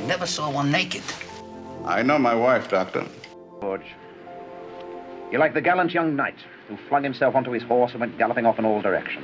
never saw one naked. I know my wife, Doctor. George, you're like the gallant young knight who flung himself onto his horse and went galloping off in all directions.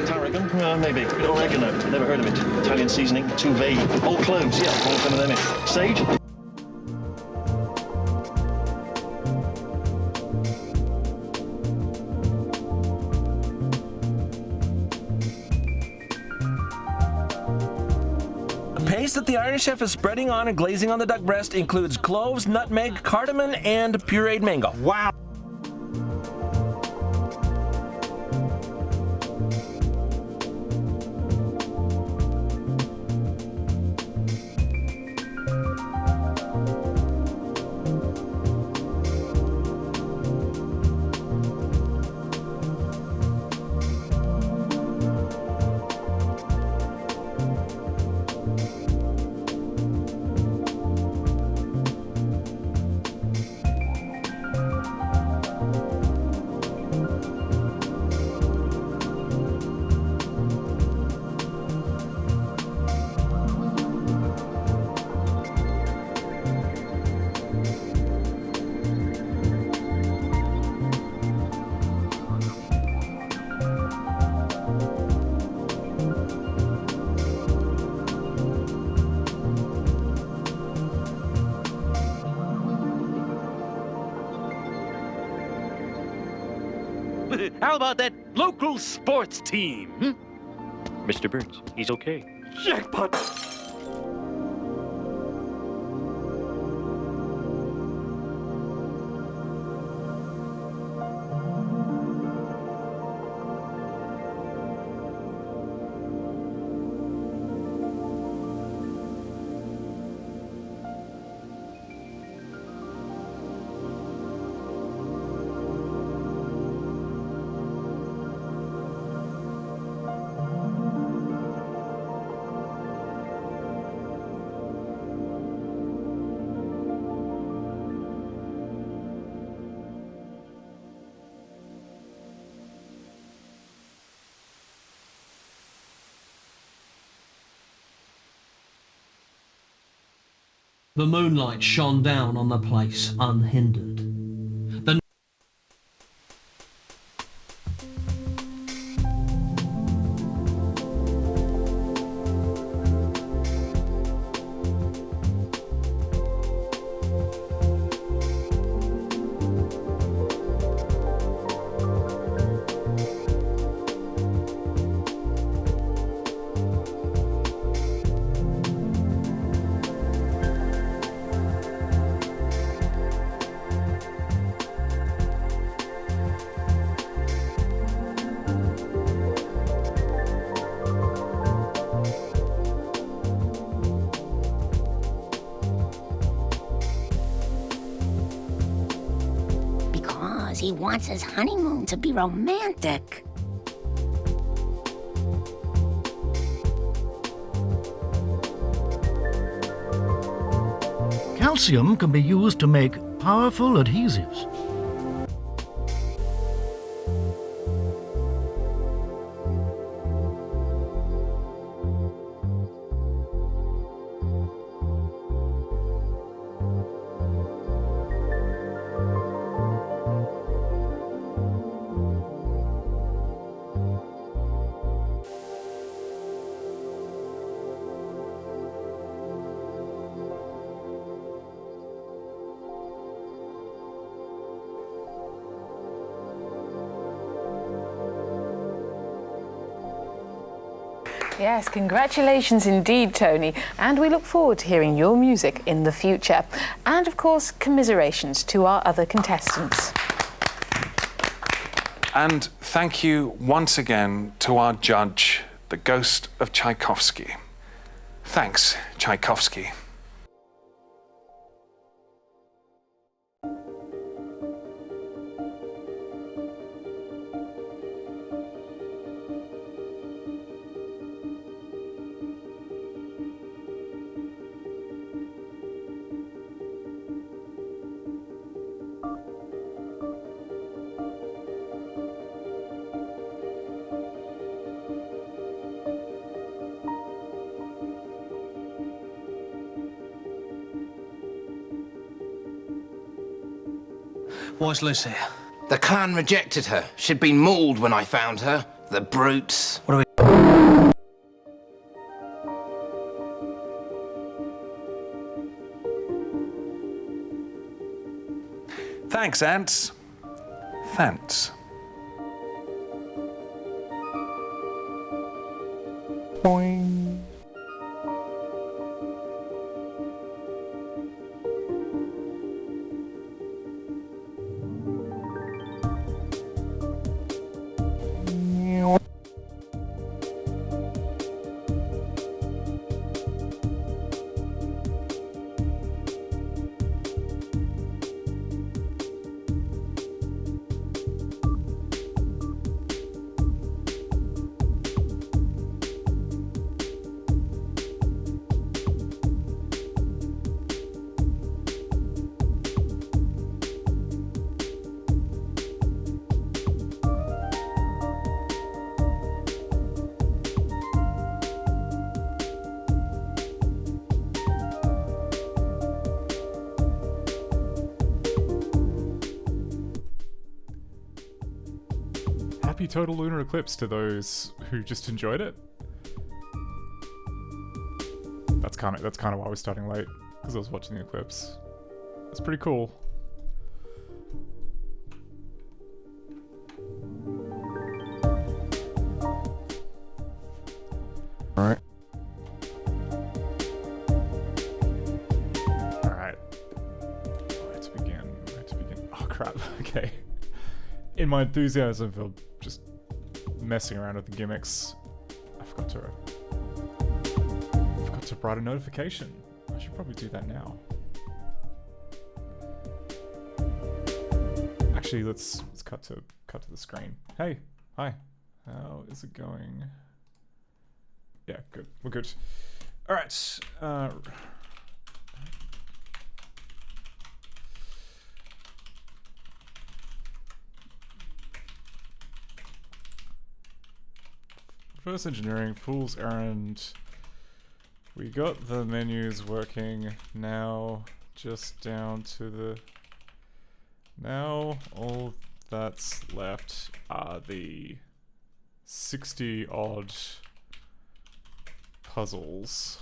Tarragon? Maybe. Oregano. Never heard of it. Italian seasoning. Too vague. Old cloves. Yeah, all some of them in. Sage? The paste that the Iron Chef is spreading on and glazing on the duck breast includes cloves, nutmeg, cardamom, and pureed mango. Wow. How about that local sports team? Mr. Burns, he's okay. Jackpot! The moonlight shone down on the place unhindered. The Because he wants his honeymoon to be romantic. Calcium can be used to make powerful adhesives. Yes, congratulations indeed, Tony. And we look forward to hearing your music in the future. And, of course, commiserations to our other contestants. And thank you once again to our judge, the ghost of Tchaikovsky. Thanks, Tchaikovsky. what's Liz here? The clan rejected her. She'd been mauled when I found her. The brutes. What are we... Thanks, Ants. Thanks. Boing. Happy total lunar eclipse to those who just enjoyed it. That's kind of why we're starting late, because I was watching the eclipse. It's pretty cool. All right. All right. Where to begin? Where to begin? Oh crap. Okay. In my enthusiasm for just messing around with the gimmicks, I forgot to write a notification. I should probably do that now. Actually, let's cut to the screen. Hey, hi. How is it going? Yeah, good. We're good. All right. Reverse engineering, fool's errand. We got the menus working now, just down to the... Now all that's left are the 60 odd puzzles.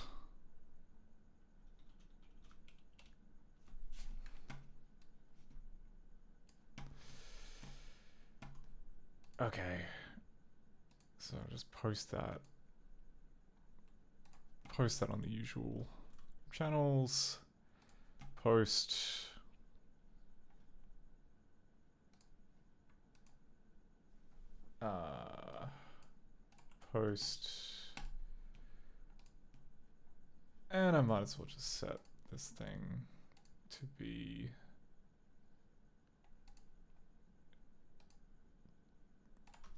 Okay, so I'll just post that on the usual channels, post and I might as well just set this thing to be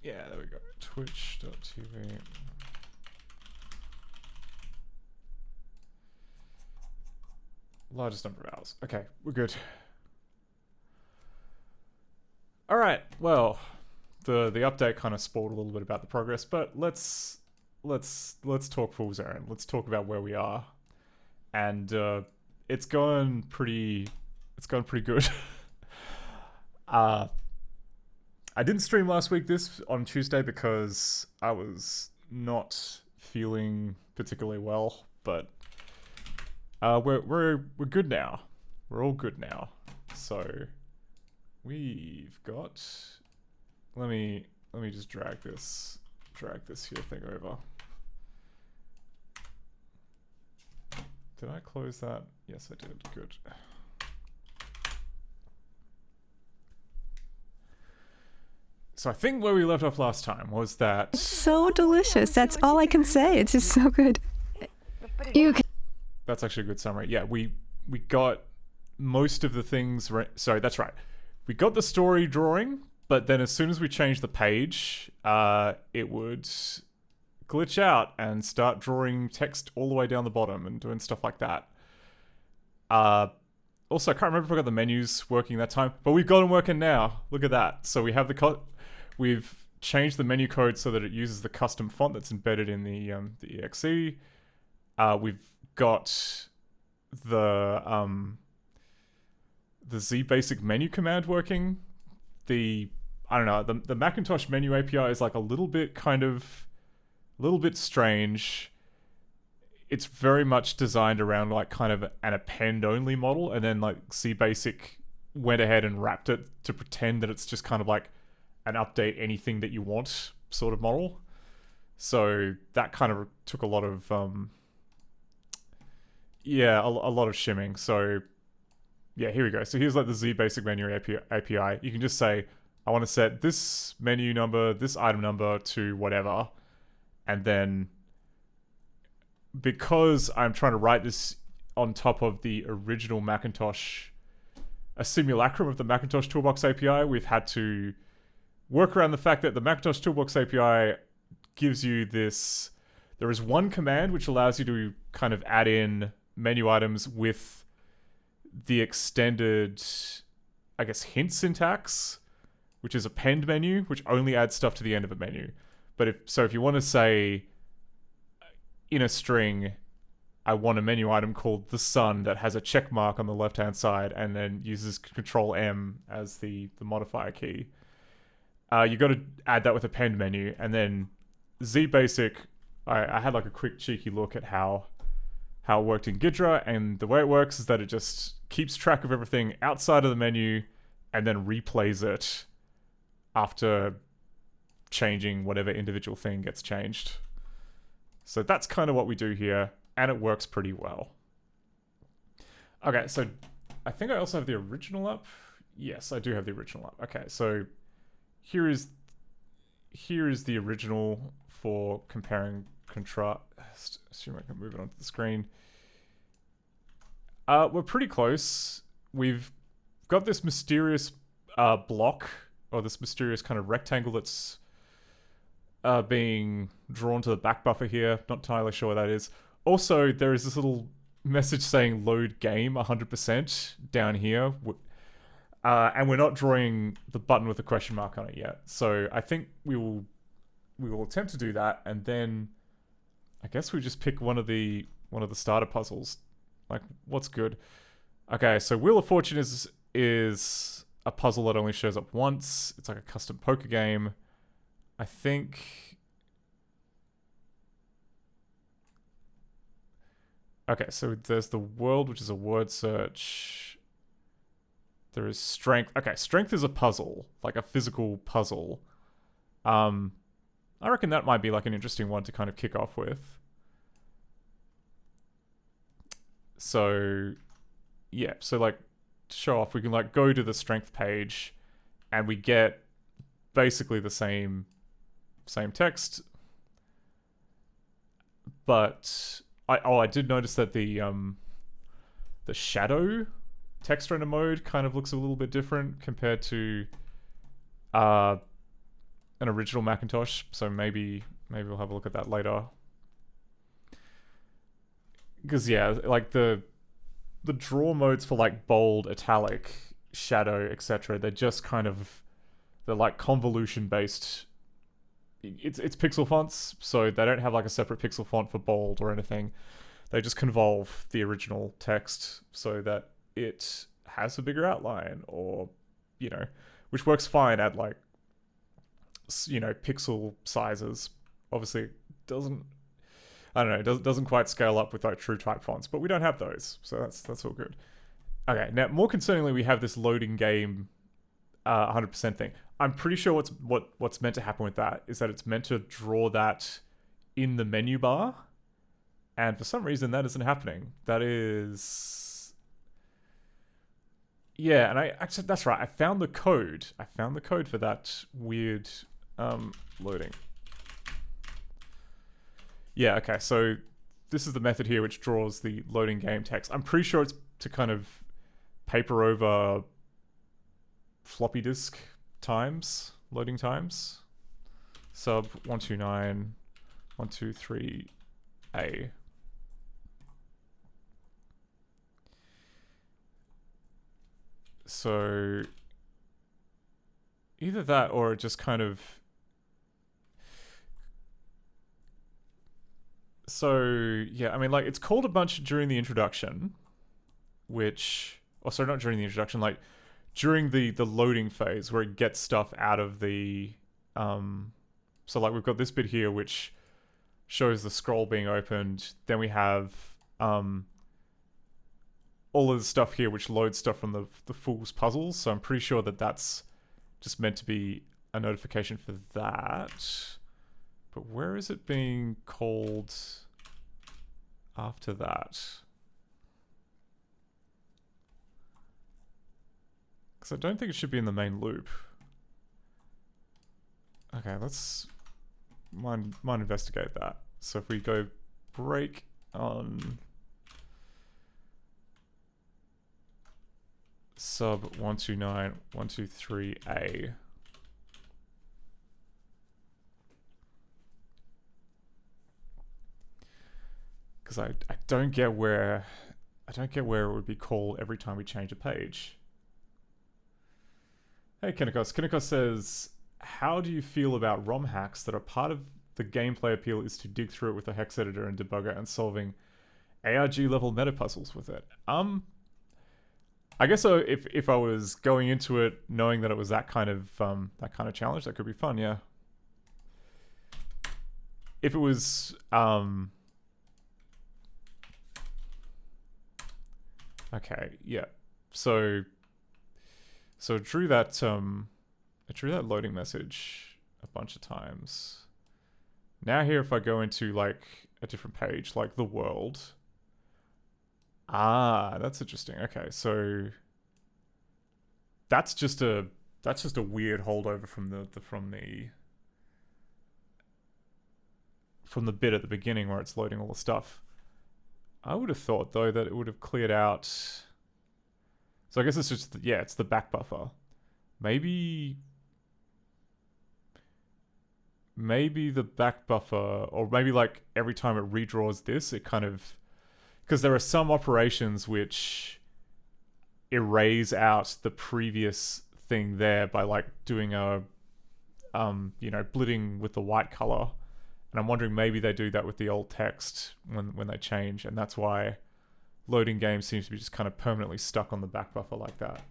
yeah, there we go. Twitch.tv. Largest number of hours. Okay, we're good. All right. Well, the update kind of spoiled a little bit about the progress, but let's talk Fool's Errand. Let's talk about where we are, and it's going pretty good. I didn't stream last week on Tuesday because I was not feeling particularly well, but we're good now. We're all good now. So we've got. Let me just drag this here thing over. Did I close that? Yes, I did. Good. So I think where we left off last time was that... So delicious. That's all I can say. It's just so good. You can... That's actually a good summary. Yeah, we got most of the things... Sorry, that's right. We got the story drawing, but then as soon as we changed the page, it would glitch out and start drawing text all the way down the bottom and doing stuff like that. Also, I can't remember if I got the menus working that time, but we've got them working now. Look at that. So we have we've changed the menu code so that it uses the custom font that's embedded in the exe. We've got the ZBasic menu command working. The Macintosh menu API is like a little bit strange. It's very much designed around like kind of an append only model, and then like ZBasic went ahead and wrapped it to pretend that it's just kind of like an update anything that you want sort of model. So that kind of took a lot of a lot of shimming. So yeah, here we go. So here's like the ZBasic menu API. You can just say, I want to set this menu number, this item number to whatever, and then because I'm trying to write this on top of the original Macintosh, a simulacrum of the Macintosh Toolbox API, we've had to work around the fact that the Macintosh Toolbox API gives you this... There is one command which allows you to kind of add in menu items with the extended, I guess, hint syntax, which is append menu, which only adds stuff to the end of a menu. But if you want to say in a string, I want a menu item called the sun that has a check mark on the left-hand side and then uses Control M as the modifier key. You got to add that with append menu, and then ZBasic. I had like a quick cheeky look at how it worked in Ghidra, and the way it works is that it just keeps track of everything outside of the menu and then replays it after changing whatever individual thing gets changed. So that's kind of what we do here, and it works pretty well. Okay, so I think I also have the original up. Yes, I do have the original up. Okay, so here is the original for comparing contrast. Assume I can move it onto the screen. We're pretty close. We've got this mysterious block, or this mysterious kind of rectangle that's being drawn to the back buffer here. Not entirely sure what that is. Also, there is this little message saying load game 100% down here. And we're not drawing the button with a question mark on it yet. So I think we will attempt to do that, and then I guess we just pick one of the one of the starter puzzles. Like, what's good? Okay, so Wheel of Fortune is a puzzle that only shows up once. It's like a custom poker game. I think... Okay, so there's the world, which is a word search. There is strength. Okay, strength is a puzzle, like a physical puzzle. I reckon that might be like an interesting one to kind of kick off with. So, yeah, so like to show off, we can like go to the strength page and we get basically the same text. But I did notice that the shadow text render mode kind of looks a little bit different compared to an original Macintosh, so maybe we'll have a look at that later. Because yeah, like the draw modes for like bold, italic, shadow, etc., they're just kind of, they're like convolution based. It's pixel fonts, so they don't have like a separate pixel font for bold or anything. They just convolve the original text so that it has a bigger outline, or, you know, which works fine at like, you know, pixel sizes. Obviously, it doesn't, I don't know, doesn't quite scale up with like true type fonts, but we don't have those, so that's all good. Okay, now more concerningly, we have this loading game 100% thing. I'm pretty sure what's meant to happen with that is that it's meant to draw that in the menu bar, and for some reason that isn't happening. That is, yeah, and I actually, that's right, I found the code for that weird loading. Yeah, okay, so this is the method here which draws the loading game text. I'm pretty sure it's to kind of paper over floppy disk times, loading times. Sub 129 123A. So either that or it just kind of, so yeah, I mean, like, it's called a bunch during the introduction, which, or sorry, not during the introduction, like during the loading phase where it gets stuff out of the, so like we've got this bit here which shows the scroll being opened. Then we have all of the stuff here which loads stuff from the Fool's puzzles. So I'm pretty sure that that's just meant to be a notification for that. But where is it being called after that? Because I don't think it should be in the main loop. Okay, let's mind investigate that. So if we go break on sub 129 123A. Because I don't get where it would be called every time we change a page. Hey Kinnikos. Kinnikos says, how do you feel about ROM hacks that are part of the gameplay appeal is to dig through it with a hex editor and debugger and solving ARG level meta puzzles with it? I guess so, if I was going into it knowing that it was that kind of challenge, that could be fun, yeah. If it was okay, yeah. So it drew that loading message a bunch of times. Now here, if I go into like a different page, like the world. Ah, that's interesting. Okay, so that's just a weird holdover from the bit at the beginning where it's loading all the stuff. I would have thought though that it would have cleared out. So I guess it's just, yeah, it's the back buffer. Maybe the back buffer, or maybe like every time it redraws this, it kind of, because there are some operations which erase out the previous thing there by like doing a, you know, blitting with the white color, And I'm wondering maybe they do that with the old text when they change, and that's why loading games seems to be just kind of permanently stuck on the back buffer like that.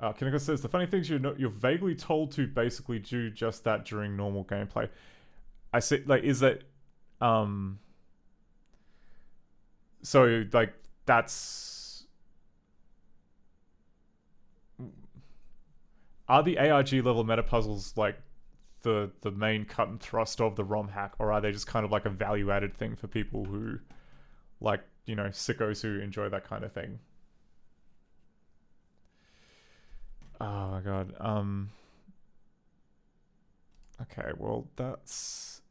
Kineko says, the funny thing is you're vaguely told to basically do just that during normal gameplay. I see, like, is that, so, like, that's... Are the ARG level meta puzzles, like, the main cut and thrust of the ROM hack, or are they just kind of like a value-added thing for people who, like, you know, sickos who enjoy that kind of thing? Oh my god. Okay, well, that's...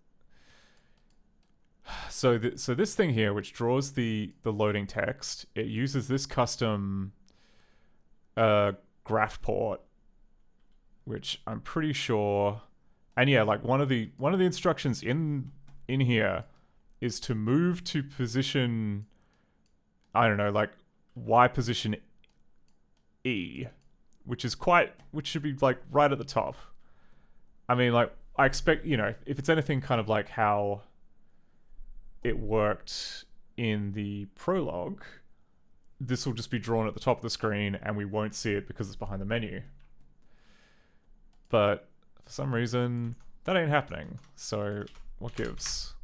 So this thing here, which draws the loading text, it uses this custom graph port, which I'm pretty sure... And yeah, like one of the instructions in here is to move to position, I don't know, like Y position E, which should be like right at the top. I mean, like, I expect, you know, if it's anything kind of like how it worked in the prologue, this will just be drawn at the top of the screen and we won't see it because it's behind the menu. But for some reason, that ain't happening. So, what gives?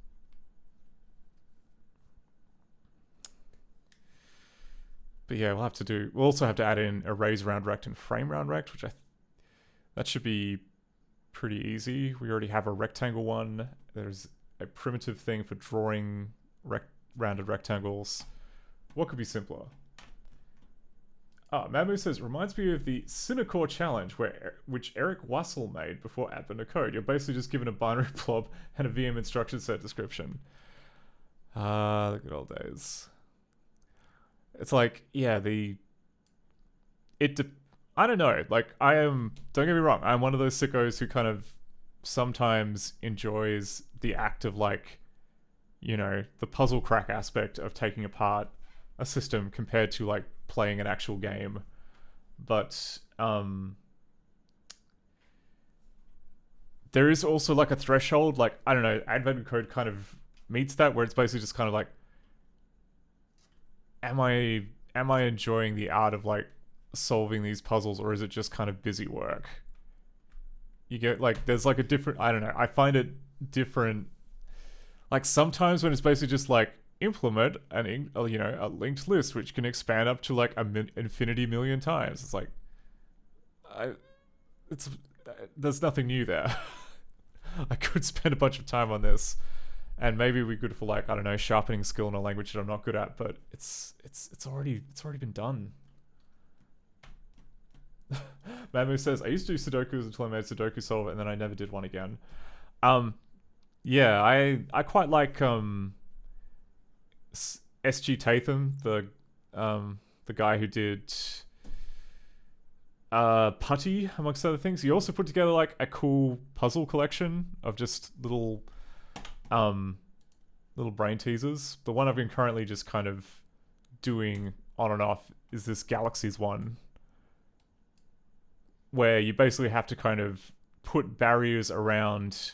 But yeah, we'll also have to add in erase round rect and frame round rect, which that should be pretty easy. We already have a rectangle one. There's a primitive thing for drawing rounded rectangles. What could be simpler? Mamu says, reminds me of the Cinecore challenge, which Eric Wassel made before Advent of Code. You're basically just given a binary blob and a VM instruction set description. The good old days. It's like, yeah, I don't know, like, don't get me wrong, I'm one of those sickos who kind of sometimes enjoys the act of, like, you know, the puzzle crack aspect of taking apart a system compared to, like, playing an actual game. But there is also like a threshold, like, I don't know, Advent of Code kind of meets that, where it's basically just kind of like, am I enjoying the art of, like, solving these puzzles, or is it just kind of busy work? You get, like, there's like a different, I don't know, I find it different, like, sometimes when it's basically just like, implement a linked list which can expand up to like infinity million times. It's like, there's nothing new there. I could spend a bunch of time on this, and maybe we could for, like, I don't know, sharpening skill in a language that I'm not good at, but it's already been done. Mamu says, I used to do Sudokus until I made Sudoku Solver, and then I never did one again. Yeah, I quite like SG Tatham, the guy who did Putty, amongst other things. He also put together, like, a cool puzzle collection of just little brain teasers. The one I've been currently just kind of doing on and off is this Galaxies one, where you basically have to kind of put barriers around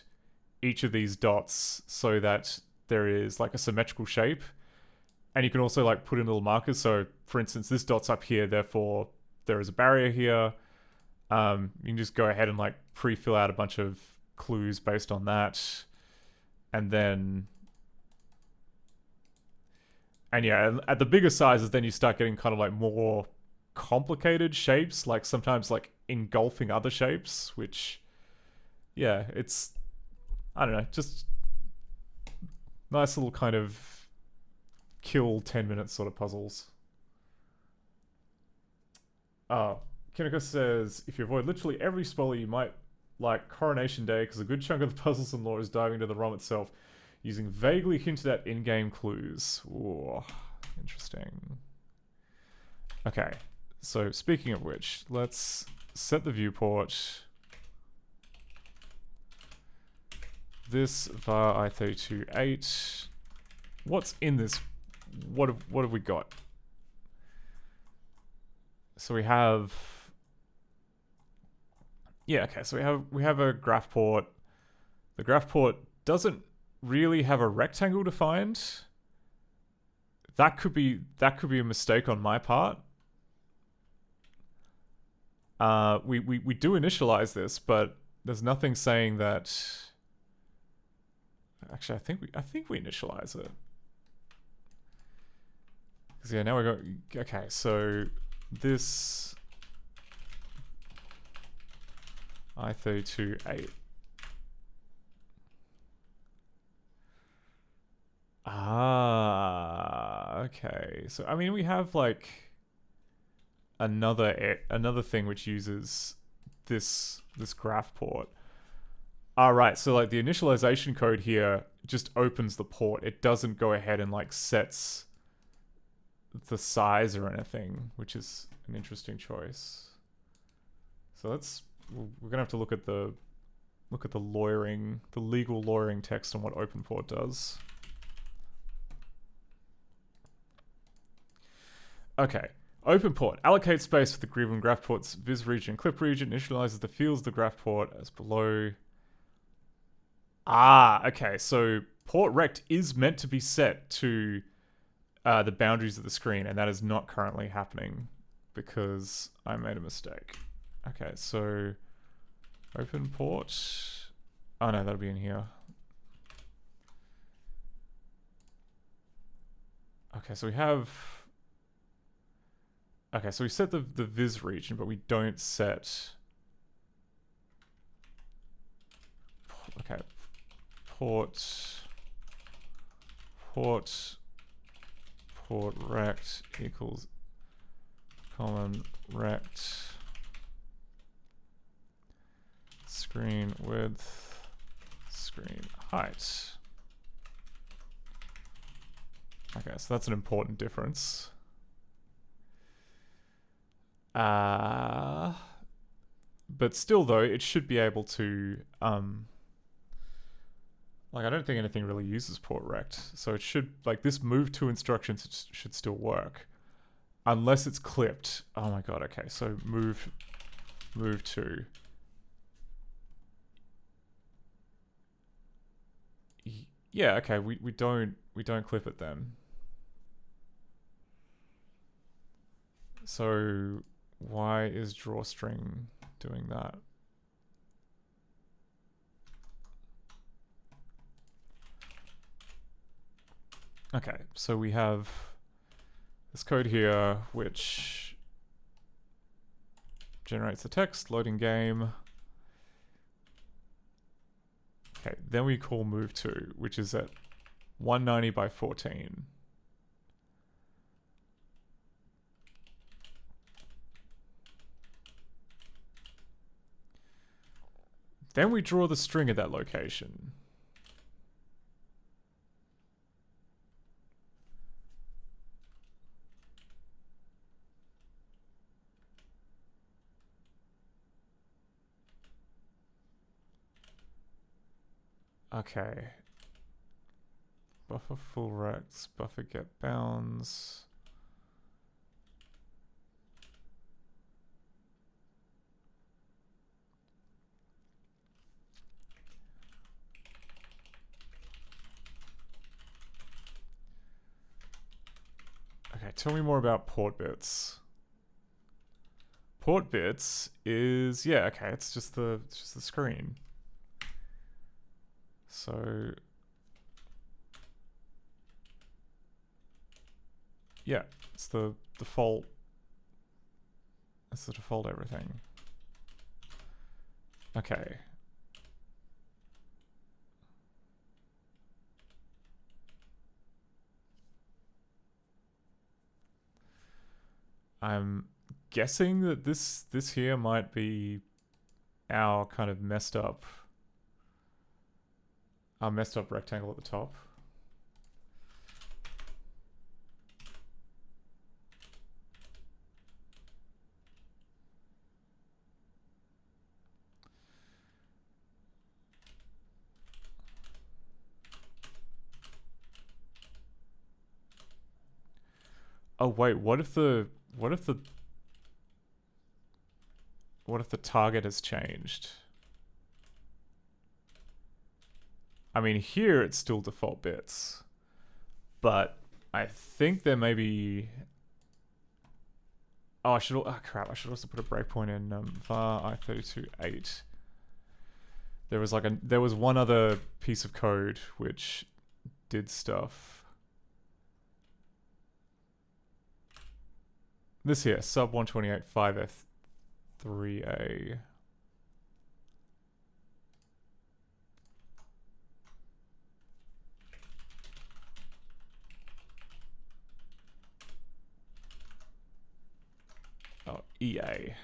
each of these dots so that there is, like, a symmetrical shape. And you can also, like, put in little markers. So, for instance, this dot's up here, therefore there is a barrier here. You can just go ahead and, like, pre-fill out a bunch of clues based on that. And then... And yeah, at the bigger sizes, then you start getting kind of, like, more complicated shapes. Like, sometimes, like, engulfing other shapes, which... Yeah, it's... I don't know, just... Nice little kind of... kill 10 minutes sort of puzzles. Kineko says, if you avoid literally every spoiler, you might like Coronation Day, because a good chunk of the puzzles and lore is diving into the ROM itself, using vaguely hinted at in-game clues. Ooh, interesting. Okay, so speaking of which, let's set the viewport. This var i32.8. What's in this? What have we got? So we have yeah, okay, so we have a graph port. The graph port doesn't really have a rectangle defined. That could be a mistake on my part. We do initialize this, but there's nothing saying that. Actually, I think we initialize it. Because yeah, now we go. Okay, so this I32.8. Ah, okay. So I mean, we have like another thing which uses this graph port. All right. So like the initialization code here just opens the port. It doesn't go ahead and like sets the size or anything, which is an interesting choice. So we're gonna have to look at the lawyering, the legal lawyering text on what open port does. Okay, open port allocates space for the given graph port's viz region, clip region, initializes the fields of the graph port as below. Ah, okay, so port rect is meant to be set to the boundaries of the screen, and that is not currently happening because I made a mistake. Okay, so open port. Oh no, that'll be in here. Okay, so we have. Okay, so we set the viz region, but we don't set. Okay, port rect equals common rect screen width screen height. Okay, so that's an important difference. But still though, it should be able to like, I don't think anything really uses port rect, so it should, like, this move to instructions should still work. Unless it's clipped. Oh my god, okay, so move to. Yeah, okay, we don't clip it then. So why is drawstring doing that? Okay, so we have this code here which generates the text, loading game. Okay, then we call move to, which is at 190 by 14. Then we draw the string at that location. Okay. Buffer full rects, buffer get bounds. Okay, tell me more about port bits. Port bits is, yeah, okay, it's just the screen. So yeah, it's the default. It's the default everything. Okay. I'm guessing that this here might be our kind of messed up rectangle at the top. Oh wait, what if the What if the target has changed? I mean, here it's still default bits, but I think there may be. Oh, I should. Oh crap! I should also put a breakpoint in var i32.8. There was one other piece of code which did stuff. This here, sub 128 5f3a. Oh, EA.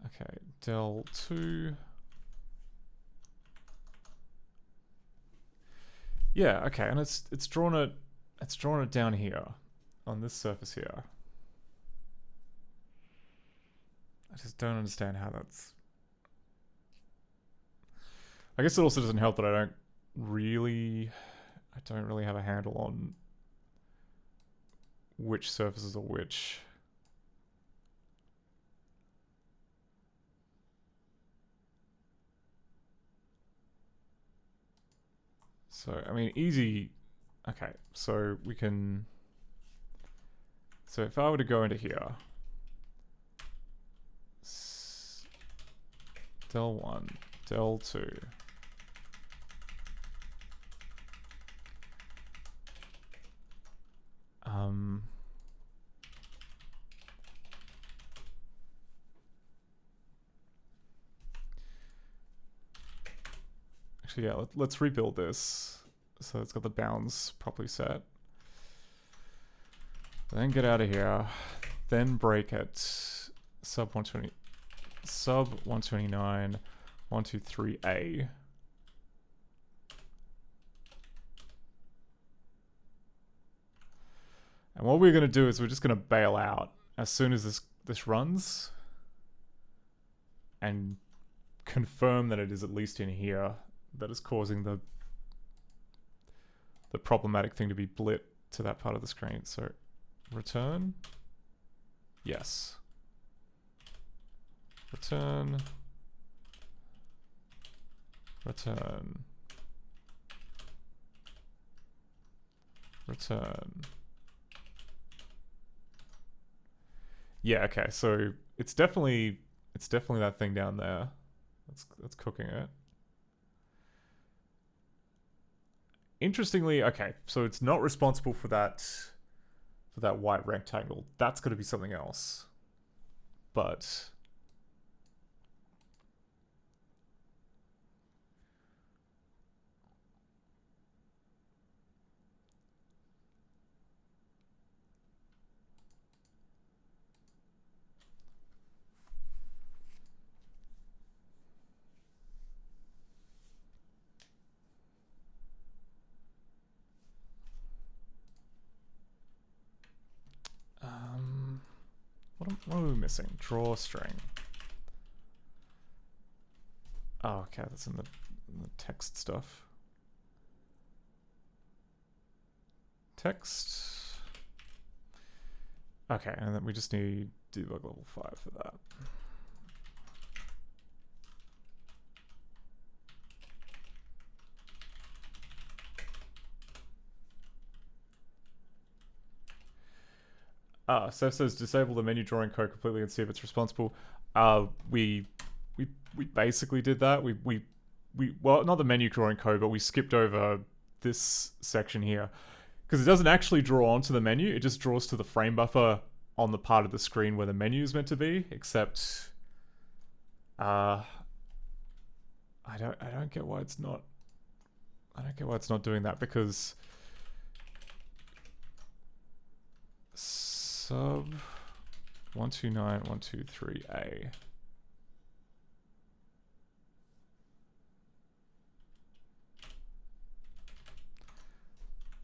Okay, del 2. Yeah, okay, and it's drawn it down here on this surface here. I just don't understand how that's. I guess it also doesn't help that I don't really have a handle on which surfaces are which. So, I mean, easy. Okay, so we can. So if I were to go into here, del 1, del 2. Actually, yeah, let's rebuild this so it's got the bounds properly set. Then get out of here. Then break it. Sub 120, sub 129, 123a. And what we're going to do is we're just going to bail out as soon as this runs and confirm that it is at least in here that is causing the problematic thing to be blit to that part of the screen. So return. Yes. Return. Return. Return. Yeah, okay, so it's definitely that thing down there. That's cooking it. Interestingly, okay, so it's not responsible for that white rectangle. That's going to be something else. But what are we missing? Draw string. Oh, okay, that's in the text stuff. Text. Okay, and then we just need debug level 5 for that. Seth says disable the menu drawing code completely and see if it's responsible. We basically did that. We well, not the menu drawing code, but we skipped over this section here because it doesn't actually draw onto the menu. It just draws to the frame buffer on the part of the screen where the menu is meant to be. Except, I don't get why it's not. I don't get why it's not doing that because sub 129 123a.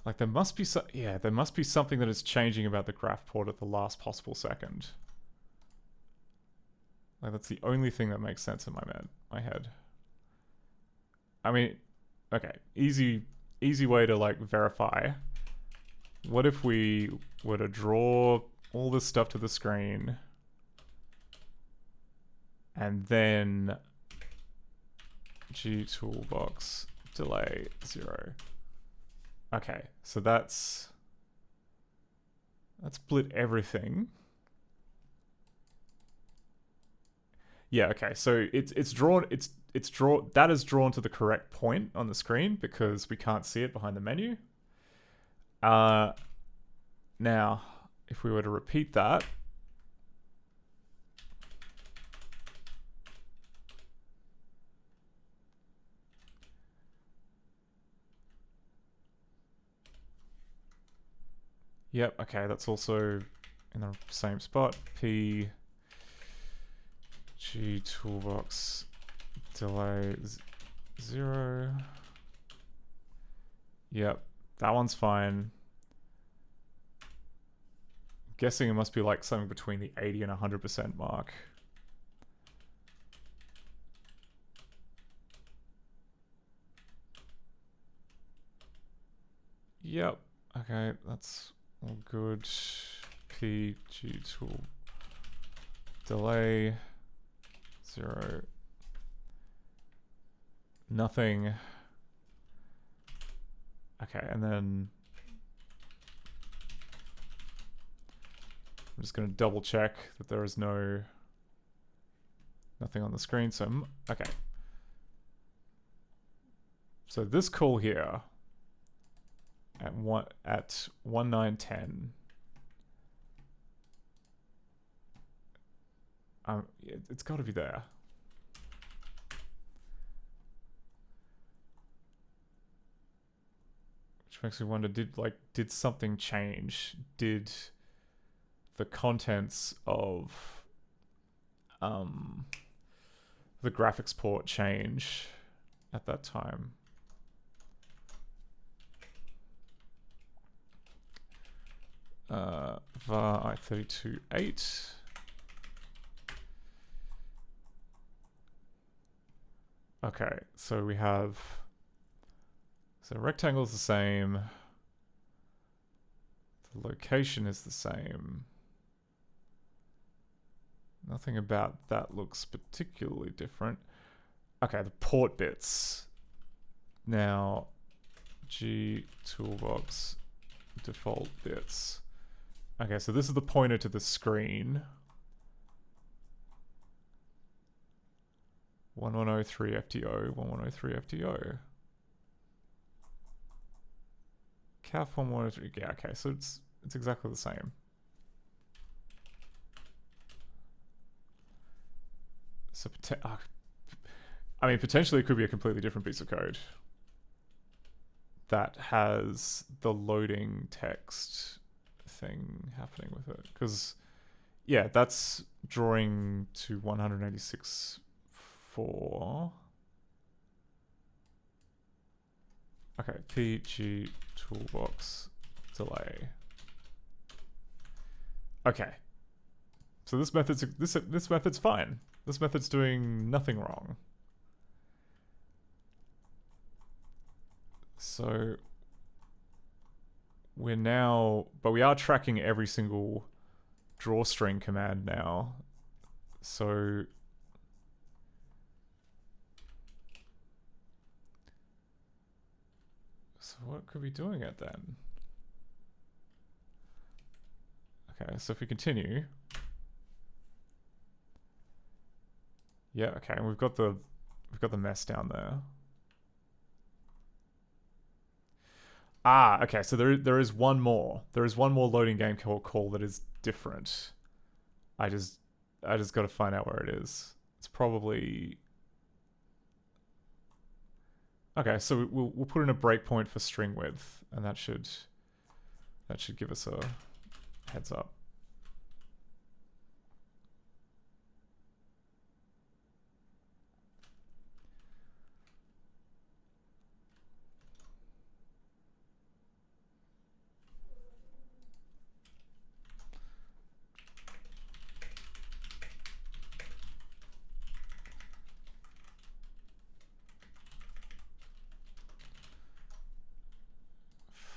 Like there must be there must be something that is changing about the graph port at the last possible second. Like that's the only thing that makes sense in my head. I mean, okay, easy way to like verify. What if we were to draw all this stuff to the screen and then G toolbox delay 0. Okay, so that's split everything. Yeah, okay, so it's drawn that is drawn to the correct point on the screen because we can't see it behind the menu. Now, if we were to repeat that, yep, okay, that's also in the same spot. P G toolbox delay 0. Yep, that one's fine. I'm guessing it must be like something between the 80 and 100% mark. Yep, okay, that's all good. PG tool delay 0. Nothing. Okay, and then I'm just going to double check that there is nothing on the screen. So, okay. So this call here at 1910. It's got to be there. Which makes me wonder, did something change? Did the contents of the graphics port change at that time? var i32.8. Okay, so we have, so rectangle is the same. The location is the same. Nothing about that looks particularly different. Okay, the port bits. Now, G toolbox default bits. Okay, so this is the pointer to the screen. 1103 FTO, 1103 FTO. CAF 1103, yeah, okay, so it's exactly the same. So, I mean, potentially it could be a completely different piece of code that has the loading text thing happening with it. Because, yeah, that's drawing to 186.4. Okay, PG toolbox delay. Okay. So this method's fine. This method's doing nothing wrong. So we're now, but we are tracking every single drawstring command now. So what could we be doing it then? Okay, so if we continue. Yeah, okay, and we've got the mess down there. Ah, okay, so there is one more. There is one more loading game call that is different. I just got to find out where it is. It's probably, okay, so we'll put in a breakpoint for string width, and that should give us a heads up.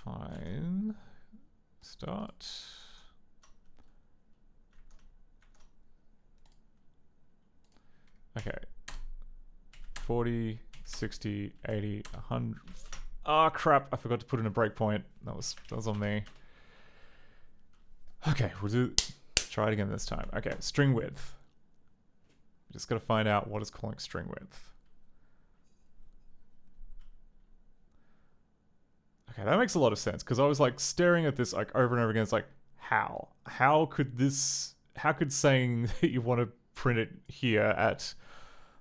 Fine. Start. Okay. 40, 60, 80, 100. Ah, crap. I forgot to put in a breakpoint. That was on me. Okay, try it again this time. Okay, string width. Just gotta find out what is calling string width. Okay, that makes a lot of sense, because I was like staring at this like over and over again. It's like, how? How could saying that you want to print it here at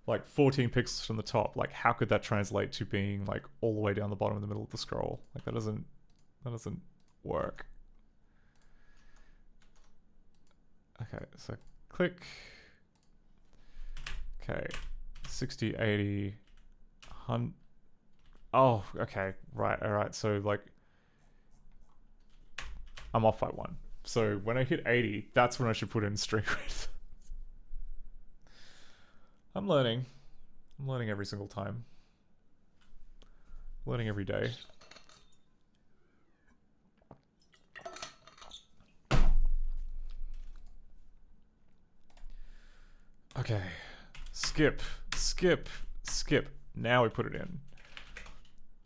like 14 pixels from the top, like how could that translate to being like all the way down the bottom in the middle of the scroll? Like that doesn't work. Okay, so click. Okay, 60, 80, 100. Oh, okay, right, alright, so like, I'm off by 1. So when I hit 80, that's when I should put in string width. I'm learning. I'm learning every single time. Learning every day. Okay. Skip, skip, skip. Now we put it in.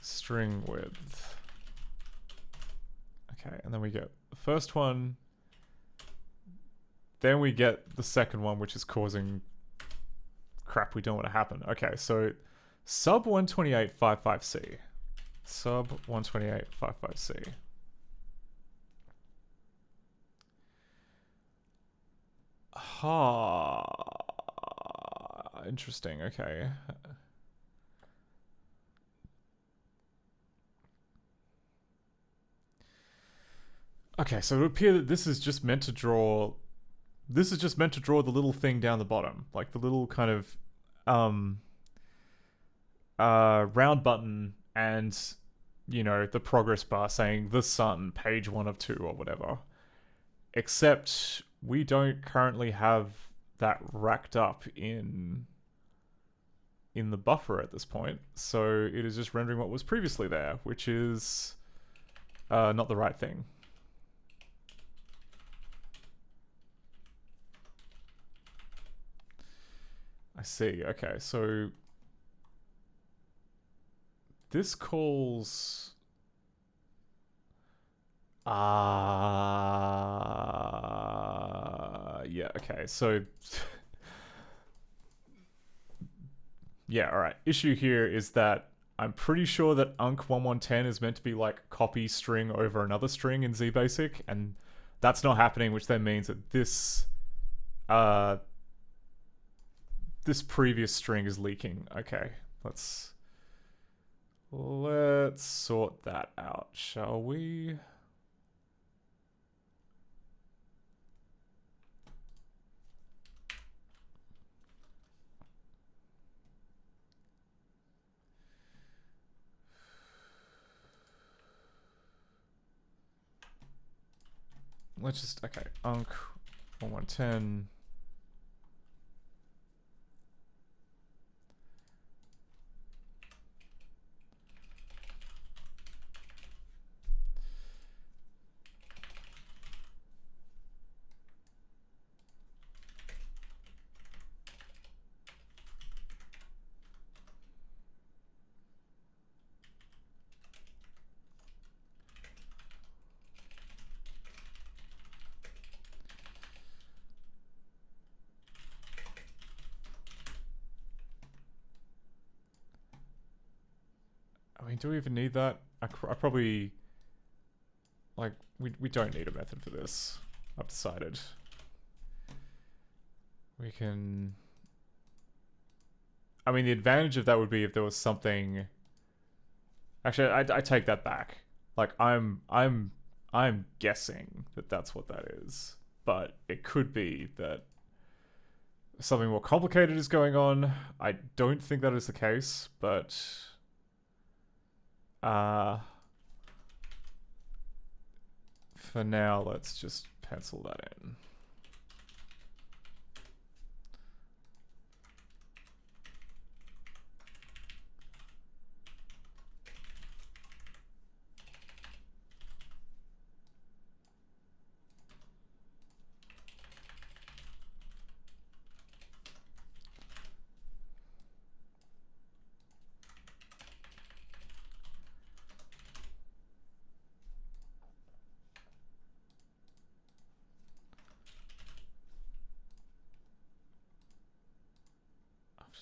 String width. Okay, and then we get the first one. Then we get the second one, which is causing crap we don't want to happen. Okay, so sub 128.55c. Sub 128.55c. Interesting, okay. Okay, so it would appear that this is just meant to draw... This is just meant to draw the little thing down the bottom. Like the little kind of... round button and, you know, the progress bar saying The Sun, page 1 of 2 or whatever. Except we don't currently have that racked up in the buffer at this point. So it is just rendering what was previously there, which is not the right thing. I see. Okay, so this calls... yeah, okay, so... yeah, alright. Issue here is that I'm pretty sure that unc1110 is meant to be like copy string over another string in ZBasic, and that's not happening, which then means that this previous string is leaking. Okay, let's sort that out, shall we? Let's just, okay, unc1110. I mean, do we even need that? I probably... Like, we don't need a method for this, I've decided. We can... I mean, the advantage of that would be if there was something... Actually, I take that back. Like, I'm guessing that that's what that is. But it could be that something more complicated is going on. I don't think that is the case, but... for now, let's just pencil that in.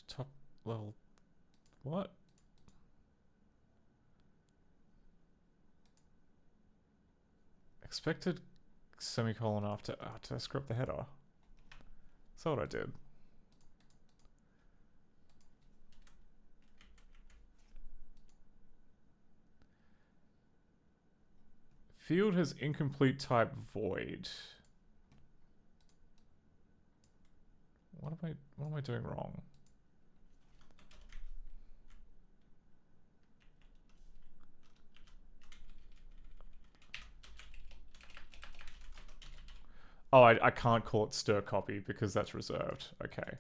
top level. What? Expected semicolon after. Did I screw up the header? That's what I did. Field has incomplete type void. What am I doing wrong? Oh, I can't call it stir copy because that's reserved. Okay.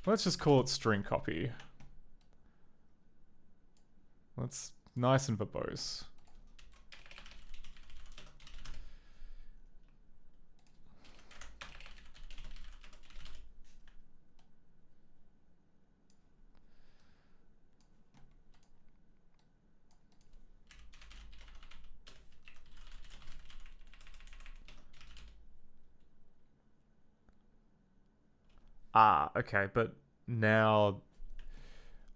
Let's just call it string copy. That's nice and verbose. Ah, okay, but now,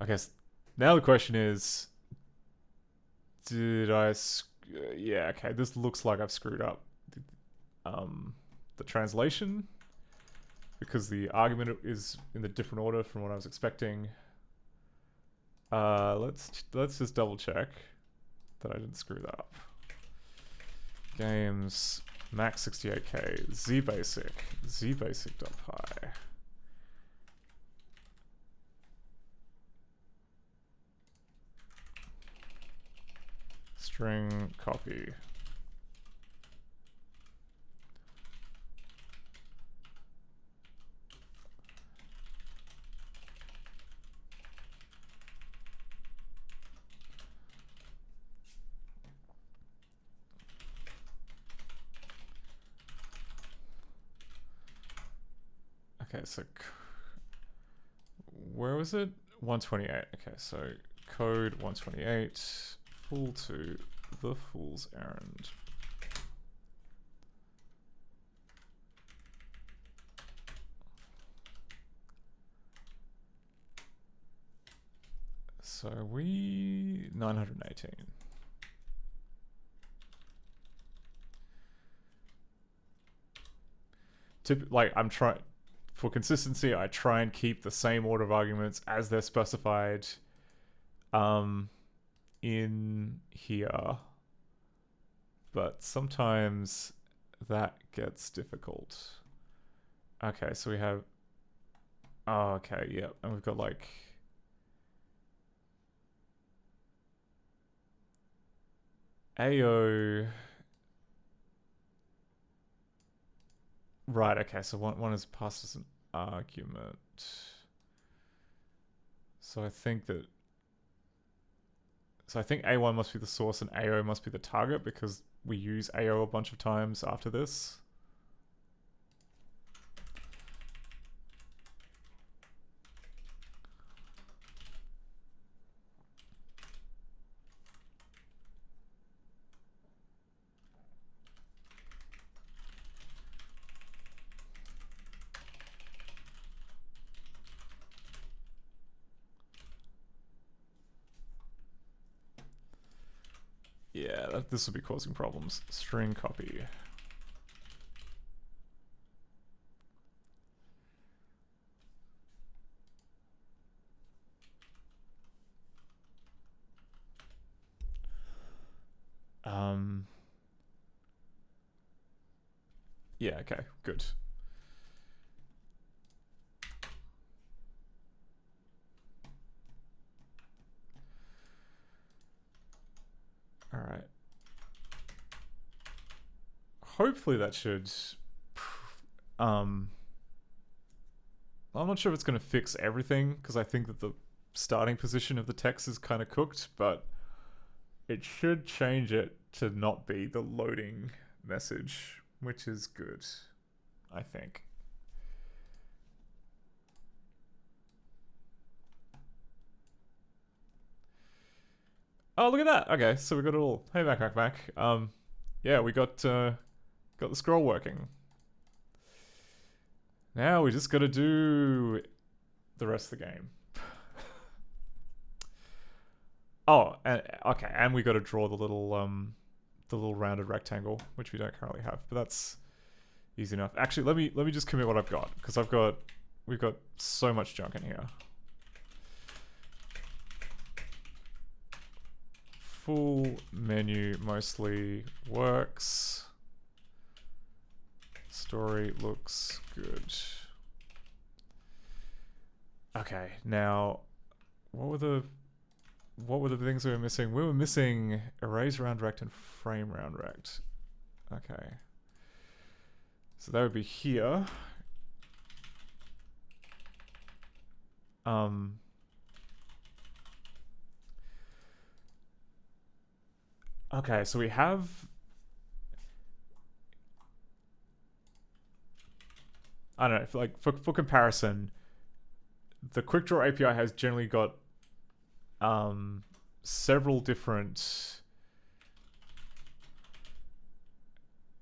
I guess, now the question is, did I, yeah, okay, this looks like I've screwed up the translation, because the argument is in the different order from what I was expecting. Let's just double check that I didn't screw that up. Games, max 68k, zbasic.py. String copy. Okay, so where was it? 128. Okay, so code 128. Full to the Fool's Errand. So we 918. Like I'm trying for consistency, I try and keep the same order of arguments as they're specified in here, but sometimes that gets difficult. Okay, so we have, oh, okay, yeah, and we've got like AO. Right, okay, so one is passed as an argument. So I think A1 must be the source and AO must be the target because we use AO a bunch of times after this. Yeah, this will be causing problems. String copy. Yeah, okay, good. All right. Hopefully that should... I'm not sure if it's going to fix everything, because I think that the starting position of the text is kind of cooked, but it should change it to not be the loading message, which is good, I think. Oh, look at that. Okay, so we got it all. Hey, back. Yeah, we got the scroll working. Now we just gotta do the rest of the game. Oh, and okay, and we gotta draw the little rounded rectangle, which we don't currently have, but that's easy enough. Actually, let me just commit what I've got, because we've got so much junk in here. Full menu mostly works. Story looks good. Okay, now what were the things we were missing? We were missing erase round rect and frame round rect. Okay. So that would be here. Okay, so we have I don't know, for comparison, the Quick Draw API has generally got several different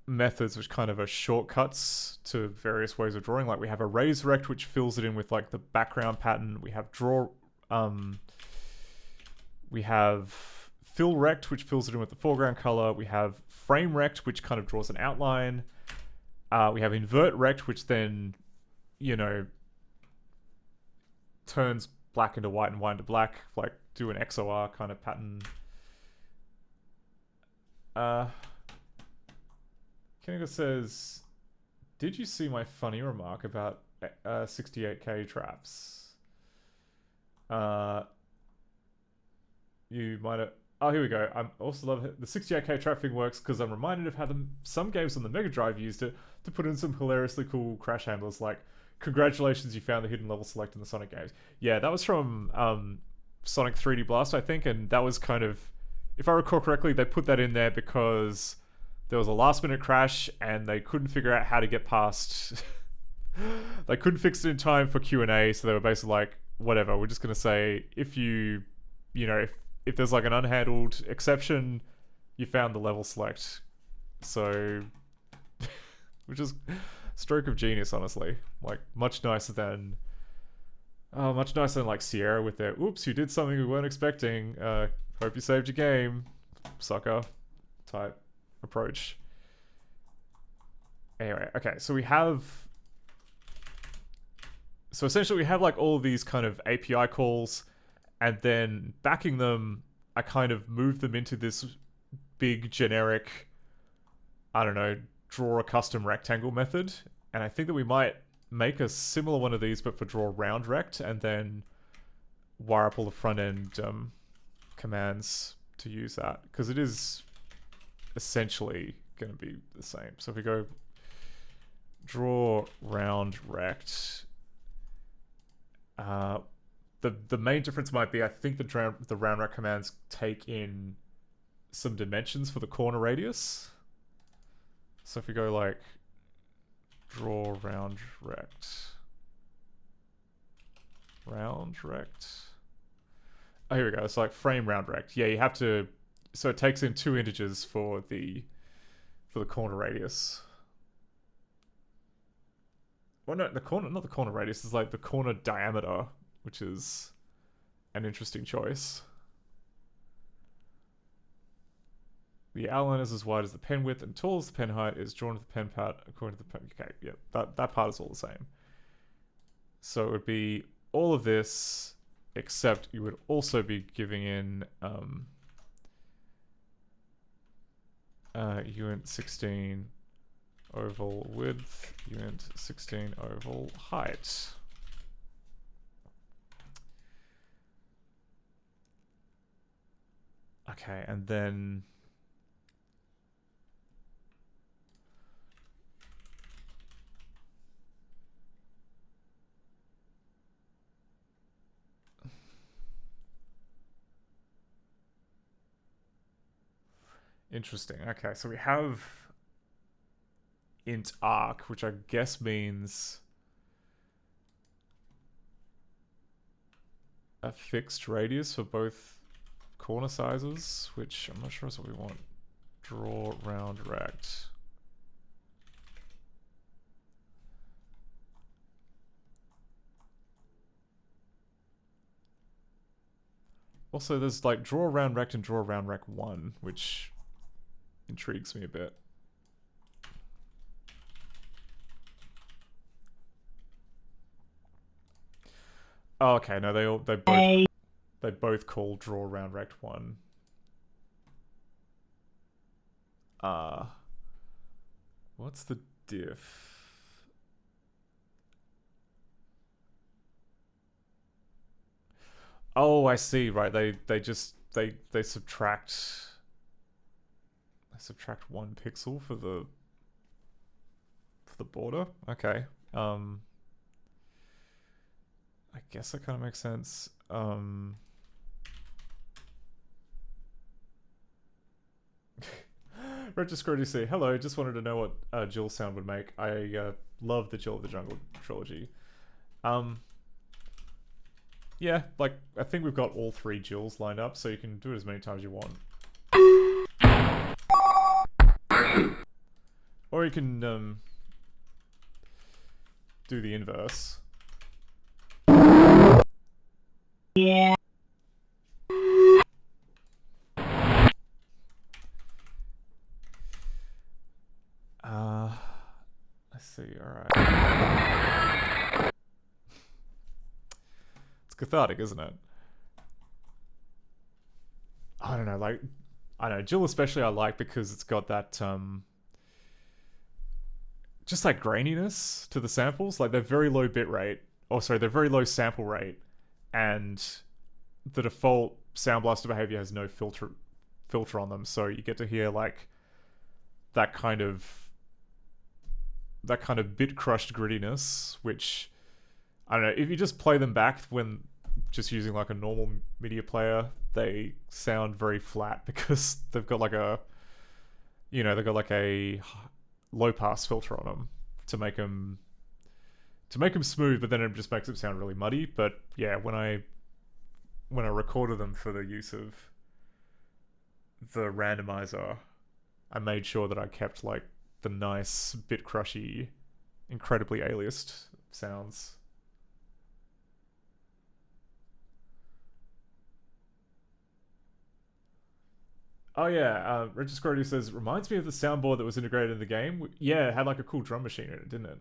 methods which kind of are shortcuts to various ways of drawing. Like we have erase rect, which fills it in with like the background pattern. We have draw we have fill rect, which fills it in with the foreground color. We have frame rect, which kind of draws an outline. We have invert rect, which then, you know, turns black into white and white into black, like do an XOR kind of pattern. Kennigo says, did you see my funny remark about 68k traps? You might have... Oh, here we go. I also love it. The 68k trap thing works because I'm reminded of how some games on the Mega Drive used it to put in some hilariously cool crash handlers, like, congratulations, you found the hidden level select in the Sonic games. Yeah, that was from Sonic 3D Blast, I think, and that was kind of... If I recall correctly, they put that in there because there was a last-minute crash and they couldn't figure out how to get past... They couldn't fix it in time for Q&A, so they were basically like, whatever, we're just going to say, if you know, if there's like an unhandled exception, you found the level select. So, which is stroke of genius, honestly. Like, much nicer than like Sierra with their, oops, you did something we weren't expecting. Hope you saved your game, sucker type approach. Anyway, okay, so essentially we have like all of these kind of API calls, and then backing them, I kind of move them into this big generic, I don't know, draw a custom rectangle method. And I think that we might make a similar one of these, but for draw round rect, and then wire up all the front end commands to use that, because it is essentially going to be the same. So if we go draw round rect, the main difference might be, I think the round rect commands take in some dimensions for the corner radius. So if we go like draw round rect, oh, here we go. It's like frame round rect. Yeah, you have to. So it takes in 2 integers for the corner radius. Well, no, not the corner radius. It's like the corner diameter, which is an interesting choice. The outline is as wide as the pen width and tall as the pen height is drawn to the pen pad according to the pen. Okay, yeah, that part is all the same. So it would be all of this, except you would also be giving in uint 16 oval width, uint 16 oval height. Okay, and then interesting. Okay, so we have int arc, which I guess means a fixed radius for both corner sizes, which I'm not sure is what we want. Draw round rect. Also, there's like draw around rect and draw around rec 1, which intrigues me a bit. Oh, okay, no, they both call draw around rect 1. What's the diff? Oh, I see. Right, they subtract 1 pixel for the border. Okay. I guess that kind of makes sense. Regiscrody say, hello, just wanted to know what Jill sound would make. I love the Jill of the Jungle trilogy. Yeah, like, I think we've got all 3 Jills lined up, so you can do it as many times as you want. Or you can do the inverse. Yeah. Let's see, alright. It's cathartic, isn't it? I don't know, like, I don't know, Jill especially I like because it's got that, just like graininess to the samples. Like, they're very low bit rate, or sorry, they're very low sample rate, and the default Sound Blaster behavior has no filter on them, so you get to hear like that kind of bit crushed grittiness, which I don't know, if you just play them back when just using like a normal media player, they sound very flat because they've got like a, you know, they've got like a low pass filter on them to make them smooth, but then it just makes it sound really muddy. But yeah, when I recorded them for the use of the randomizer, I made sure that I kept like the nice bit crushy, incredibly aliased sounds. Oh yeah, Regiscrody says, reminds me of the soundboard that was integrated in the game. Yeah, it had like a cool drum machine in it, didn't it?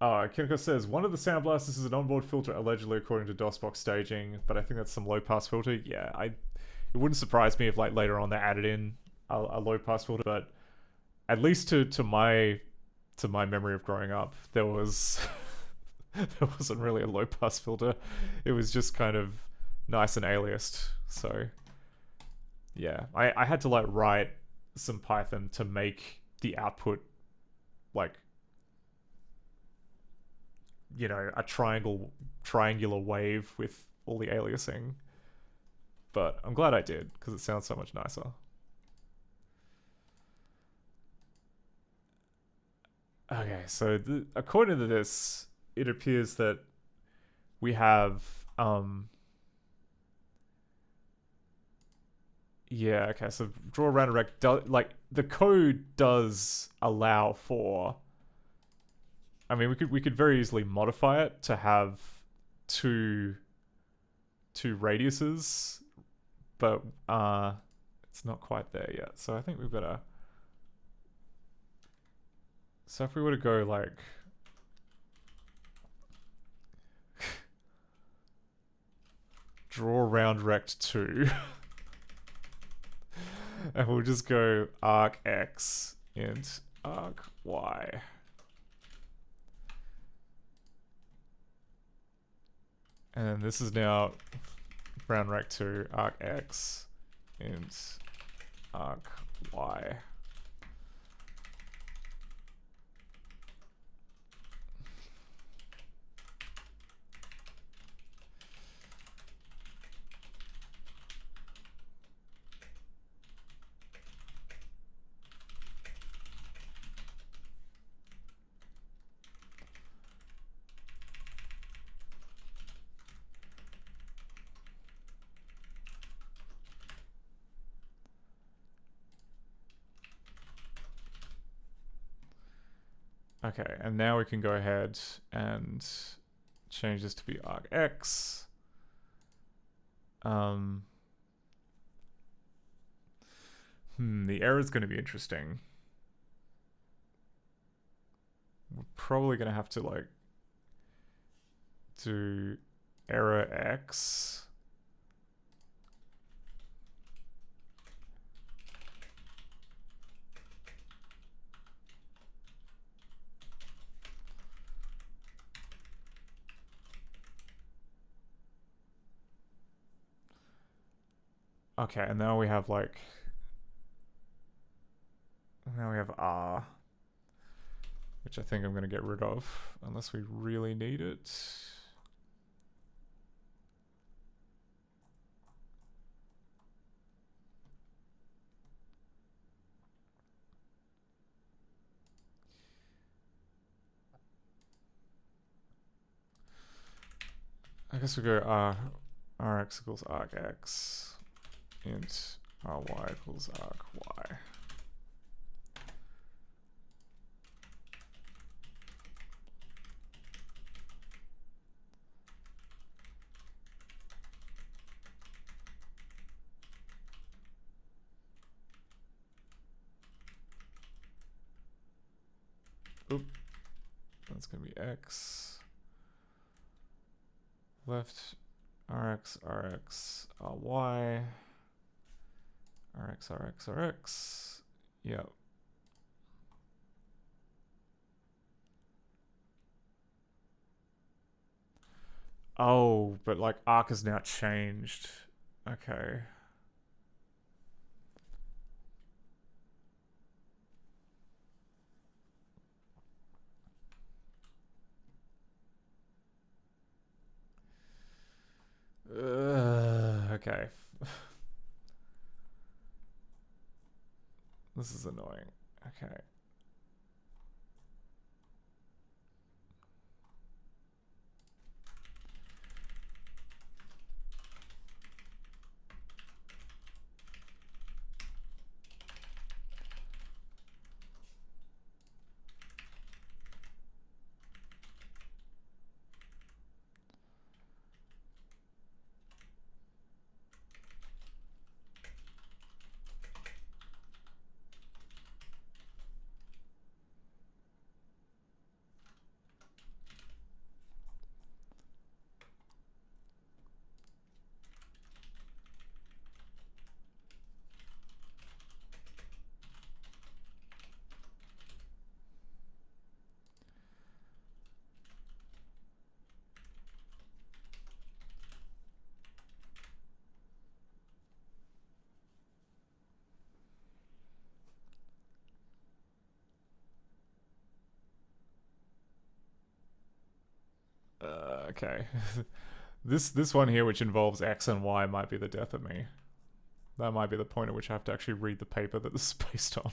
Kinko says, one of the sound blasters is an onboard filter, allegedly according to DOSBox staging, but I think that's some low pass filter. Yeah, it wouldn't surprise me if like later on they added in a low pass filter, but at least to my memory of growing up, there wasn't really a low pass filter. It was just kind of nice and aliased. So yeah, I had to like write some Python to make the output like, you know, a triangular wave with all the aliasing. But I'm glad I did, because it sounds so much nicer. Okay, so according to this, it appears that we have yeah, okay, so draw around a rec, like the code does allow for, I mean, we could very easily modify it to have two radiuses, but it's not quite there yet. So I think we've got to, so if we were to go like draw round rect 2 and we'll just go arc X int arc Y. And this is now round rect 2 arc X int arc Y. Okay, and now we can go ahead and change this to be arc X. The error's going to be interesting. We're probably going to have to, like, do error X. Okay, and now we have, like... Now we have R. Which I think I'm going to get rid of, unless we really need it. I guess we go Rx equals arcx, int Ry equals arcy. Oop. That's going to be X. Left Rx, Rx, Ry. Rx, Rx, Rx. Yep. Oh, but like arc has now changed. Okay. Okay. This is annoying. Okay. Okay. This one here, which involves X and Y, might be the death of me. That might be the point at which I have to actually read the paper that this is based on.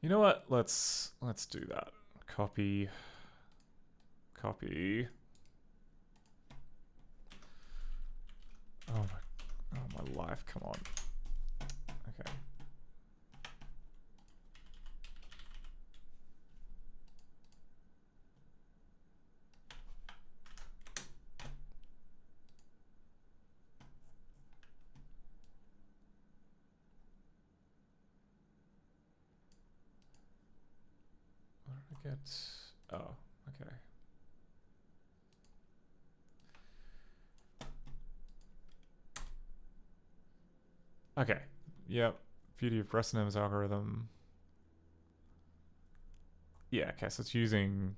You know what? Let's do that. Copy. Copy. Oh my life, come on. Okay. What did I get? Oh, okay. Okay. Yep. Beauty of Bressingham algorithm. Yeah, okay, so it's using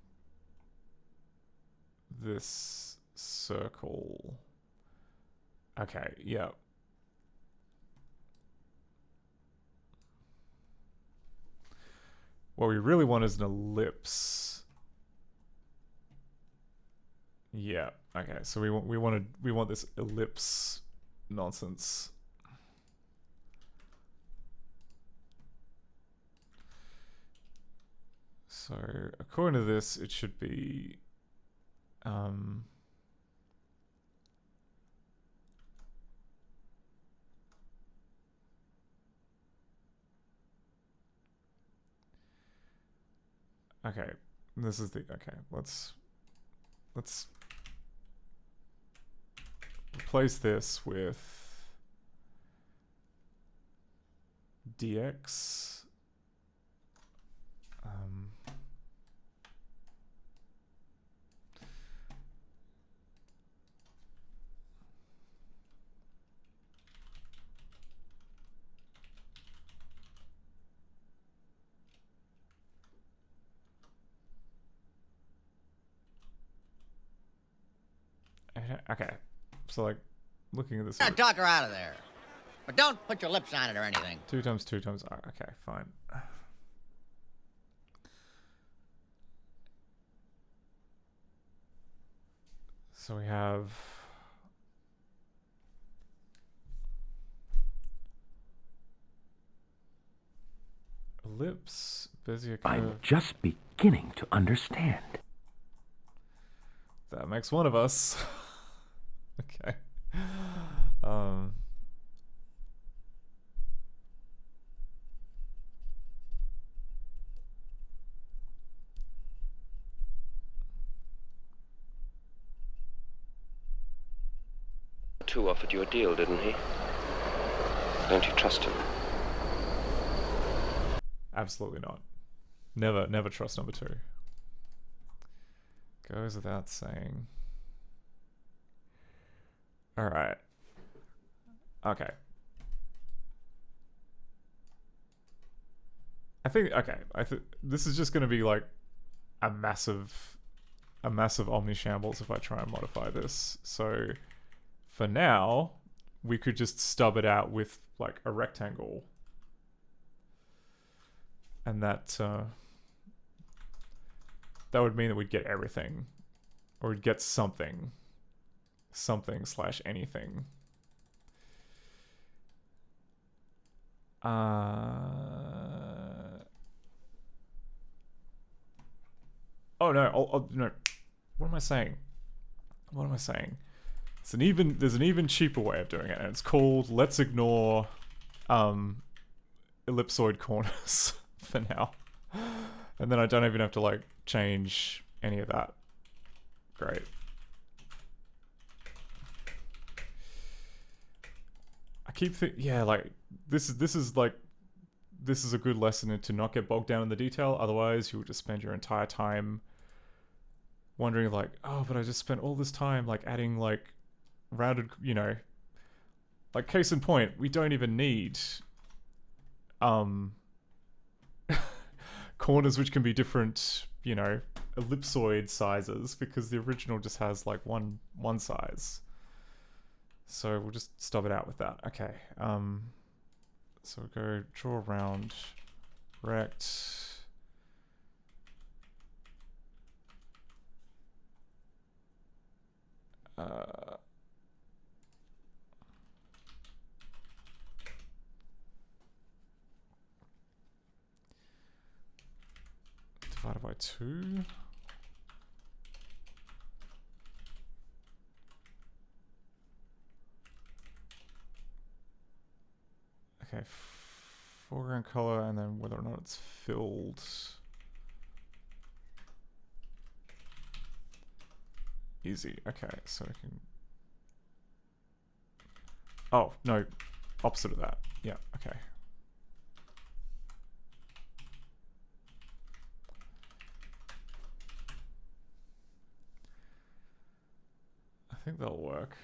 this circle. Okay, yep. What we really want is an ellipse. Yeah. Okay. So we want this ellipse nonsense. So according to this, it should be okay. This is the okay. Let's replace this with dx. Okay, so like looking at this. Talk her out of there, but don't put your lips on it or anything. 2 times 2 times r. Okay, fine. So we have ellipse, Bezier curve. I'm just beginning to understand. That makes one of us. Okay. Two offered you a deal, didn't he? Don't you trust him? Absolutely not. Never trust number 2. Goes without saying. Alright. Okay. I think this is just gonna be like a massive omni shambles if I try and modify this. So for now, we could just stub it out with like a rectangle. And that would mean that we'd get everything. Or we'd get something. Something/anything. Oh no, no. What am I saying? There's an even cheaper way of doing it, and it's called let's ignore ellipsoid corners for now. And then I don't even have to like change any of that. Great. I keep thinking, yeah, like this is a good lesson to not get bogged down in the detail. Otherwise, you would just spend your entire time wondering like, oh, but I just spent all this time like adding like rounded, you know, like case in point, we don't even need corners which can be different, you know, ellipsoid sizes because the original just has like one size. So we'll just stub it out with that. Okay. So we'll go draw round, rect. Divided by 2. Okay, foreground color, and then whether or not it's filled. Easy. Okay, so I can. Oh no, opposite of that. Yeah. Okay. I think that'll work.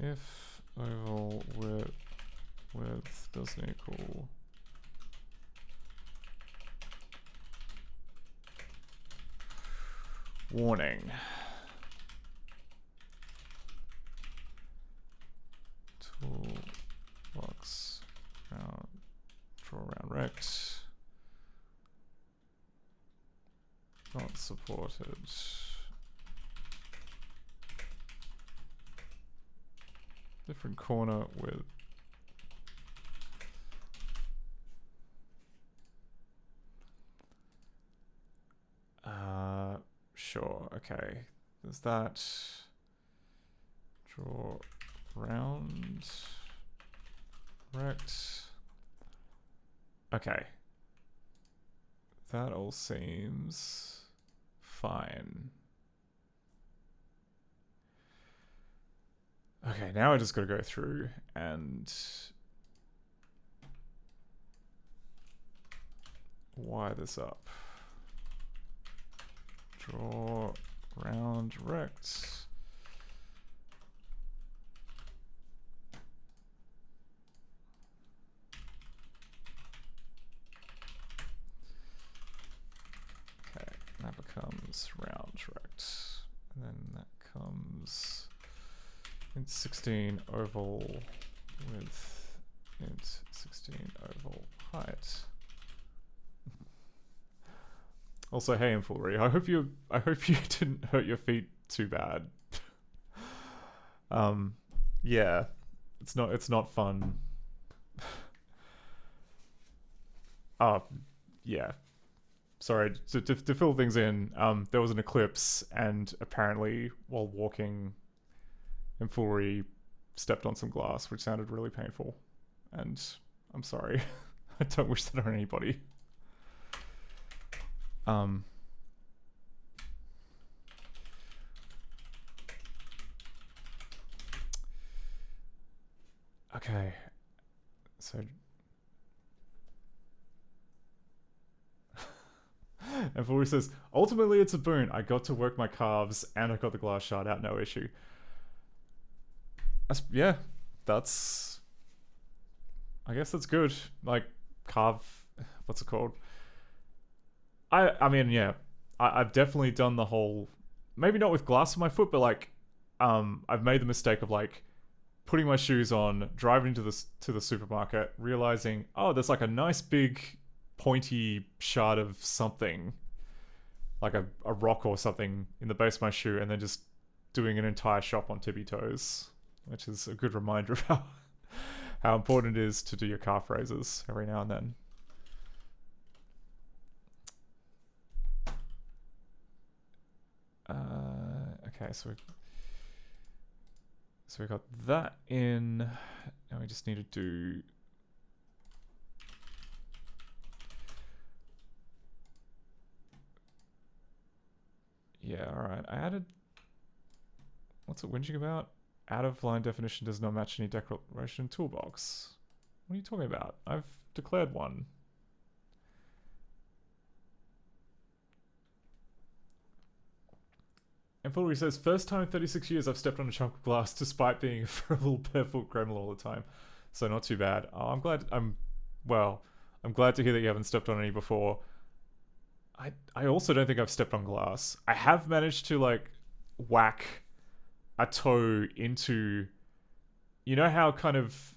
If oval width doesn't equal warning. Toolbox Not supported. Different corner with... Sure, okay. There's that. Draw round. Rect. Okay. That all seems fine. Okay, now I just gotta go through and wire this up. Draw round rect. Okay, that becomes round rect. And then that comes int 16 oval with int 16 oval height. Also, hey, Infilry, I hope you didn't hurt your feet too bad. Yeah, it's not fun. Yeah. Sorry, to fill things in, there was an eclipse, and apparently, while walking, Infilry stepped on some glass, which sounded really painful. And I'm sorry. I don't wish that on anybody. Okay, so and Fulry says, ultimately it's a boon. I got to work my calves and I got the glass shard out, no issue. Yeah, that's... I guess that's good. Like, what's it called? I mean, yeah, I've definitely done the whole, maybe not with glass on my foot, but like, I've made the mistake of like putting my shoes on, driving to the supermarket, realizing, oh, there's like a nice big pointy shard of something, like a rock or something in the base of my shoe, and then just doing an entire shop on tippy toes, which is a good reminder of how important it is to do your calf raises every now and then. Okay, so we got that in. Now we just need to do yeah, alright. I added, what's it whinging about? Out of line definition does not match any declaration toolbox. What are you talking about? I've declared one. And Fulry says, first time in 36 years I've stepped on a chunk of glass despite being a little barefoot gremlin all the time. So not too bad. Oh, I'm glad to hear that you haven't stepped on any before. I also don't think I've stepped on glass. I have managed to like whack a toe into, you know how kind of,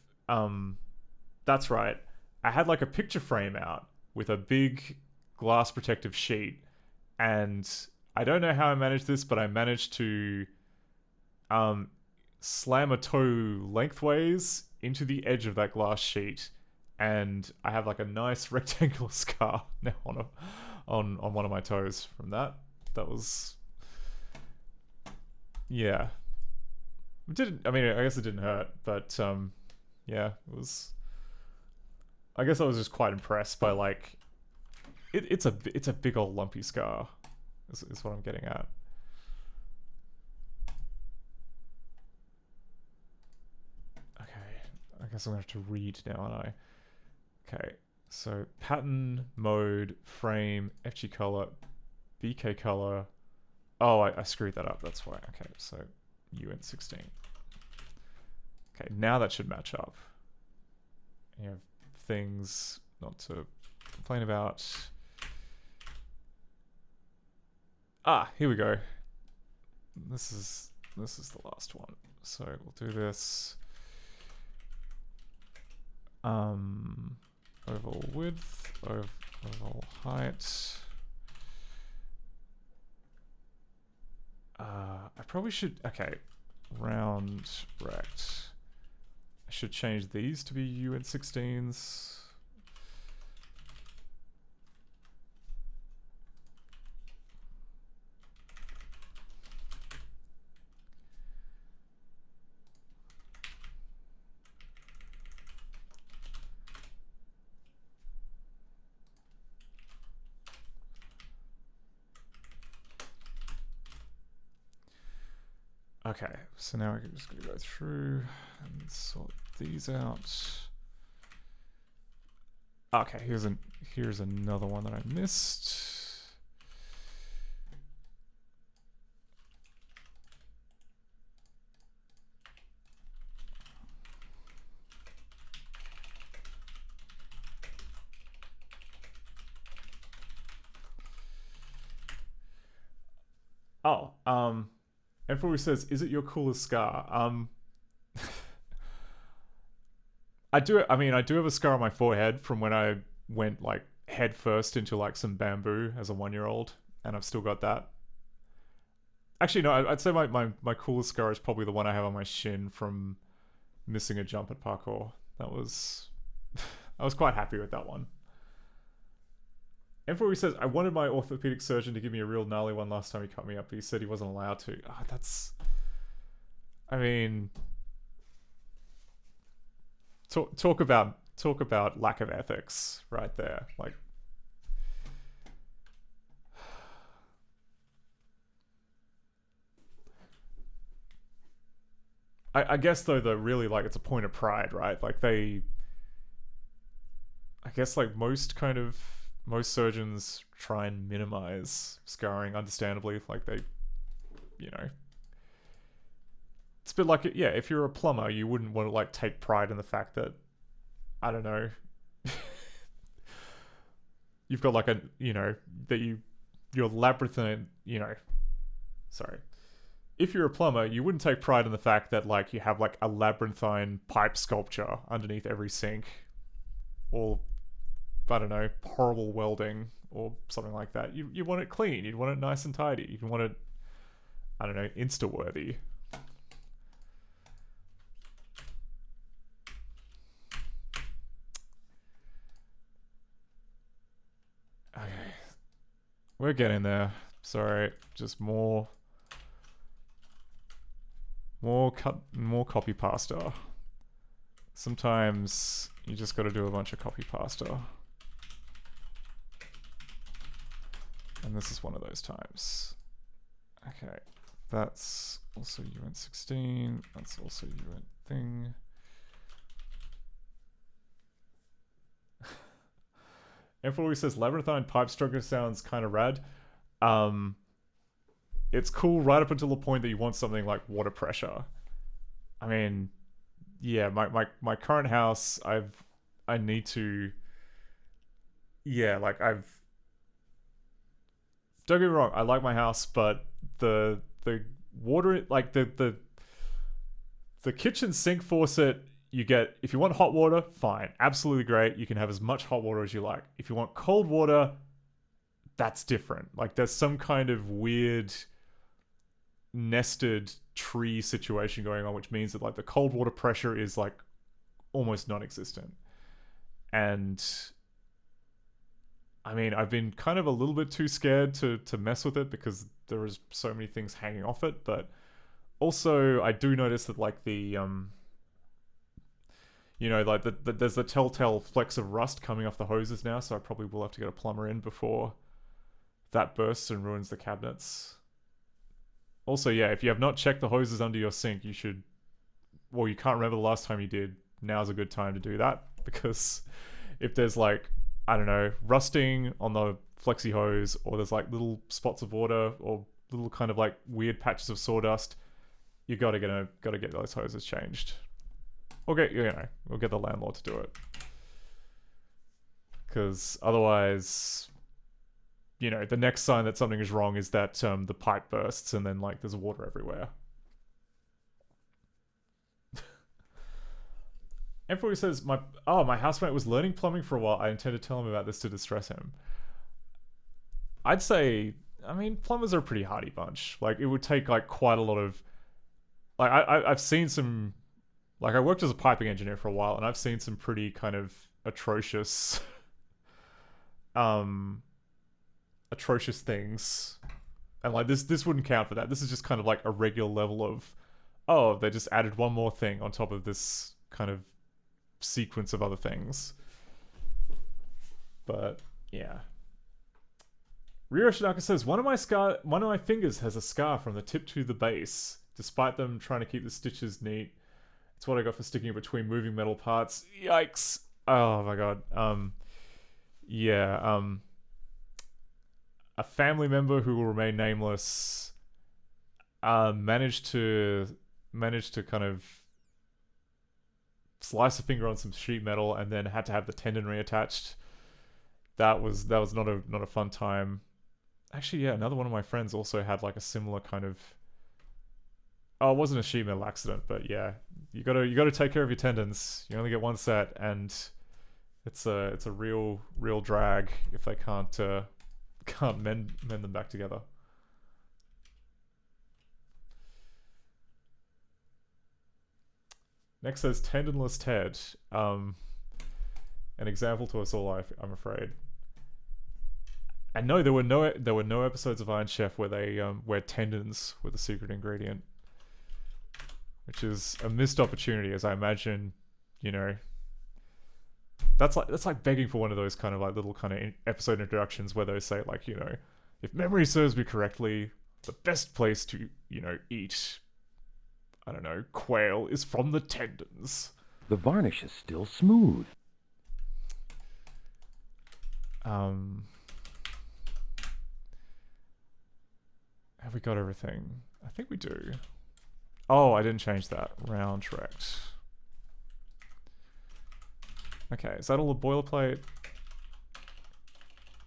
that's right. I had like a picture frame out with a big glass protective sheet, and I don't know how I managed this, but I managed to slam a toe lengthways into the edge of that glass sheet, and I have like a nice rectangular scar now on one of my toes from that. That was, yeah. It didn't. I mean, I guess it didn't hurt, but yeah, it was. I guess I was just quite impressed by like, it's a big old lumpy scar. Is what I'm getting at. Okay, I guess I'm gonna have to read now, aren't I? Okay, so pattern, mode, frame, FG color, BK color. Oh, I screwed that up, that's why. Okay, so UN16. Okay, now that should match up. You have things not to complain about. Ah, here we go. This is the last one. So we'll do this. Oval width, oval height. probably should... Okay. Round rect. I should change these to be UN16s. Okay, so now we're just going to go through and sort these out. Okay, here's another one that I missed. Oh, Everybody says, "Is it your coolest scar?" I do have a scar on my forehead from when I went like head first into like some bamboo as a 1-year-old, and I've still got that. Actually, no, I'd say my coolest scar is probably the one I have on my shin from missing a jump at parkour. That was... I was quite happy with that one. Everybody says, "I wanted my orthopedic surgeon to give me a real gnarly one last time he cut me up, but he said he wasn't allowed to." Oh, that's... I mean... Talk about lack of ethics right there. Like... I guess, though, really, like, it's a point of pride, right? Like, they... I guess, like, most surgeons try and minimize scarring, understandably. Like, they, you know... It's a bit like, yeah, if you're a plumber, you wouldn't want to, like, take pride in the fact that, I don't know, you've got, like, a, you know, that your labyrinthine, you know... Sorry. If you're a plumber, you wouldn't take pride in the fact that, like, you have, like, a labyrinthine pipe sculpture underneath every sink. Or... I don't know, horrible welding or something like that. You want it clean. You'd want it nice and tidy. You'd want it, I don't know, Insta-worthy. Okay. We're getting there. Sorry, just more copy pasta. Sometimes you just gotta do a bunch of copy pasta. And this is one of those times. Okay, that's also UN16. That's also UN thing. Emperor says labyrinthine pipe structure sounds kind of rad. It's cool right up until the point that you want something like water pressure. I mean, yeah, my current house, I need to... Yeah, like don't get me wrong, I like my house, but the water, like the kitchen sink faucet, you get, if you want hot water, fine, absolutely great. You can have as much hot water as you like. If you want cold water, that's different. Like, there's some kind of weird nested tree situation going on, which means that, like, the cold water pressure is, like, almost non-existent. And I mean, I've been kind of a little bit too scared to mess with it because there is so many things hanging off it, but also I do notice that, like, the you know, like, there's the telltale flecks of rust coming off the hoses now, so I probably will have to get a plumber in before that bursts and ruins the cabinets. Also, yeah, if you have not checked the hoses under your sink, you should... Well, you can't remember the last time you did. Now's a good time to do that, because if there's, like, I don't know, rusting on the flexi hose, or there's, like, little spots of water, or little kind of, like, weird patches of sawdust, you gotta get those hoses changed. Or we'll get the landlord to do it. Because otherwise, you know, the next sign that something is wrong is that the pipe bursts and then, like, there's water everywhere. Emperor says, my housemate was learning plumbing for a while. I intend to tell him about this to distress him. I'd say, I mean, plumbers are a pretty hardy bunch. Like, it would take, like, quite a lot of... Like, I've seen some... Like, I worked as a piping engineer for a while, and I've seen some pretty kind of atrocious... atrocious things. And, like, this wouldn't count for that. This is just kind of, like, a regular level of... Oh, they just added one more thing on top of this kind of sequence of other things. But, yeah. Ryo Shinaka says, one of my fingers has a scar from the tip to the base, despite them trying to keep the stitches neat. It's what I got for sticking it between moving metal parts. Yikes. Oh my god. Yeah, a family member who will remain nameless managed to kind of slice a finger on some sheet metal and then had to have the tendon reattached. That was not a fun time. Actually, yeah, another one of my friends also had like a similar kind of... Oh, it wasn't a sheet metal accident, but yeah, you gotta take care of your tendons. You only get one set, and it's a real drag if they can't mend them back together. Next says tendonless Ted. An example to us all, I'm afraid. And no, there were no episodes of Iron Chef where tendons were the secret ingredient, which is a missed opportunity, as I imagine, you know. That's like begging for one of those kind of like little kind of episode introductions where they say like, you know, if memory serves me correctly, the best place to, you know, eat, I don't know, quail is from the tendons. The varnish is still smooth. Have we got everything? I think we do. Oh, I didn't change that. Round correct. Okay, is that all the boilerplate?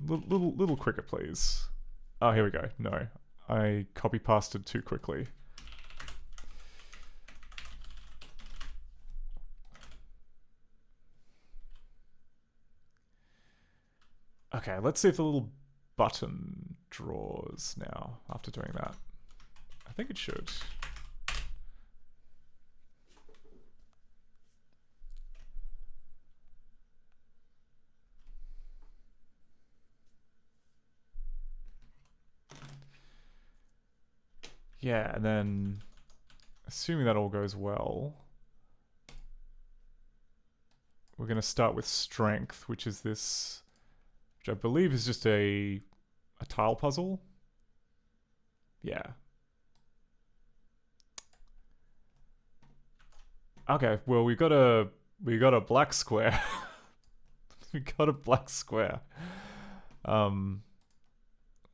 Little quicker, please. Oh, here we go. No, I copy-pasted too quickly. Okay, let's see if the little button draws now after doing that. I think it should. Yeah, and then assuming that all goes well, we're going to start with strength, which is this, which I believe is just a tile puzzle. Yeah. Okay, well we got a black square. We got a black square. What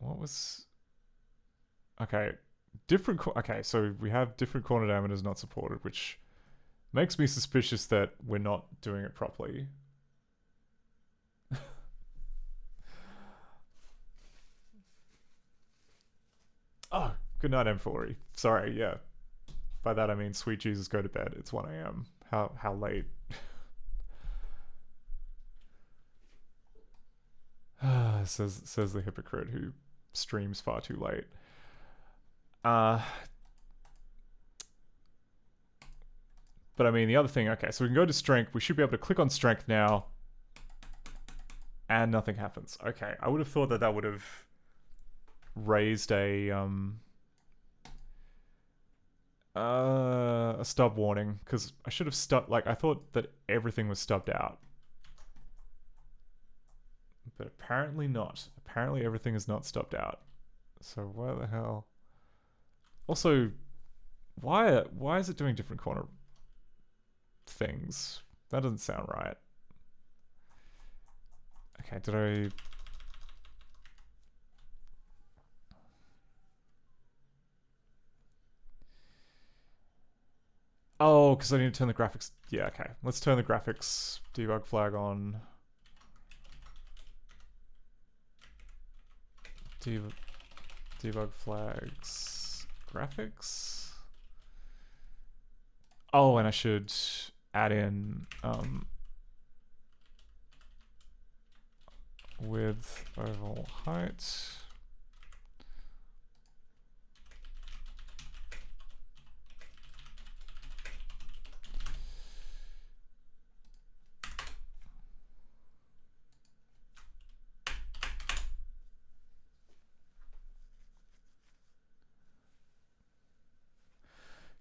was... Okay, okay, so we have different corner diameters not supported, which makes me suspicious that we're not doing it properly. Oh, good night, M4. Sorry, yeah. By that I mean, sweet Jesus, go to bed. It's 1 AM. How late? says the hypocrite who streams far too late. But I mean, the other thing, okay, so we can go to strength. We should be able to click on strength now. And nothing happens. Okay, I would have thought that would have raised a stub warning, because I should have stubbed, like, I thought that everything was stubbed out. But apparently not. Apparently everything is not stubbed out. So why the hell? Also, why is it doing different corner things? That doesn't sound right. Okay, did I... Oh, because I need to turn the graphics... Yeah, okay. Let's turn the graphics debug flag on. Debug flags... Graphics? Oh, and I should add in... width, oval, height.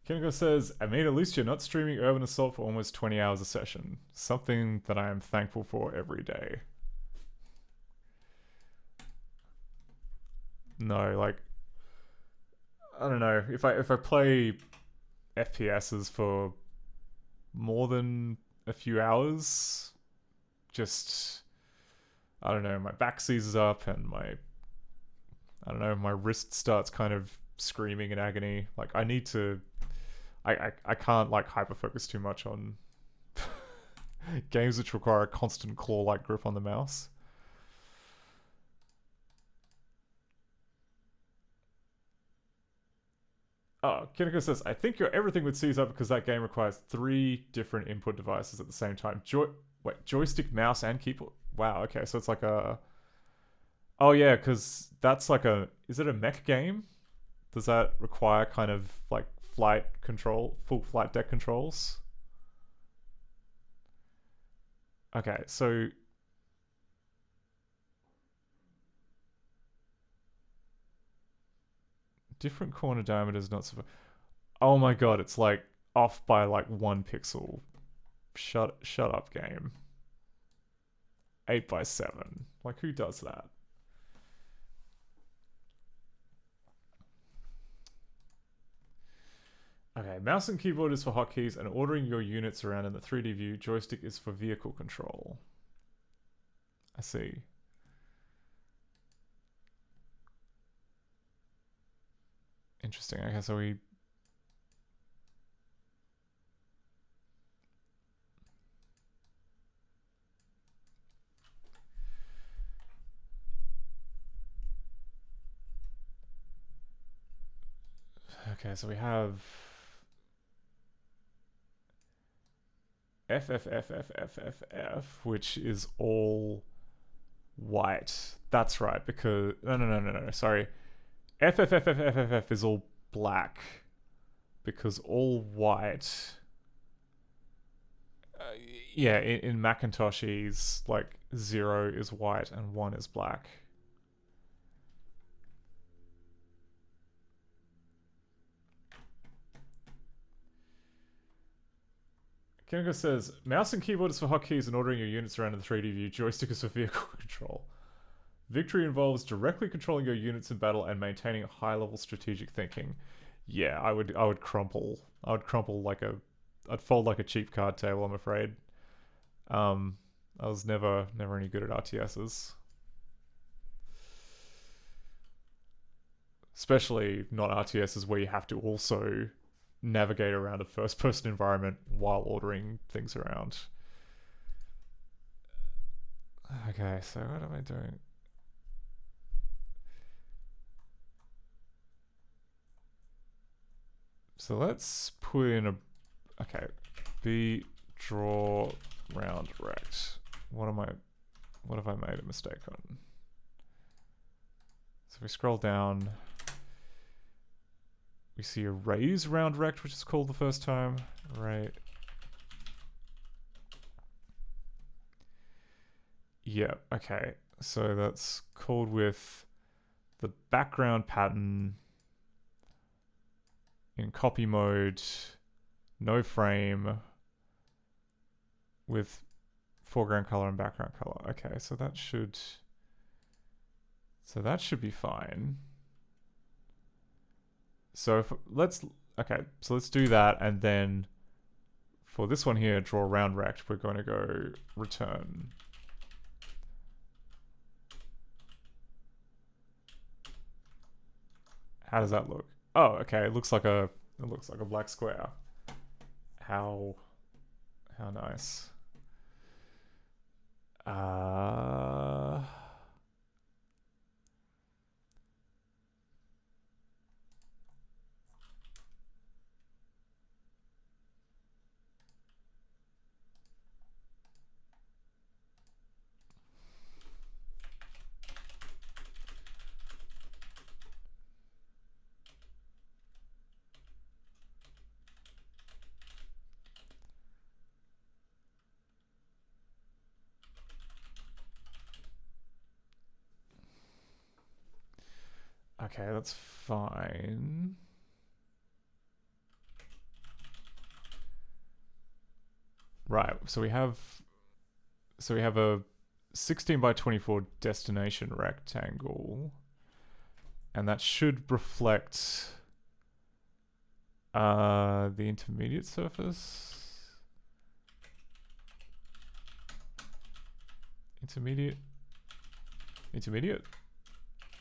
Kinnigo says, I mean, at least you're not streaming Urban Assault for almost 20 hours a session. Something that I am thankful for every day. No, like, I don't know. If I play FPSs for more than a few hours, just, I don't know, my back seizes up and my wrist starts kind of screaming in agony. Like, I need to, I can't like hyper focus too much on games which require a constant claw-like grip on the mouse. Oh, Kinnico says, I think your everything would seize up because that game requires 3 different input devices at the same time. Joystick, mouse, and keyboard. Wow, okay, so it's like a... Oh yeah, because that's like a... Is it a mech game? Does that require kind of like flight control, full flight deck controls? Okay, so... Different corner diameters, not so... Oh my god, it's like off by like 1 pixel. Shut up, game. 8 by 7. Like, who does that? Okay, mouse and keyboard is for hotkeys and ordering your units around in the 3D view. Joystick is for vehicle control. I see. Interesting. Okay, so we... Okay, so we have... F, which is all white. That's right, because... No, sorry. F is all black. Because all white... yeah, in Macintoshes, like, 0 is white and 1 is black. Kinnigo says, mouse and keyboard is for hotkeys and ordering your units around in the 3D view. Joystick is for vehicle control. Victory involves directly controlling your units in battle and maintaining a high-level strategic thinking. Yeah, I would crumple. I would crumple like a... I'd fold like a cheap card table, I'm afraid. I was never any good at RTSs. Especially not RTSs where you have to also navigate around a first-person environment while ordering things around. Okay, so what am I doing? So let's put in a... Okay, B, draw, round, rect. What have I made a mistake on? So if we scroll down... We see a raise round rect, which is called the first time. Right. Yeah, okay. So that's called with the background pattern in copy mode, no frame, with foreground color and background color. Okay, so that should be fine. So if let's do that, and then for this one here, draw round rect, we're going to go return. How does that look? Oh, okay. It looks like a black square. How nice. Okay, that's fine. Right, so we have a 16 by 24 destination rectangle, and that should reflect the intermediate surface. Intermediate?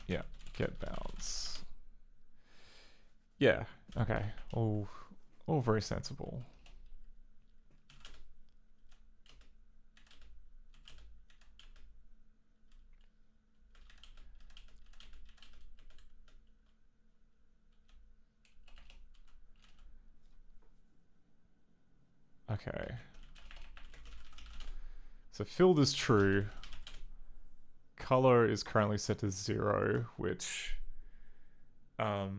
Yeah, get bounds. Yeah, okay. All very sensible. Okay. So filled is true. Color is currently set to 0, which I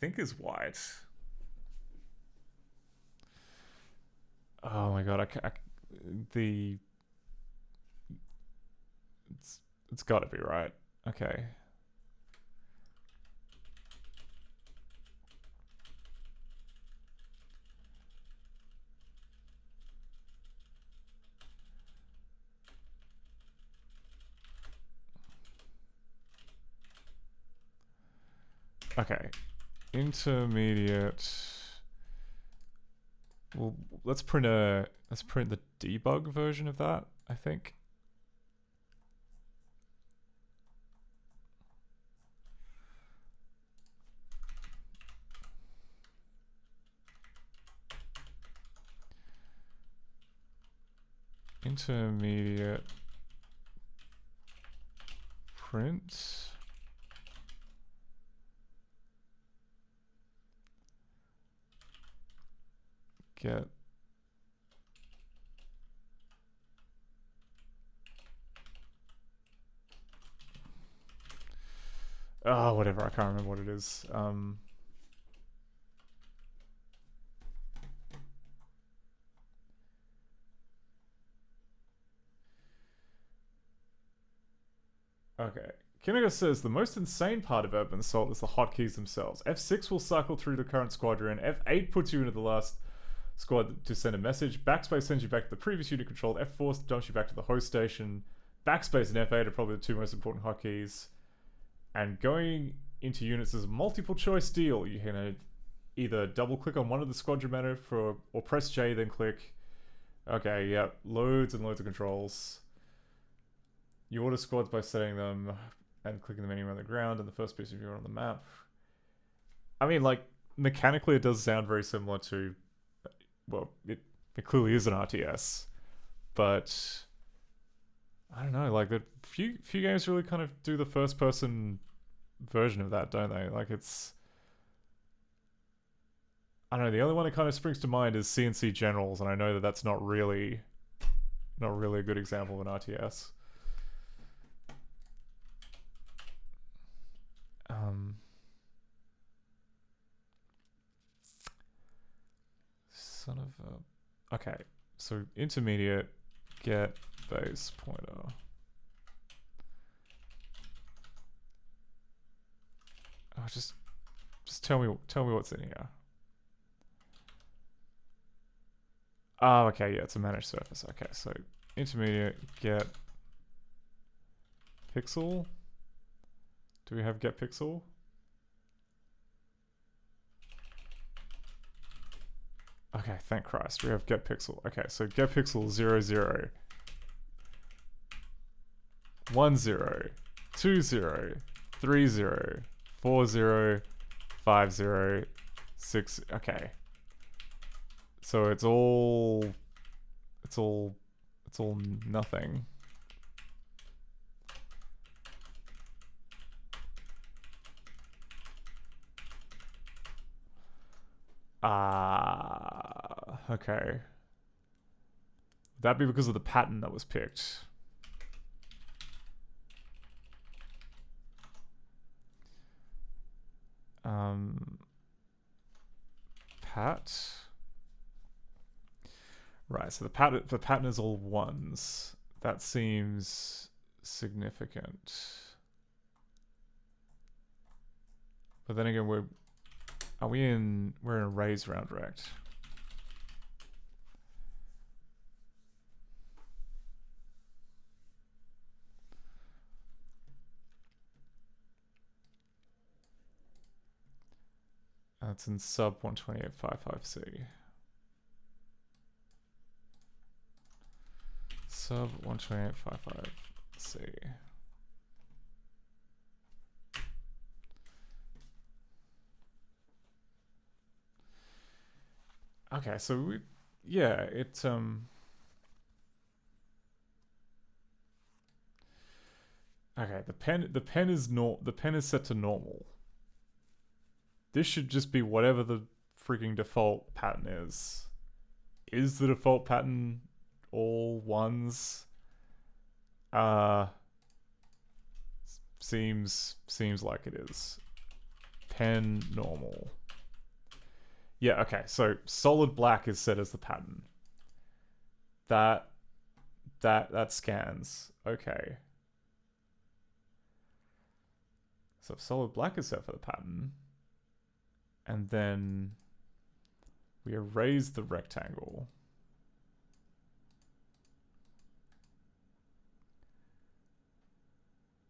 think is white. Oh my god, it's got to be right. Okay. Okay, intermediate. Well, let's print the debug version of that, I think. Intermediate print. Get whatever, I can't remember what it is. Okay. Kinaga says, the most insane part of Urban Assault is the hotkeys themselves. F6 will cycle through the current squadron. F8 puts you into the last squad to send a message. Backspace sends you back to the previous unit controlled. F4 dumps you back to the host station. Backspace and F8 are probably the two most important hotkeys. And going into units is a multiple choice deal. You can either double click on one of the squadron menu or press J, then click. Okay, yeah, loads and loads of controls. You order squads by setting them and clicking the menu on the ground and the first piece of view on the map. I mean, like, mechanically it does sound very similar to, well, it clearly is an RTS, but I don't know, like, the few games really kind of do the first person version of that, don't they? Like, it's, I don't know, the only one that kind of springs to mind is CNC Generals, and I know that that's not really a good example of an RTS. Son of a... Okay, so intermediate, get base pointer. Oh, just tell me what's in here. Oh, okay, yeah, it's a managed surface. Okay, so intermediate, get pixel. Do we have get pixel? Okay, thank Christ. We have get pixel. Okay, so get pixel 0, 0. 1, 0. 2, 0. 3, 0. 4, 0. 5, 0. 6. Okay. So it's all nothing. Okay. Would that be because of the pattern that was picked? Pat. Right, so the pattern is all ones. That seems significant. But then again, we're in Ray's round rect. That's in sub 128.55c. Sub 128.55c. Okay, so yeah, okay, the pen is set to normal. This should just be whatever the freaking default pattern is. Is the default pattern all ones? Seems like it is. Pen normal. Yeah, okay, so solid black is set as the pattern. That scans. Okay. So if solid black is set for the pattern, and then we erase the rectangle.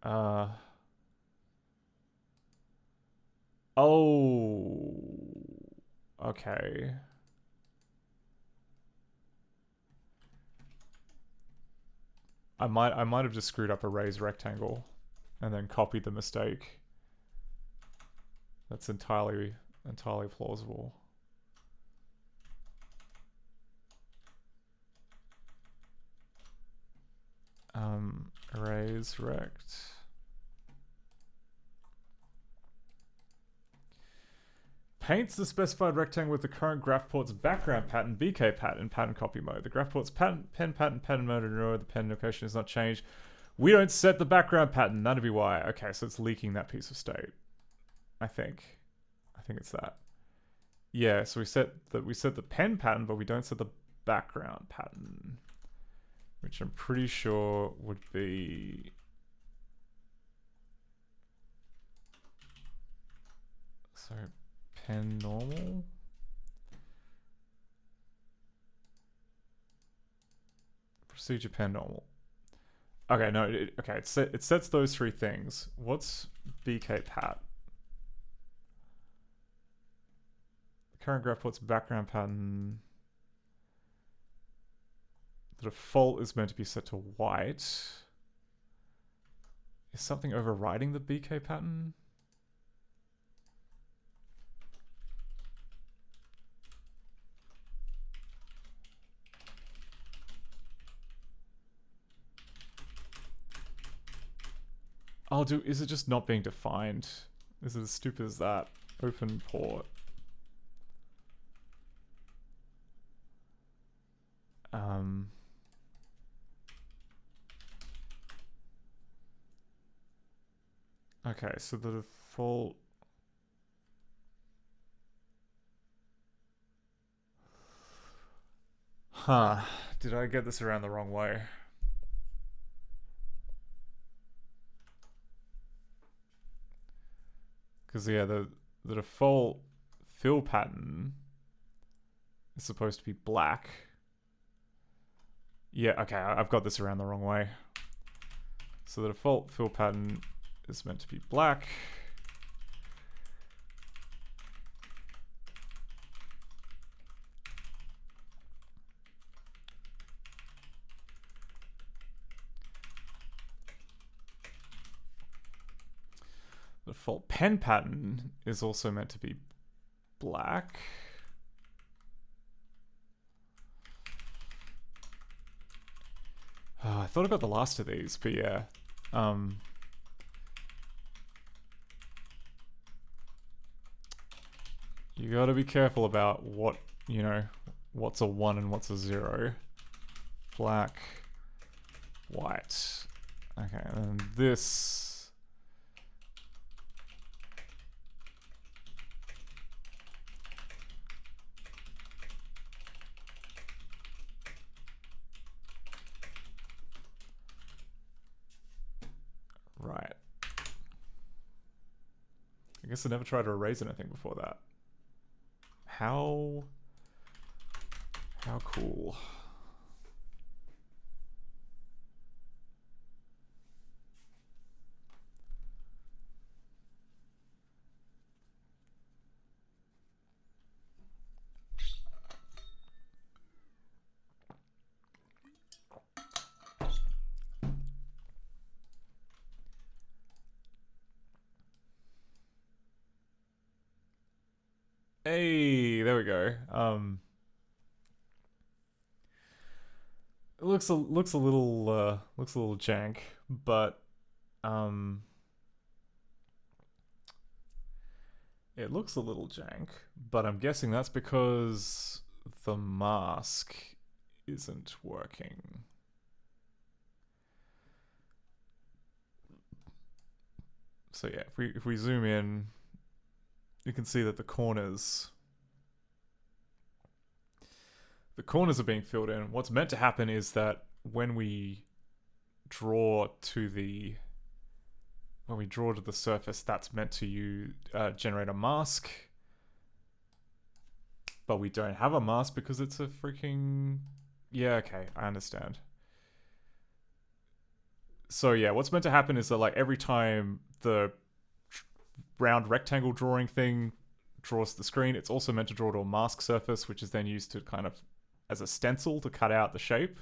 Oh, okay. I might have just screwed up erase rectangle and then copied the mistake. That's entirely plausible. Erase rect. Paints the specified rectangle with the current GraphPort's background pattern BK pattern in pattern copy mode. The GraphPort's pen pattern mode and the pen location is not changed. We don't set the background pattern. That'd be why. Okay, so it's leaking that piece of state. I think it's that. Yeah, so we set the pen pattern, but we don't set the background pattern, which I'm pretty sure would be so pen normal. Procedure pen normal. Okay, no, it sets those three things. What's BK pat? Current GraphPort's background pattern. The default is meant to be set to white. Is something overriding the BK pattern? Oh, is it just not being defined? Is it as stupid as that? Open port. Okay, so the default... Huh. Did I get this around the wrong way? Because, yeah, the default fill pattern is supposed to be black. Yeah, okay, I've got this around the wrong way. So the default fill pattern is meant to be black. The default pen pattern is also meant to be black. Oh, I thought I got the last of these, but yeah. You gotta be careful about what, you know, what's a 1 and what's a 0. Black, white. Okay, and then this. Right. I guess I never tried to erase anything before that. How cool. Hey, there we go. It looks a little jank, but it looks a little jank, but I'm guessing that's because the mask isn't working. So yeah, if we zoom in, you can see that the corners are being filled in. What's meant to happen is that when we draw to the surface, that's meant to generate a mask, but we don't have a mask because it's a freaking... Yeah, okay, I understand. So yeah, what's meant to happen is that like every time the round rectangle drawing thing draws the screen, it's also meant to draw to a mask surface, which is then used to kind of as a stencil to cut out the shape.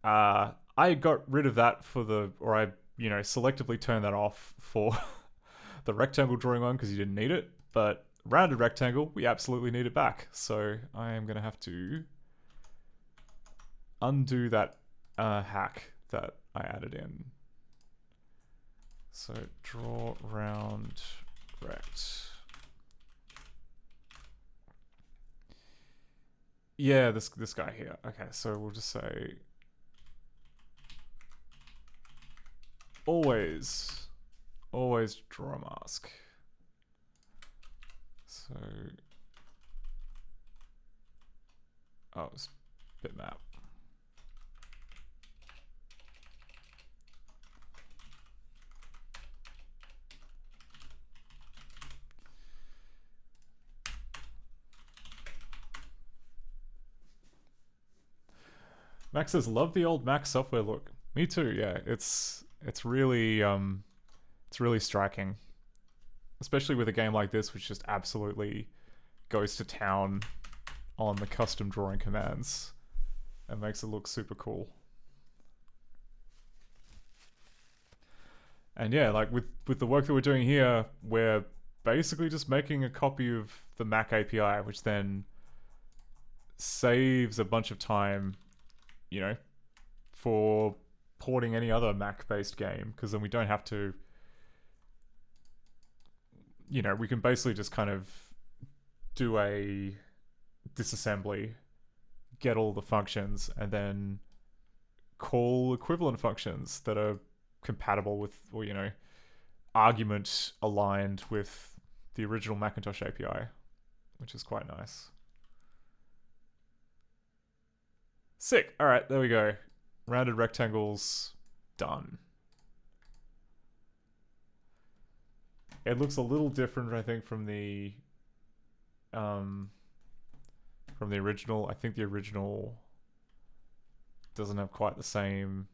I got rid of that I selectively turned that off for the rectangle drawing one because you didn't need it, but rounded rectangle, we absolutely need it back. So I am going to have to undo that hack that I added in. So draw round rect. Yeah, this guy here. Okay, so we'll just say always draw a mask. So it's bitmap. Max says, love the old Mac software look. Me too, yeah. It's really striking. Especially with a game like this, which just absolutely goes to town on the custom drawing commands and makes it look super cool. And yeah, like with the work that we're doing here, we're basically just making a copy of the Mac API, which then saves a bunch of time, for porting any other Mac-based game, because then we don't have to, we can basically just kind of do a disassembly, get all the functions, and then call equivalent functions that are compatible with, or, argument aligned with the original Macintosh API, which is quite nice. Sick. All right, there we go. Rounded rectangles done. It looks a little different, I think, from the original. I think the original doesn't have quite the same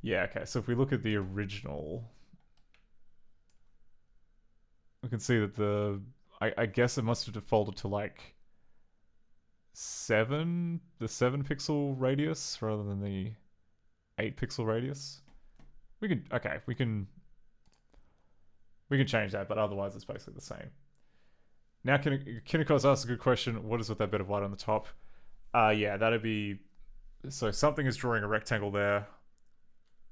yeah, okay. So if we look at the original, we can see that I guess it must have defaulted to like the 7 pixel radius rather than the 8 pixel radius. We can change that, but otherwise it's basically the same. Now Kinnikos asks a good question. What is with that bit of white on the top? Yeah, that'd be, so something is drawing a rectangle there.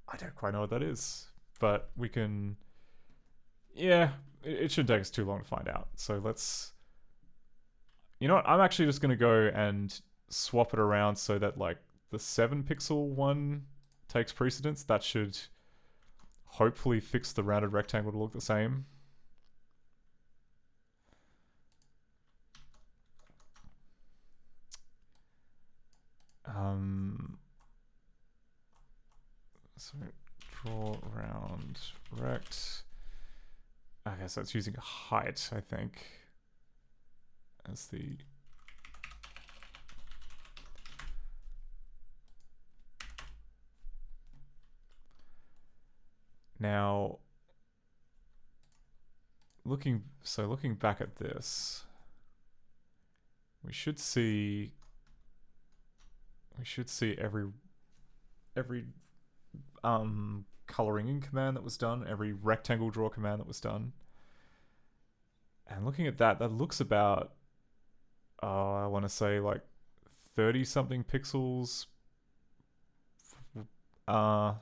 I don't quite know what that is, but we can, yeah, it shouldn't take us too long to find out. So let's, you know what, I'm actually just going to go and swap it around so that like the 7 pixel one takes precedence. That should hopefully fix the rounded rectangle to look the same. So draw round rect. Okay, so it's using height, I think, as the now looking back at this, we should see every coloring in command that was done, every rectangle draw command that was done. And looking at that, that looks about, I want to say like 30 something pixels to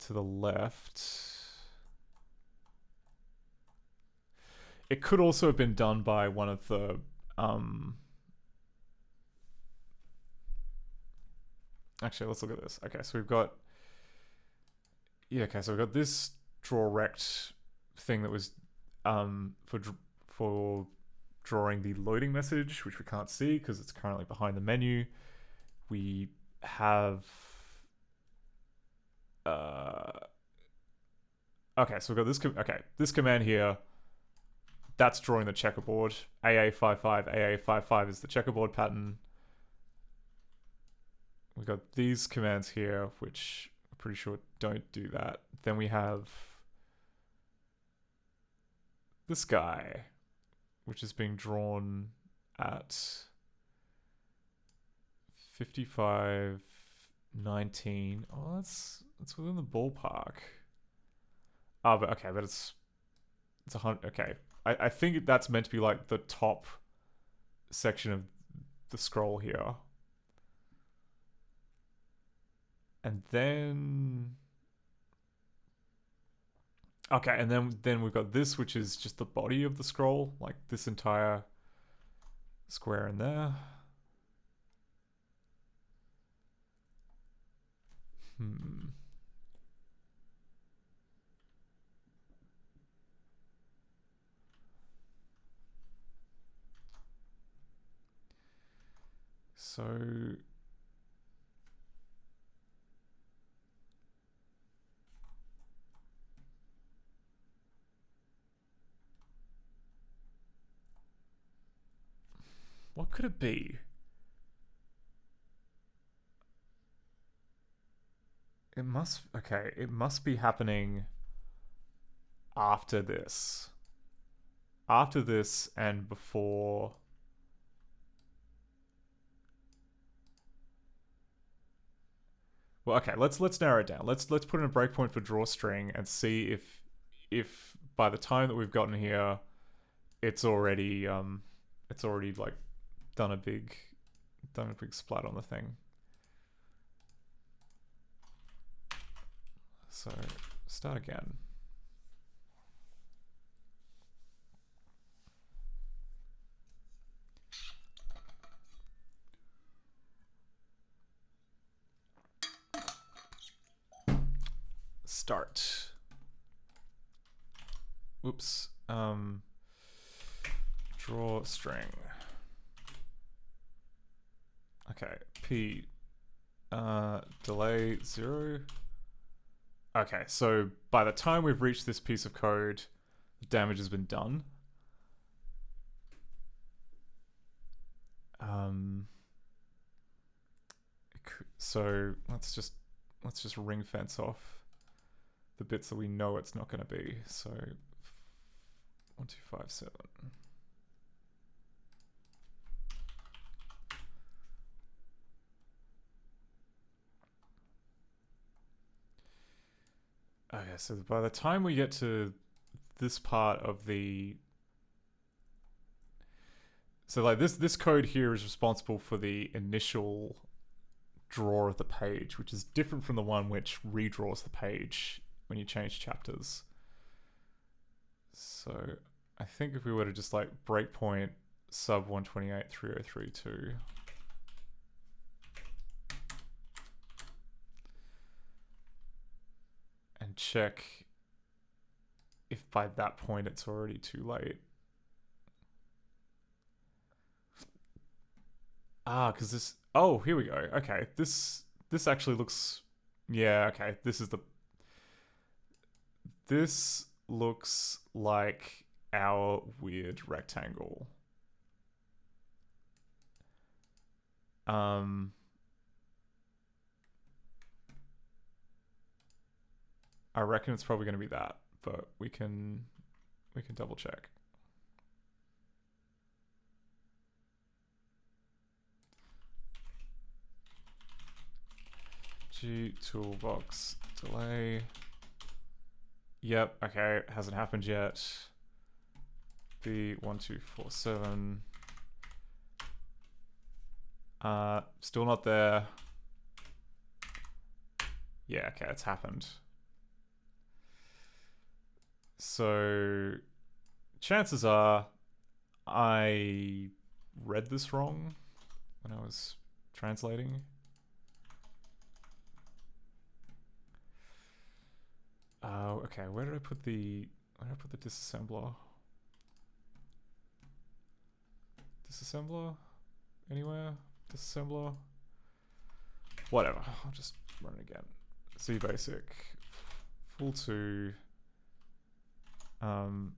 the left. It could also have been done by one of the actually, let's look at this. Okay, so we've got so we've got this draw rect thing that was for drawing the loading message, which we can't see because it's currently behind the menu. We have okay, so we've got this this command here. That's drawing the checkerboard. AA55 is the checkerboard pattern. We've got these commands here, which I'm pretty sure don't do that. Then we have this guy, which is being drawn at 55:19. Oh, that's within the ballpark. Oh, but okay, but it's 100. Okay, I think that's meant to be like the top section of the scroll here. And then okay, and then we've got this, which is just the body of the scroll, like this entire square in there. So what could it be? It must be happening after this. After this and before. Well, okay, let's narrow it down. Let's put in a breakpoint for drawstring and see if by the time that we've gotten here, it's already like done a big splat on the thing. So start again. Start. Oops. Drawstring. Okay. P. Delay 0. Okay, so by the time we've reached this piece of code, the damage has been done. So let's just ring fence off the bits that we know it's not going to be. So 1257. Okay, so by the time we get to this part of the... So like this code here is responsible for the initial draw of the page, which is different from the one which redraws the page when you change chapters. So I think if we were to just like breakpoint sub 128.3032. And check if by that point it's already too late. Because this... Oh, here we go. Okay, this actually looks... Yeah, okay, this looks like our weird rectangle. I reckon it's probably going to be that, but we can double check. G toolbox delay. Yep, okay, hasn't happened yet. B1247. Still not there. Yeah, okay, it's happened. So, chances are I read this wrong when I was translating. Okay, where did I put the disassembler? Disassembler? Anywhere? Disassembler? Whatever, I'll just run it again. C basic, full 2. The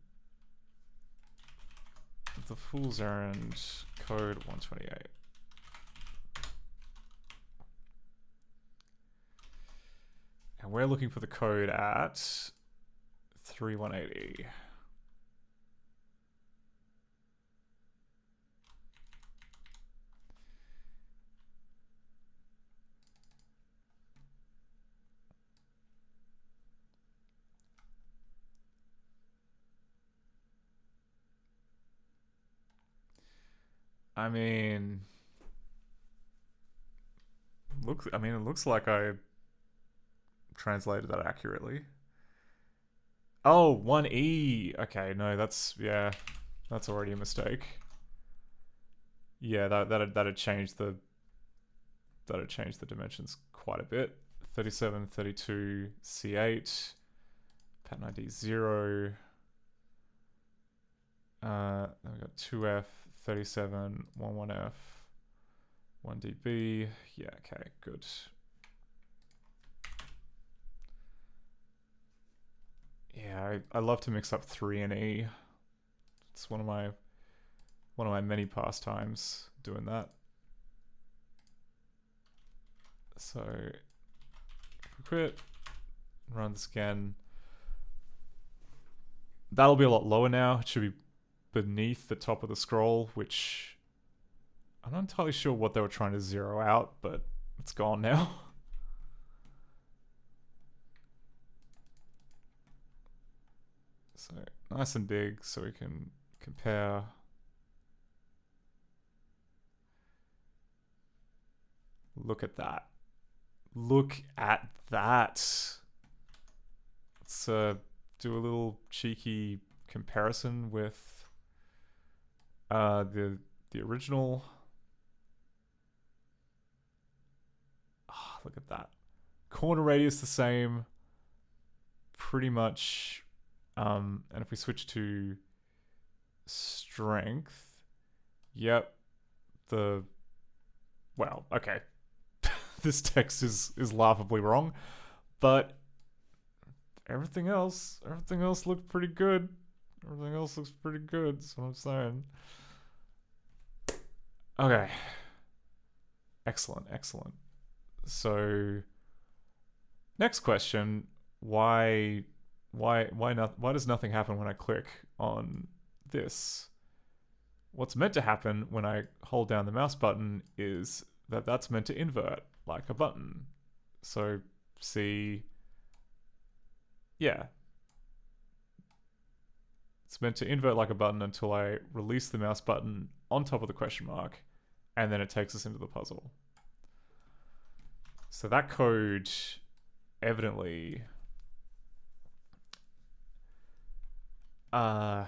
Fool's Errand, code 128. And we're looking for the code at 3180. I mean, it looks like I translated that accurately. Oh, 1E. Okay, no, that's already a mistake. Yeah, that'd change the dimensions quite a bit. 37, 32, C8, pattern ID 0. Then we got 2F, 37, 11F, 1DB. Yeah, okay, good. Yeah, I love to mix up 3 and E. It's one of my many pastimes doing that. So if we quit, run this again. That'll be a lot lower now. It should be beneath the top of the scroll, which I'm not entirely sure what they were trying to zero out, but it's gone now. So nice and big so we can compare. Look at that. Look at that. Let's do a little cheeky comparison with the original. Oh, look at that. Corner radius the same. Pretty much. And if we switch to strength, yep. Well, okay. This text is laughably wrong, but everything else looked pretty good. Everything else looks pretty good, that's what I'm saying. Okay. Excellent. So, next question, why does nothing happen when I click on this? What's meant to happen when I hold down the mouse button is that's meant to invert like a button. So see, yeah. It's meant to invert like a button until I release the mouse button on top of the question mark, and then it takes us into the puzzle. So that code evidently I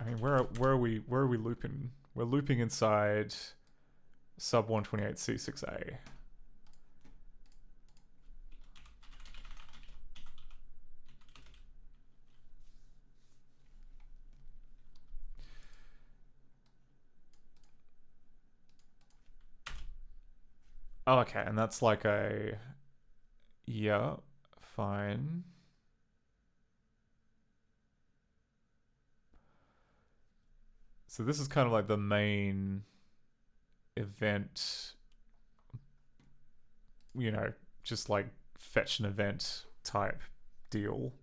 mean, where are we looping? We're looping inside sub 128C6A. Oh, okay, and that's like a, yeah, fine. So this is kind of like the main event, you know, just like fetch an event type deal.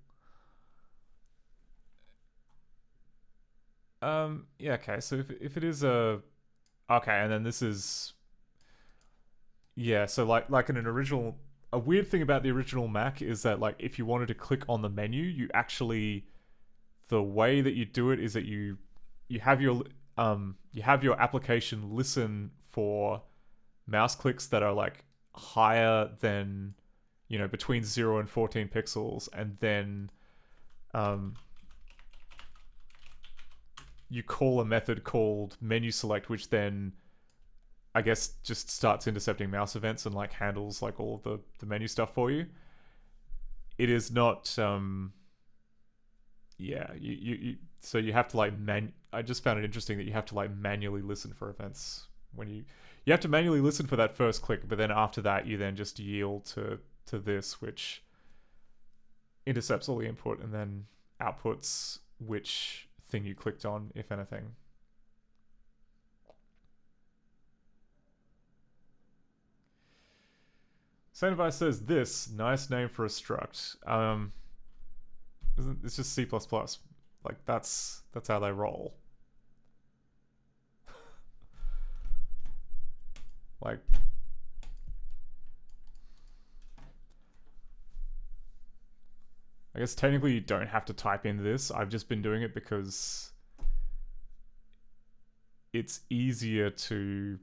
Yeah, okay, so if it is a, okay, and then this is Yeah, so like in an original, a weird thing about the original Mac is that like if you wanted to click on the menu, you actually, the way that you do it is that you have your application listen for mouse clicks that are like higher than, you know, between 0 and 14 pixels, and then you call a method called menu select, which then I guess just starts intercepting mouse events and like handles like all of the menu stuff for you. It is not yeah, you so you have to like I just found it interesting that you have to like manually listen for events when you have to manually listen for that first click, but then after that you then just yield to this, which intercepts all the input and then outputs which thing you clicked on, if anything. Saint says this nice name for a struct. It's just C++. Like that's how they roll. Like I guess technically you don't have to type in this. I've just been doing it because it's easier to,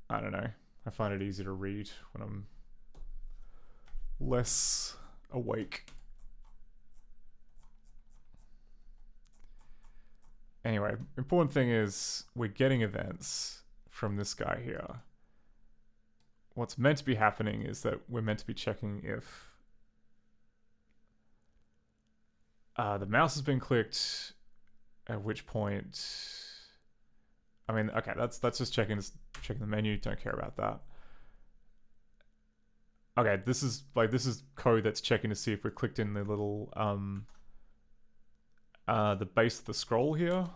I don't know, I find it easier to read when I'm less awake. Anyway, important thing is we're getting events from this guy here. What's meant to be happening is that we're meant to be checking if the mouse has been clicked, at which point, I mean, okay, that's just checking the menu. Don't care about that. Okay, this is code that's checking to see if we clicked in the little the base of the scroll here.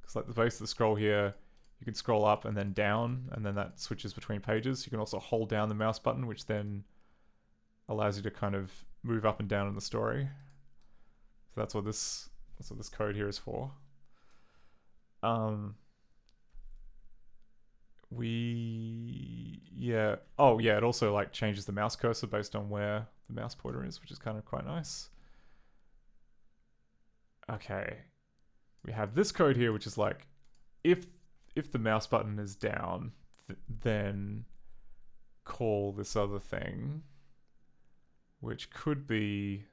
Because like the base of the scroll here, you can scroll up and then down, and then that switches between pages. You can also hold down the mouse button, which then allows you to kind of move up and down in the story. So that's what this code here is for. Yeah. Oh yeah, it also like changes the mouse cursor based on where the mouse pointer is, which is kind of quite nice. Okay. We have this code here, which is like, if the mouse button is down, then call this other thing, which could be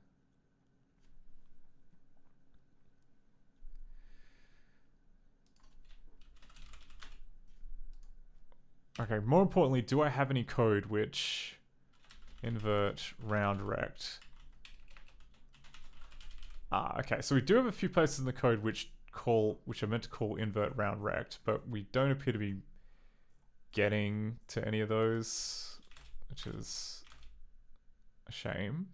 okay, more importantly, do I have any code which invert round rect? Okay, so we do have a few places in the code which are meant to call invert round rect, but we don't appear to be getting to any of those, which is a shame.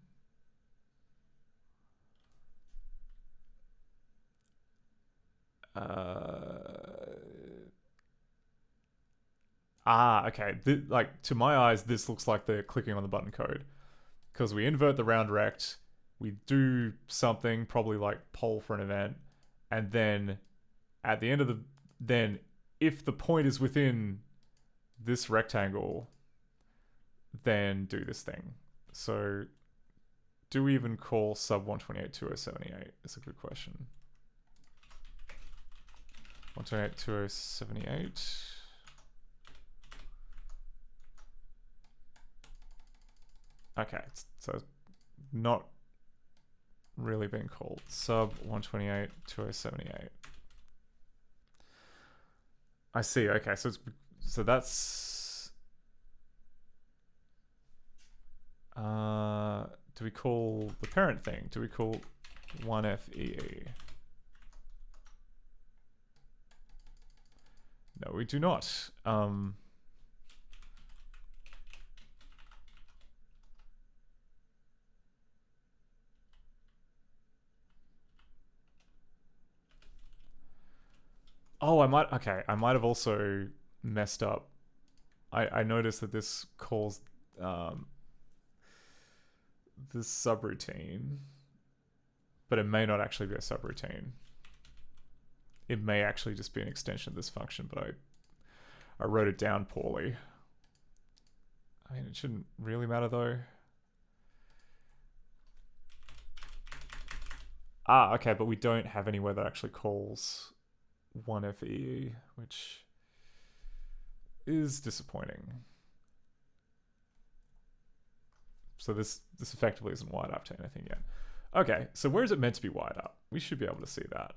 Okay. Like, to my eyes, this looks like they're clicking on the button code. Because we invert the round rect, we do something, probably like poll for an event, and then at the end of then if the point is within this rectangle, then do this thing. So do we even call sub 128.2078? That's a good question. 128.2078. Okay, so not really being called. Sub 128.2078. I see. Okay, so that's do we call the parent thing? Do we call 1FEE? No, we do not. Oh, I might have also messed up. I noticed that this calls this subroutine, but it may not actually be a subroutine. It may actually just be an extension of this function, but I wrote it down poorly. I mean, it shouldn't really matter though. Ah, okay, but we don't have anywhere that actually calls 1FEE, which is disappointing. So this effectively isn't wired up to anything yet. Okay, so where is it meant to be wired up? We should be able to see that.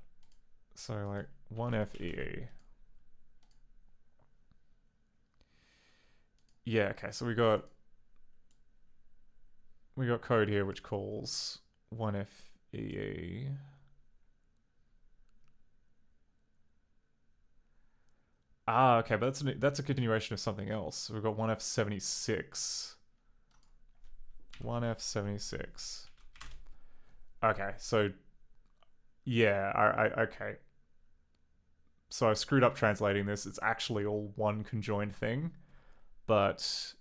So like 1FEE. Yeah, okay, so we got code here which calls 1FEE. Ah, okay, but that's a continuation of something else. So we've got 1F76. 1F76. Okay, so yeah, okay. So I screwed up translating this. It's actually all one conjoined thing, but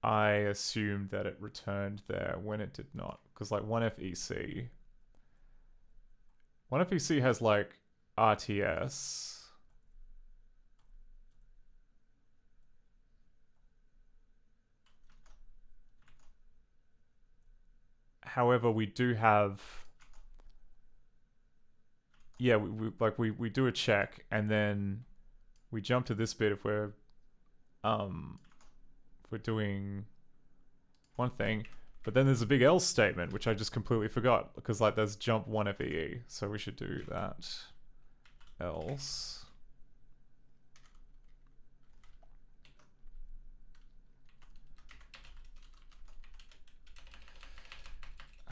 I assumed that it returned there when it did not. Because like 1FEC. 1FEC has like RTS. However, we do have, yeah, we do a check and then we jump to this bit if we're doing one thing, but then there's a big else statement which I just completely forgot because like there's jump 1FEE, so we should do that. Else.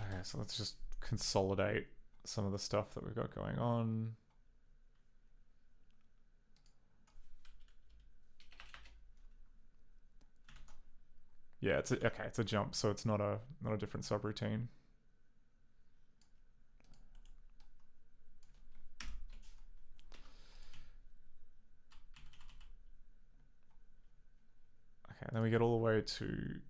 Okay, so let's just consolidate some of the stuff that we've got going on. Yeah, it's a jump, so it's not a different subroutine. Okay, and then we get all the way to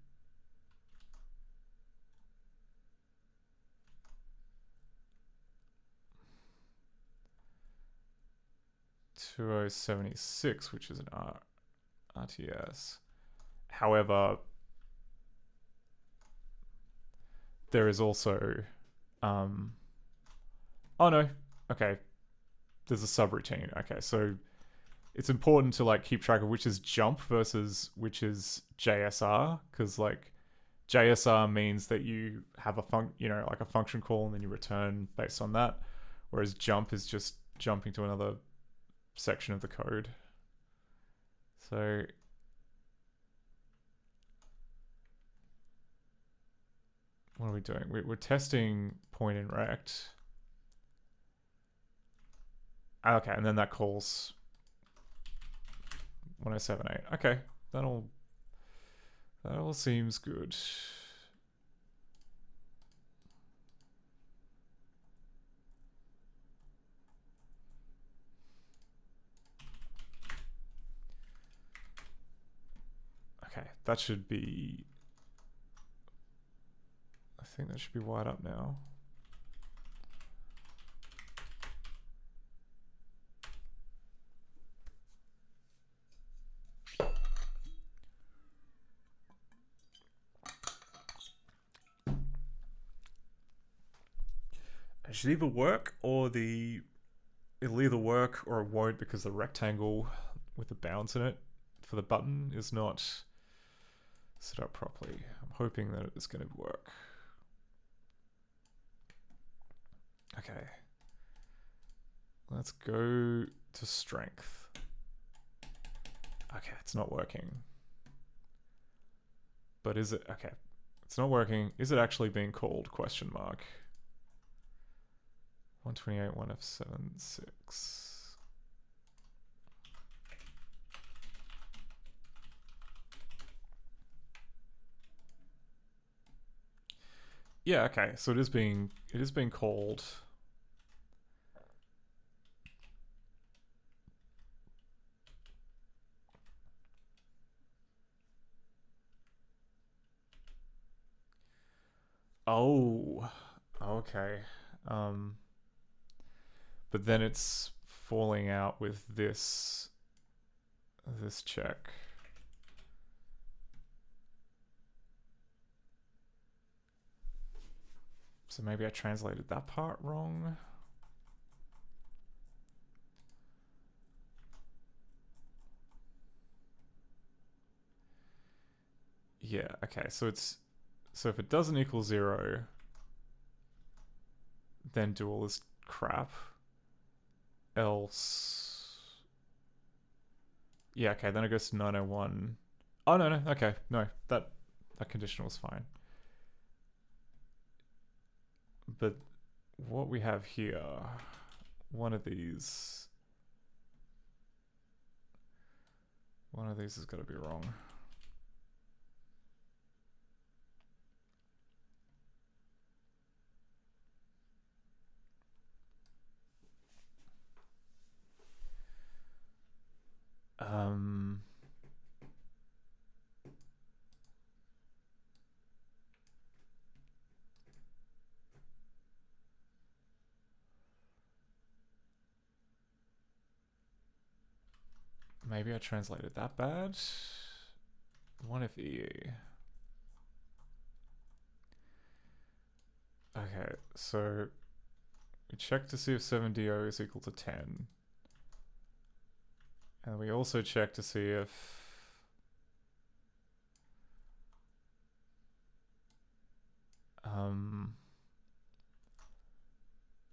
(2076), which is an RTS. However, there is also oh no, okay, there's a subroutine. Okay, so it's important to like keep track of which is jump versus which is JSR, because like JSR means that you have a like a function call and then you return based on that, whereas jump is just jumping to another section of the code. So what are we doing? We're testing point in rect. Okay, and then that calls 1078. Okay, that all seems good. Okay, that should be, I think that should be wired up now. It should either work or it'll either work or it won't, because the rectangle with the bounds in it for the button is not set up properly. I'm hoping that it's going to work. Okay. Let's go to strength. Okay, it's not working. But is it? Okay, it's not working. Is it actually being called? Question mark. 128 1F76. Yeah, okay. So it is being called. Oh, okay. But then it's falling out with this check. So maybe I translated that part wrong. Yeah, okay, so if it doesn't equal 0, then do all this crap. Else... Yeah, okay, then it goes to 901. Oh, no, okay, no, that condition was fine. But what we have here, one of these has got to be wrong. Maybe I translated that bad. One if EE. Okay, so we check to see if 7DO is equal to 10. And we also check to see if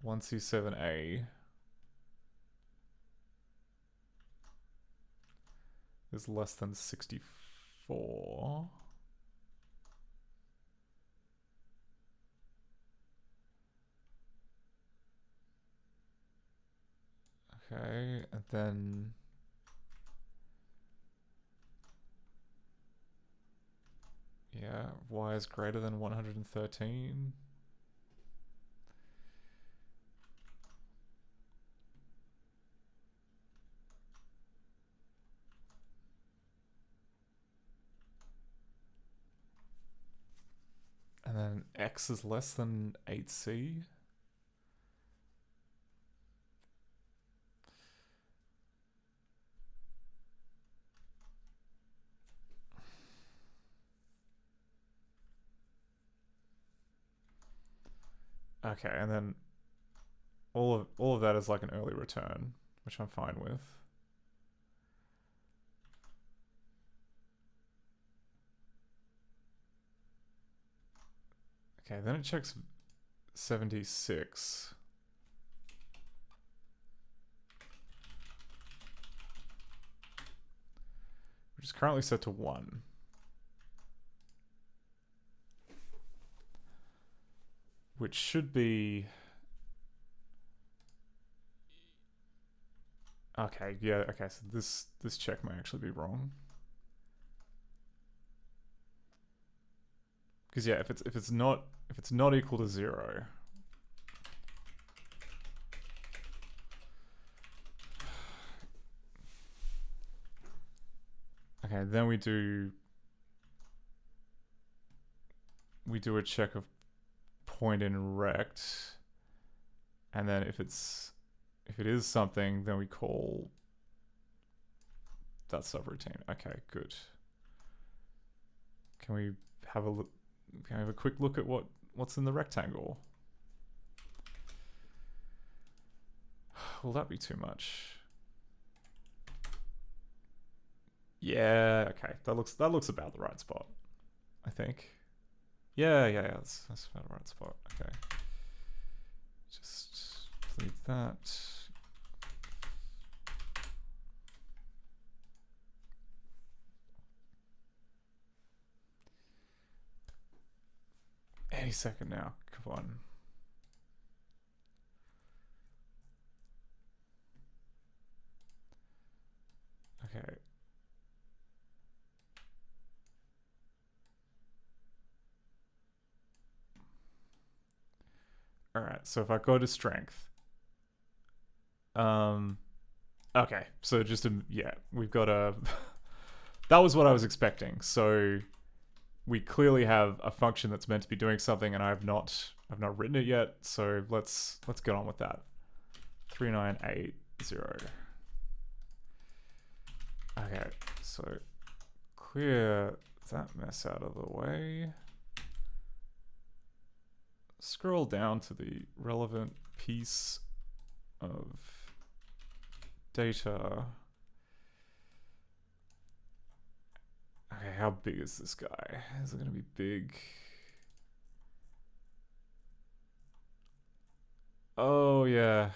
1C7A is less than 64. Okay, and then yeah, y is greater than 113. And then x is less than 8c. Okay, and then all of that is like an early return, which I'm fine with. Okay, then it checks 76. Which is currently set to 1. Which should be... Okay, yeah, okay, so this check may actually be wrong. Because yeah, if it's not equal to 0, okay, then we do a check of point in rect, and then if it is something, then we call that subroutine. Okay, good. Can we have a look? Can I have a quick look at what's in the rectangle? Will that be too much? Yeah, okay. That looks about the right spot, I think. Yeah, that's about the right spot. Okay. Just delete that. Any second now. Come on. Okay. All right. So if I go to strength, okay. So just yeah, we've got a. That was what I was expecting. So we clearly have a function that's meant to be doing something, and I've not written it yet. So let's get on with that. 3980. Okay, so clear that mess out of the way. scroll down to the relevant piece of data. Okay, how big is this guy? Is it going to be big? Oh, yeah.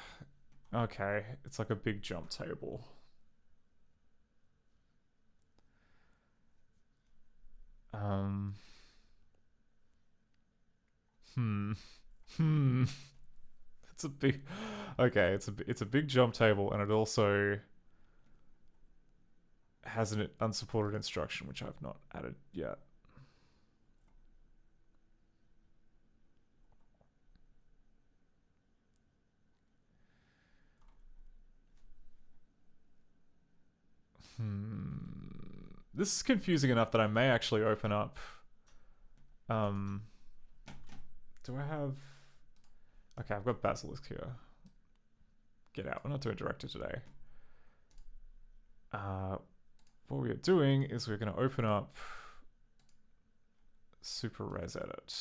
Okay, it's like a big jump table. It's a big... Okay, it's a big jump table, and it also has an unsupported instruction, which I've not added yet. This is confusing enough that I may actually open up... do I have... Okay, I've got Basilisk here. Get out, we're not doing director today. What we are doing is we're going to open up Super Res Edit.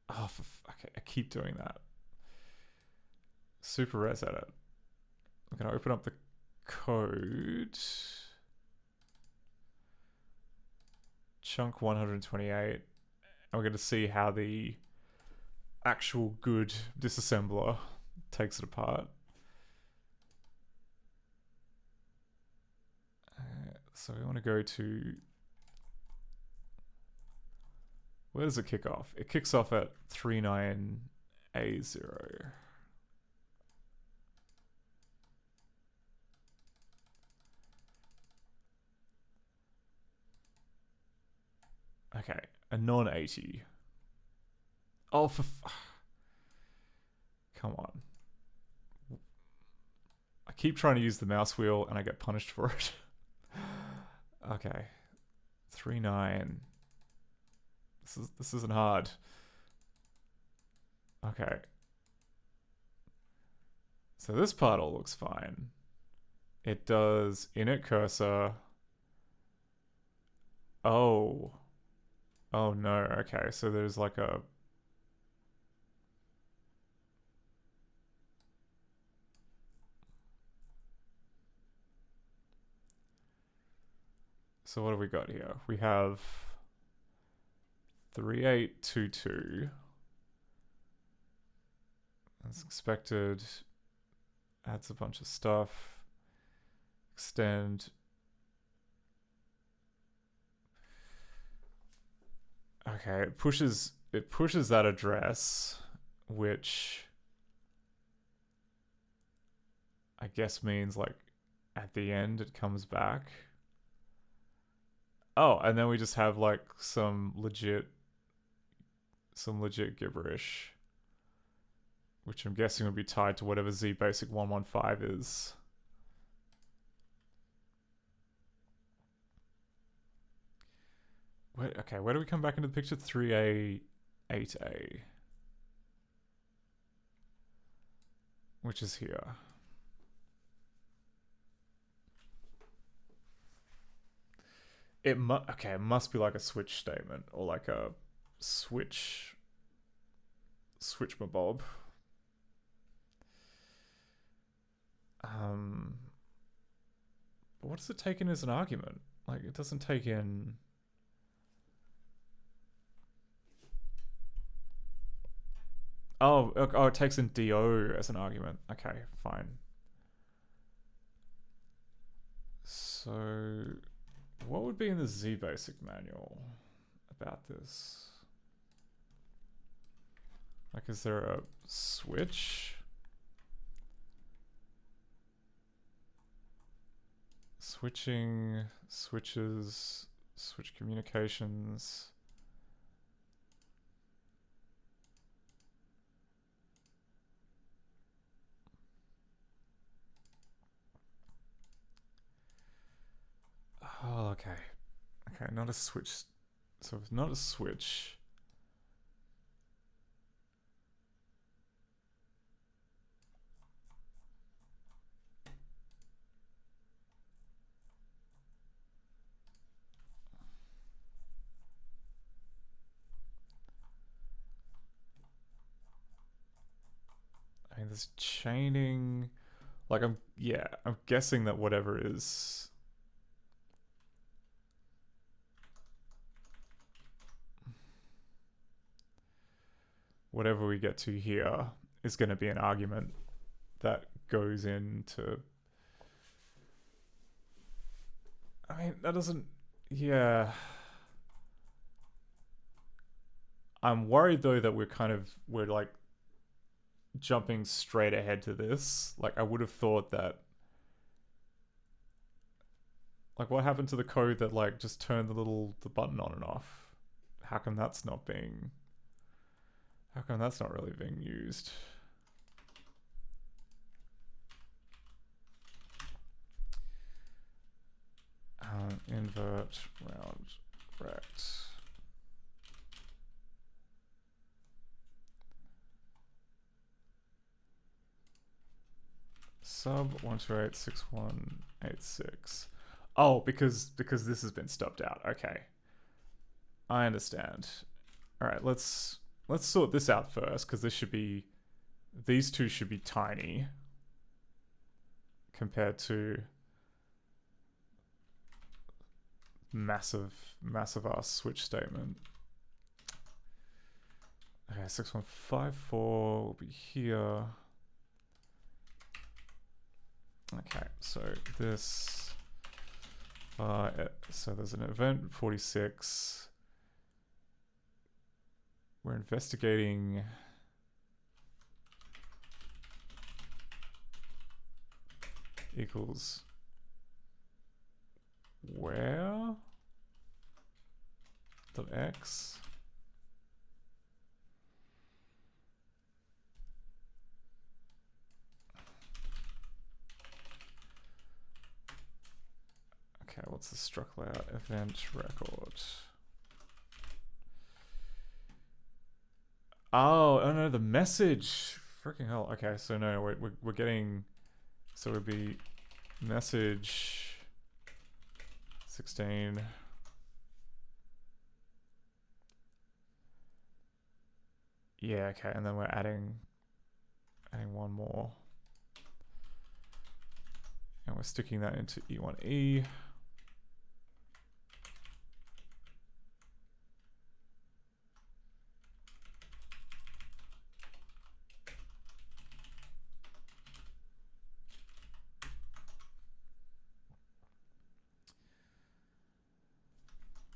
Oh, okay, I keep doing that. Super Res Edit. I'm going to open up the code. Chunk 128. And we're going to see how the actual good disassembler takes it apart. So we want to go to... Where does it kick off? It kicks off at 39A0. Okay, a non-80. Oh, come on. I keep trying to use the mouse wheel and I get punished for it. Okay. 39. This isn't hard. Okay. So this part all looks fine. It does init cursor. Oh. Oh no, okay, so there's like a... So what have we got here? We have 3822. As expected. Adds a bunch of stuff. Extend. Okay, it pushes that address, which I guess means like at the end it comes back. Oh, and then we just have like some legit gibberish, which I'm guessing would be tied to whatever ZBasic 115 is. Okay, where do we come back into the picture? 3A, 8A. Which is here. It must be like a switch statement or like a switch my bob. But what does it take in as an argument? Like, it doesn't take in... Oh, it takes in DO as an argument. Okay, fine. So, what would be in the ZBasic manual about this? Like, is there a switch? Switching, switches, switch communications. Oh, okay. Okay, not a switch. So it's not a switch. there's chaining. Like, I'm guessing that whatever is... whatever we get to here is going to be an argument that goes into... I mean, that doesn't... Yeah. I'm worried, though, that we're like jumping straight ahead to this. Like, I would have thought that... Like, what happened to the code that, like, just turned the button on and off? How come that's not being... How come that's not really being used? Invert, round, rect. Sub 1286186. Oh, because this has been stubbed out. Okay, I understand. All right, let's sort this out first, because these two should be tiny compared to massive ass switch statement. Okay, 6154 will be here. Okay, so this so there's an event 46. We're investigating equals where dot x. Okay, what's the struct layout? Event record. Oh no, the message. Freaking hell. Okay, so no, we're getting. So it would be message 16. Yeah, okay, and then we're adding one more. And we're sticking that into E1E.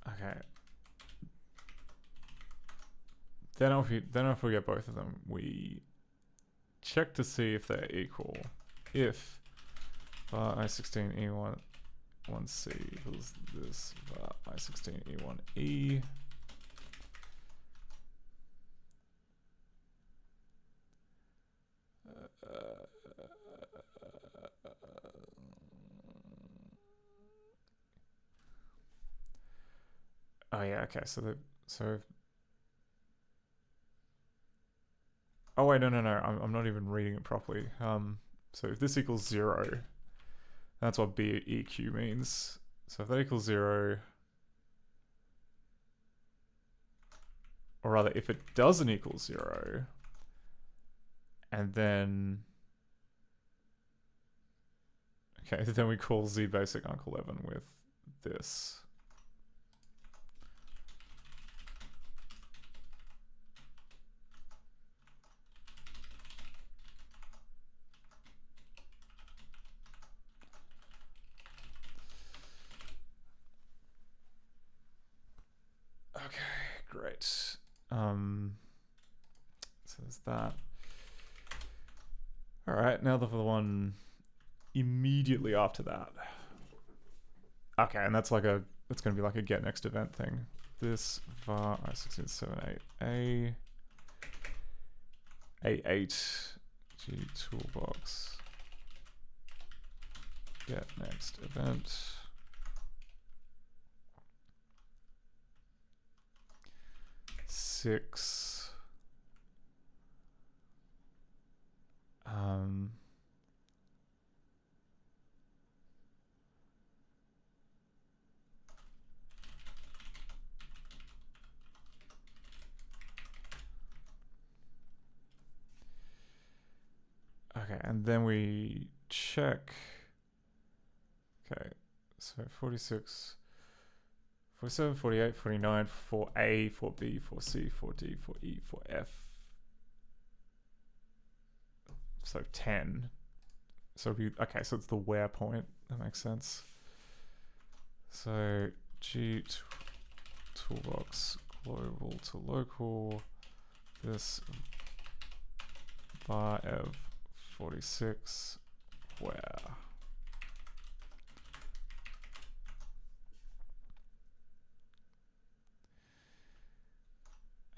Okay. Then if we get both of them, we check to see if they're equal. If I16 E1 1C equals this I16 E1 E. Oh yeah, okay. So oh wait, no. I'm not even reading it properly. So if this equals 0, that's what BEQ means. So if that equals 0, or rather, if it doesn't equal 0, and then okay, then we call Z basic Uncle Evan with this. Okay, great. So there's that. All right, now for the one immediately after that. Okay, and that's going to be like a get next event thing. This var I1678A A8 G toolbox get next event. Six. and then we check. Okay, so 46, 47, 48, 49, 4A, 4B, 4C, 4D, 4E, 4F. So 10. So okay, so it's the where point. That makes sense. So G toolbox global to local. This var ev 46 where.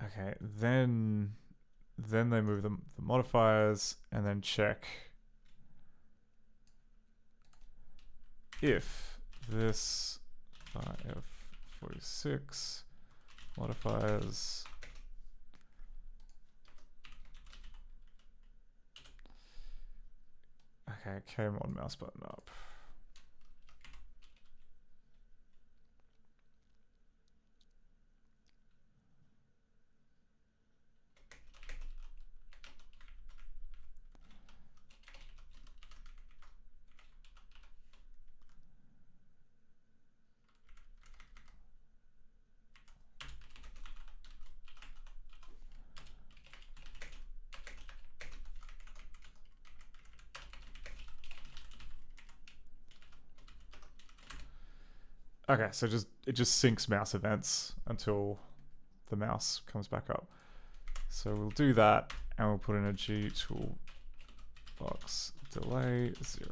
Okay, then they move the modifiers and then check if this F46 modifiers okay, Kmod mouse button up. Okay, so it just syncs mouse events until the mouse comes back up. So we'll do that, and we'll put in a G toolbox delay 0,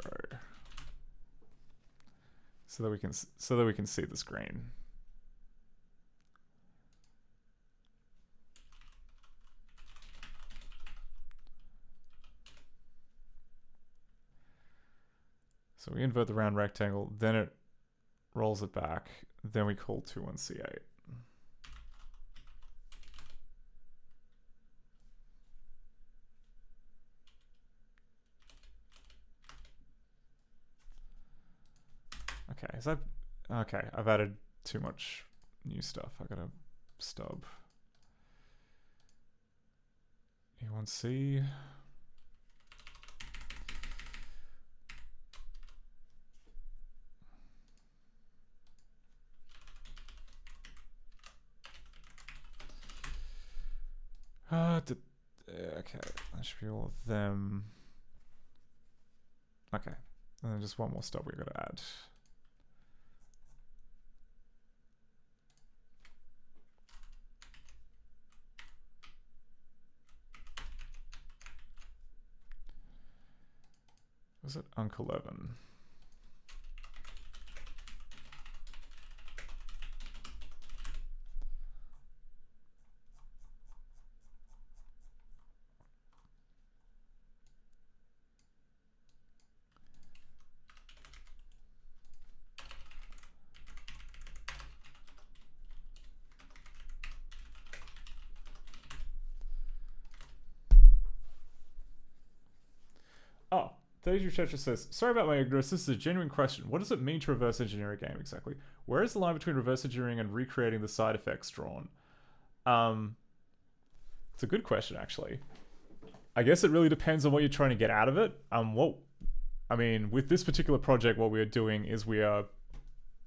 so that we can see the screen. So we invert the round rectangle, then it rolls it back, then we call 21C8. Okay, is that okay? I've added too much new stuff. I gotta stub. E1C. Okay, that should be all of them. Okay, and then just one more stub we gotta add. Was it Uncle Evan? Oh, Deju Checha says, sorry about my ignorance, this is a genuine question. What does it mean to reverse engineer a game exactly? Where is the line between reverse engineering and recreating the side effects drawn? It's a good question, actually. I guess it really depends on what you're trying to get out of it. I mean, with this particular project, what we are doing is we are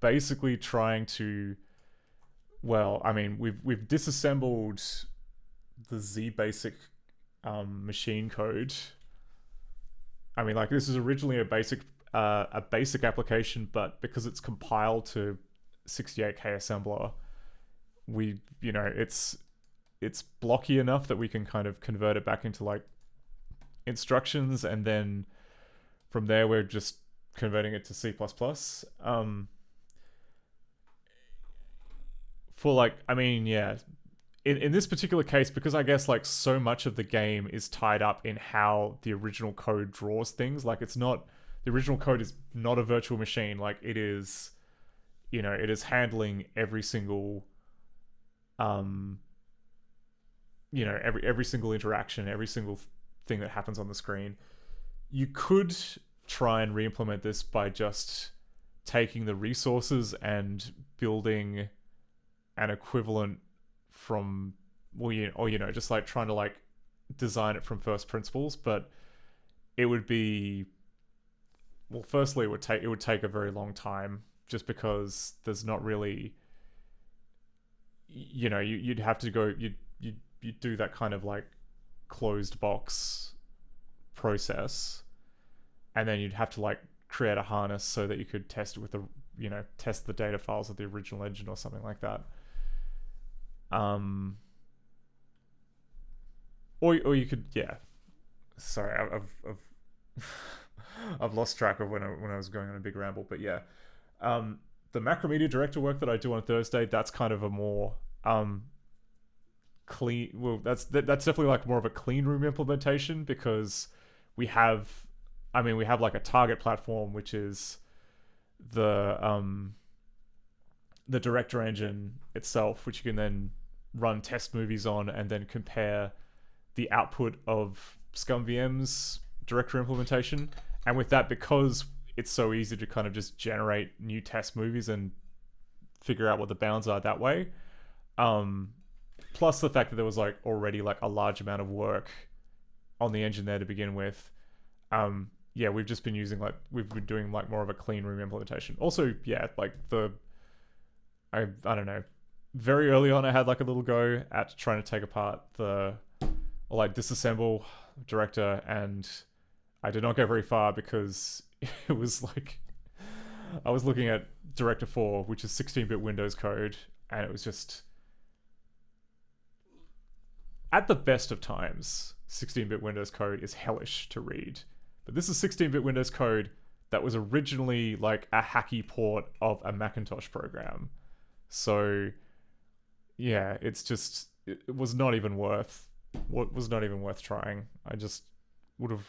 basically trying to, well, I mean, we've disassembled the ZBasic machine code. I mean, like, this is originally a basic application, but because it's compiled to 68K assembler, we, you know, it's blocky enough that we can kind of convert it back into like instructions, and then from there we're just converting it to C++. For like, I mean, yeah, in this particular case, because I guess like so much of the game is tied up in how the original code draws things. Like, it's not, the original code is not a virtual machine. Like, it is, you know, it is handling every single, you know, every single interaction, every single thing that happens on the screen. You could try and re-implement this by just taking the resources and building an equivalent from, well, you know, just like trying to like design it from first principles. But it would be, well, firstly, it would take a very long time, just because there's not really, you know, you'd have to go, you'd do that kind of like closed box process, and then you'd have to like create a harness so that you could test it with the, you know, test the data files of the original engine or something like that. Or you could, yeah. Sorry, I've I've lost track of when I was going on a big ramble, but yeah. The Macromedia director work that I do on Thursday, that's kind of a more clean, well, that's definitely like more of a clean room implementation, because we have like a target platform, which is the director engine itself, which you can then run test movies on and then compare the output of ScumVM's director implementation. And with that, because it's so easy to kind of just generate new test movies and figure out what the bounds are that way, plus the fact that there was like already like a large amount of work on the engine there to begin with, yeah, we've just been using like, we've been doing like more of a clean room implementation. Also, yeah, like I don't know, very early on I had like a little go at trying to take apart or like disassemble director, and I did not go very far, because it was like, I was looking at Director 4, which is 16-bit Windows code, and it was just, at the best of times, 16-bit Windows code is hellish to read. But this is 16-bit Windows code that was originally like a hacky port of a Macintosh program. So yeah, it's just, it was not even worth trying. I just would have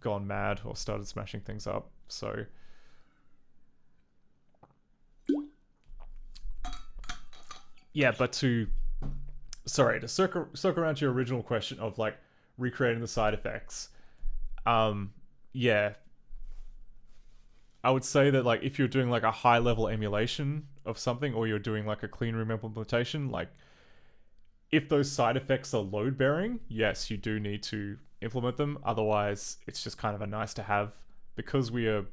gone mad or started smashing things up. So yeah, but to circle around to your original question of like recreating the side effects, yeah, I would say that like if you're doing like a high level emulation of something, or you're doing like a clean room implementation, like if those side effects are load bearing, yes, you do need to implement them. Otherwise, it's just kind of a nice to have, because we are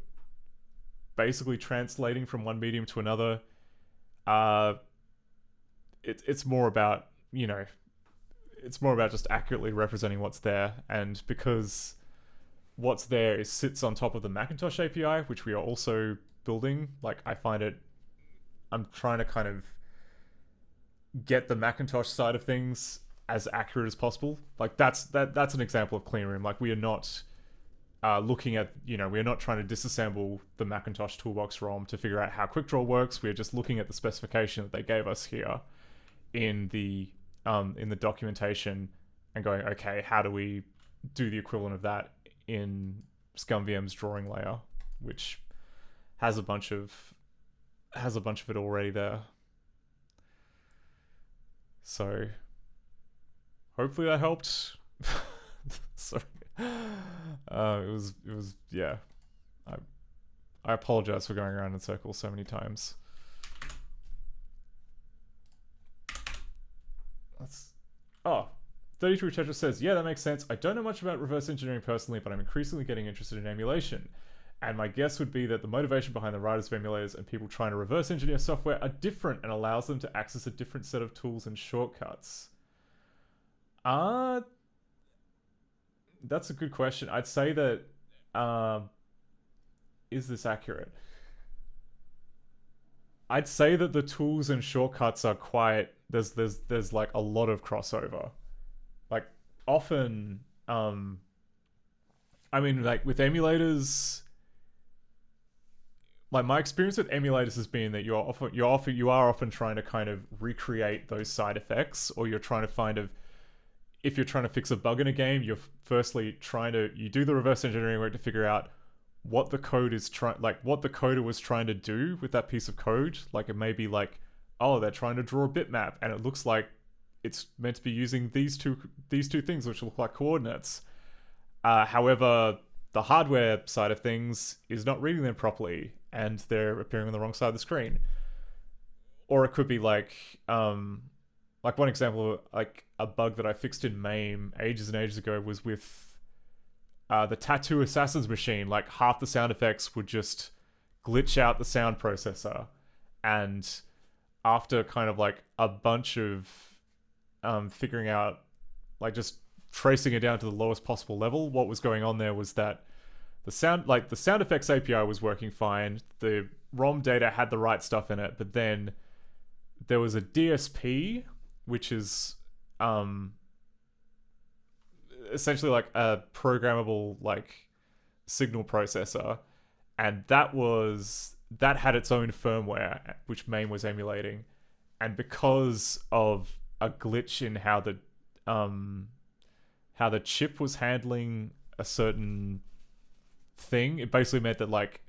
basically translating from one medium to another. It's more about, you know, it's more about just accurately representing what's there, and because what's there sits on top of the Macintosh API, which we are also building, like I'm trying to kind of get the Macintosh side of things as accurate as possible. Like that's an example of clean room. Like we are not looking at, you know, we are not trying to disassemble the Macintosh Toolbox ROM to figure out how QuickDraw works. We are just looking at the specification that they gave us here in the documentation and going, okay, how do we do the equivalent of that in ScumVM's drawing layer, which has a bunch of it already there. So hopefully that helped. Sorry. It was yeah. I apologize for going around in circles so many times. That's 33 Tetris says, yeah, that makes sense. I don't know much about reverse engineering personally, but I'm increasingly getting interested in emulation. And my guess would be that the motivation behind the writers of emulators and people trying to reverse engineer software are different and allows them to access a different set of tools and shortcuts. That's a good question. I'd say that, is this accurate? I'd say that the tools and shortcuts are quite, there's like a lot of crossover. Like often, I mean, like with emulators, like my experience with emulators has been that you are often trying to kind of recreate those side effects, or you're trying to if you're trying to fix a bug in a game, you're firstly you do the reverse engineering work to figure out what the code is what the coder was trying to do with that piece of code. Like it may be like, oh, they're trying to draw a bitmap, and it looks like it's meant to be using these two things which look like coordinates. However, the hardware side of things is not reading them properly, and they're appearing on the wrong side of the screen. Or it could be like one example, like a bug that I fixed in MAME ages and ages ago was with the Tattoo Assassin's machine, like half the sound effects would just glitch out the sound processor, and after kind of like a bunch of figuring out, like just tracing it down to the lowest possible level, what was going on there was that the sound effects API was working fine, the ROM data had the right stuff in it, but then there was a DSP, which is essentially like a programmable like signal processor, and that had its own firmware which MAME was emulating, and because of a glitch in how the chip was handling a certain thing, it basically meant that like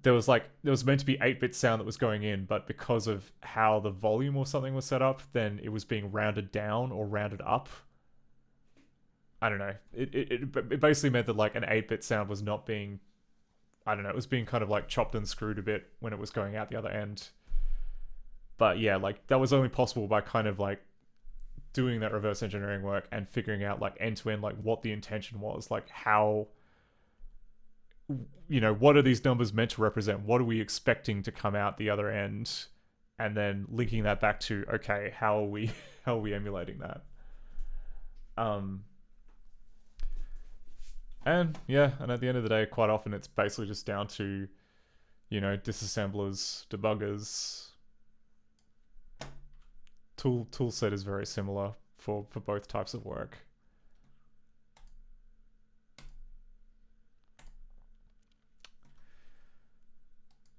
there was meant to be 8-bit sound that was going in, but because of how the volume or something was set up, then it was being rounded down or rounded up. I don't know. It basically meant that like an 8-bit sound was not being, I don't know, it was being kind of like chopped and screwed a bit when it was going out the other end. But yeah, like that was only possible by kind of like doing that reverse engineering work and figuring out like end to end like what the intention was, like how, you know, what are these numbers meant to represent? What are we expecting to come out the other end? And then linking that back to, okay, how are we emulating that? And yeah, and at the end of the day, quite often it's basically just down to, you know, disassemblers, debuggers. Tool set is very similar for both types of work.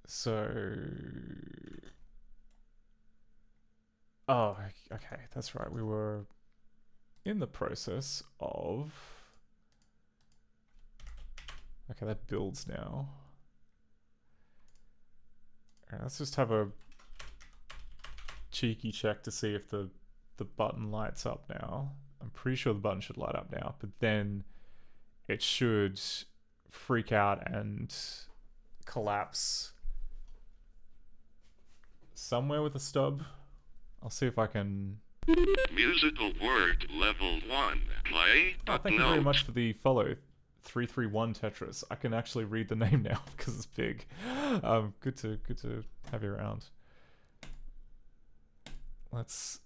So, oh, okay, that's right. We were in the process of, okay, that builds now. All right, let's just have a cheeky check to see if the button lights up now. I'm pretty sure the button should light up now, but then it should freak out and collapse somewhere with a stub. I'll see if I can... Musical word level 1. Play. Oh, thank you very much for the follow. 331 Tetris. I can actually read the name now because it's big. Good to have you around. Let's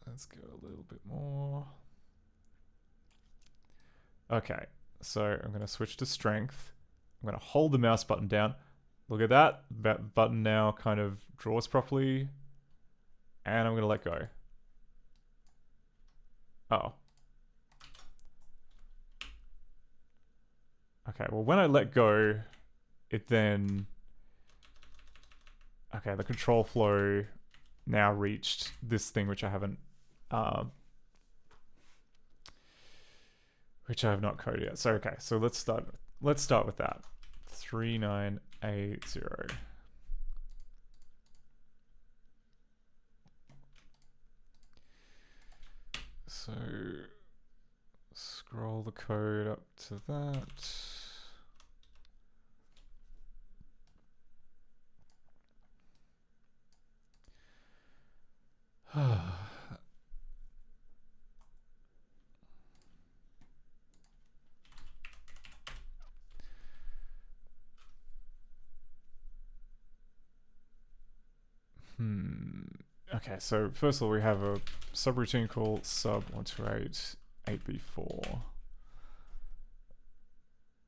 go a little bit more. Okay, so I'm going to switch to strength. I'm going to hold the mouse button down. Look at that. That button now kind of draws properly. And I'm going to let go. Oh. Okay, well when I let go, it then... Okay, the control flow now reached this thing which I haven't... which I have not coded yet. So okay, so let's start with that. 3980. So scroll the code up to that. Okay, so first of all, we have a subroutine called sub128 8b4.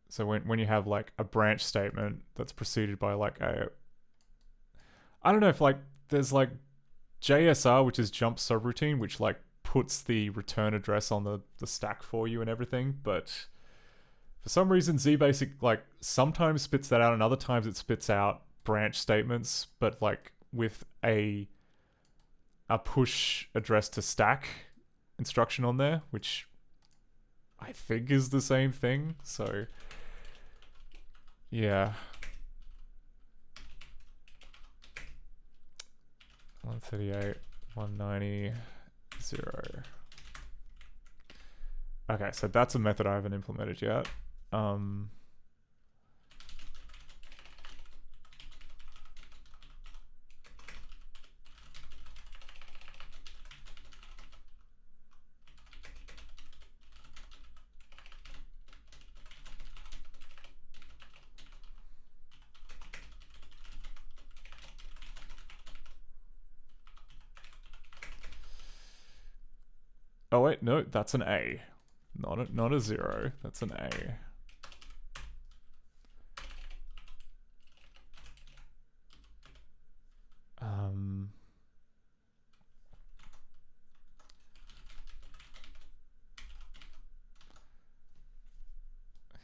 So when you have like a branch statement that's preceded by like a... I don't know if like there's like JSR, which is jump subroutine, which like puts the return address on the stack for you and everything, but for some reason ZBasic like sometimes spits that out and other times it spits out branch statements, but like with a push address to stack instruction on there, which I think is the same thing. So yeah. 138, 190, 0. Okay, so that's a method I haven't implemented yet. Oh wait, no, that's an A. Not a 0. That's an A.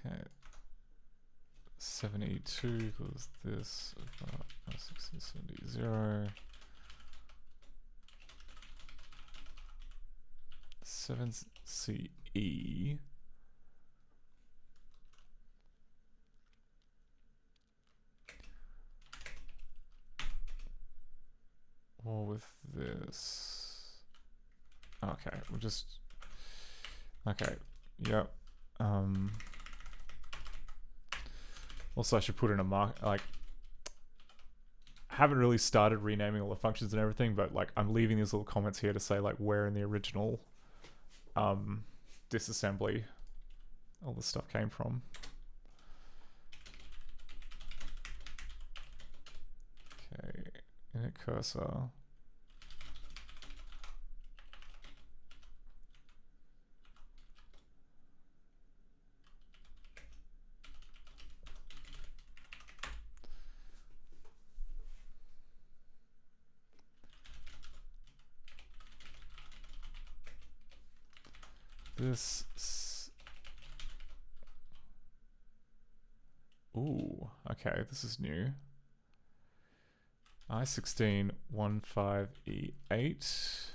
Okay. 72 equals this. 1670 0. 7CE. Or with this. Okay, we'll just. Okay, yep. Also, I should put in a mark. Like, I haven't really started renaming all the functions and everything, but like, I'm leaving these little comments here to say like where in the original disassembly all this stuff came from. Okay, init cursor. Ooh, okay, this is new. I16 15E8.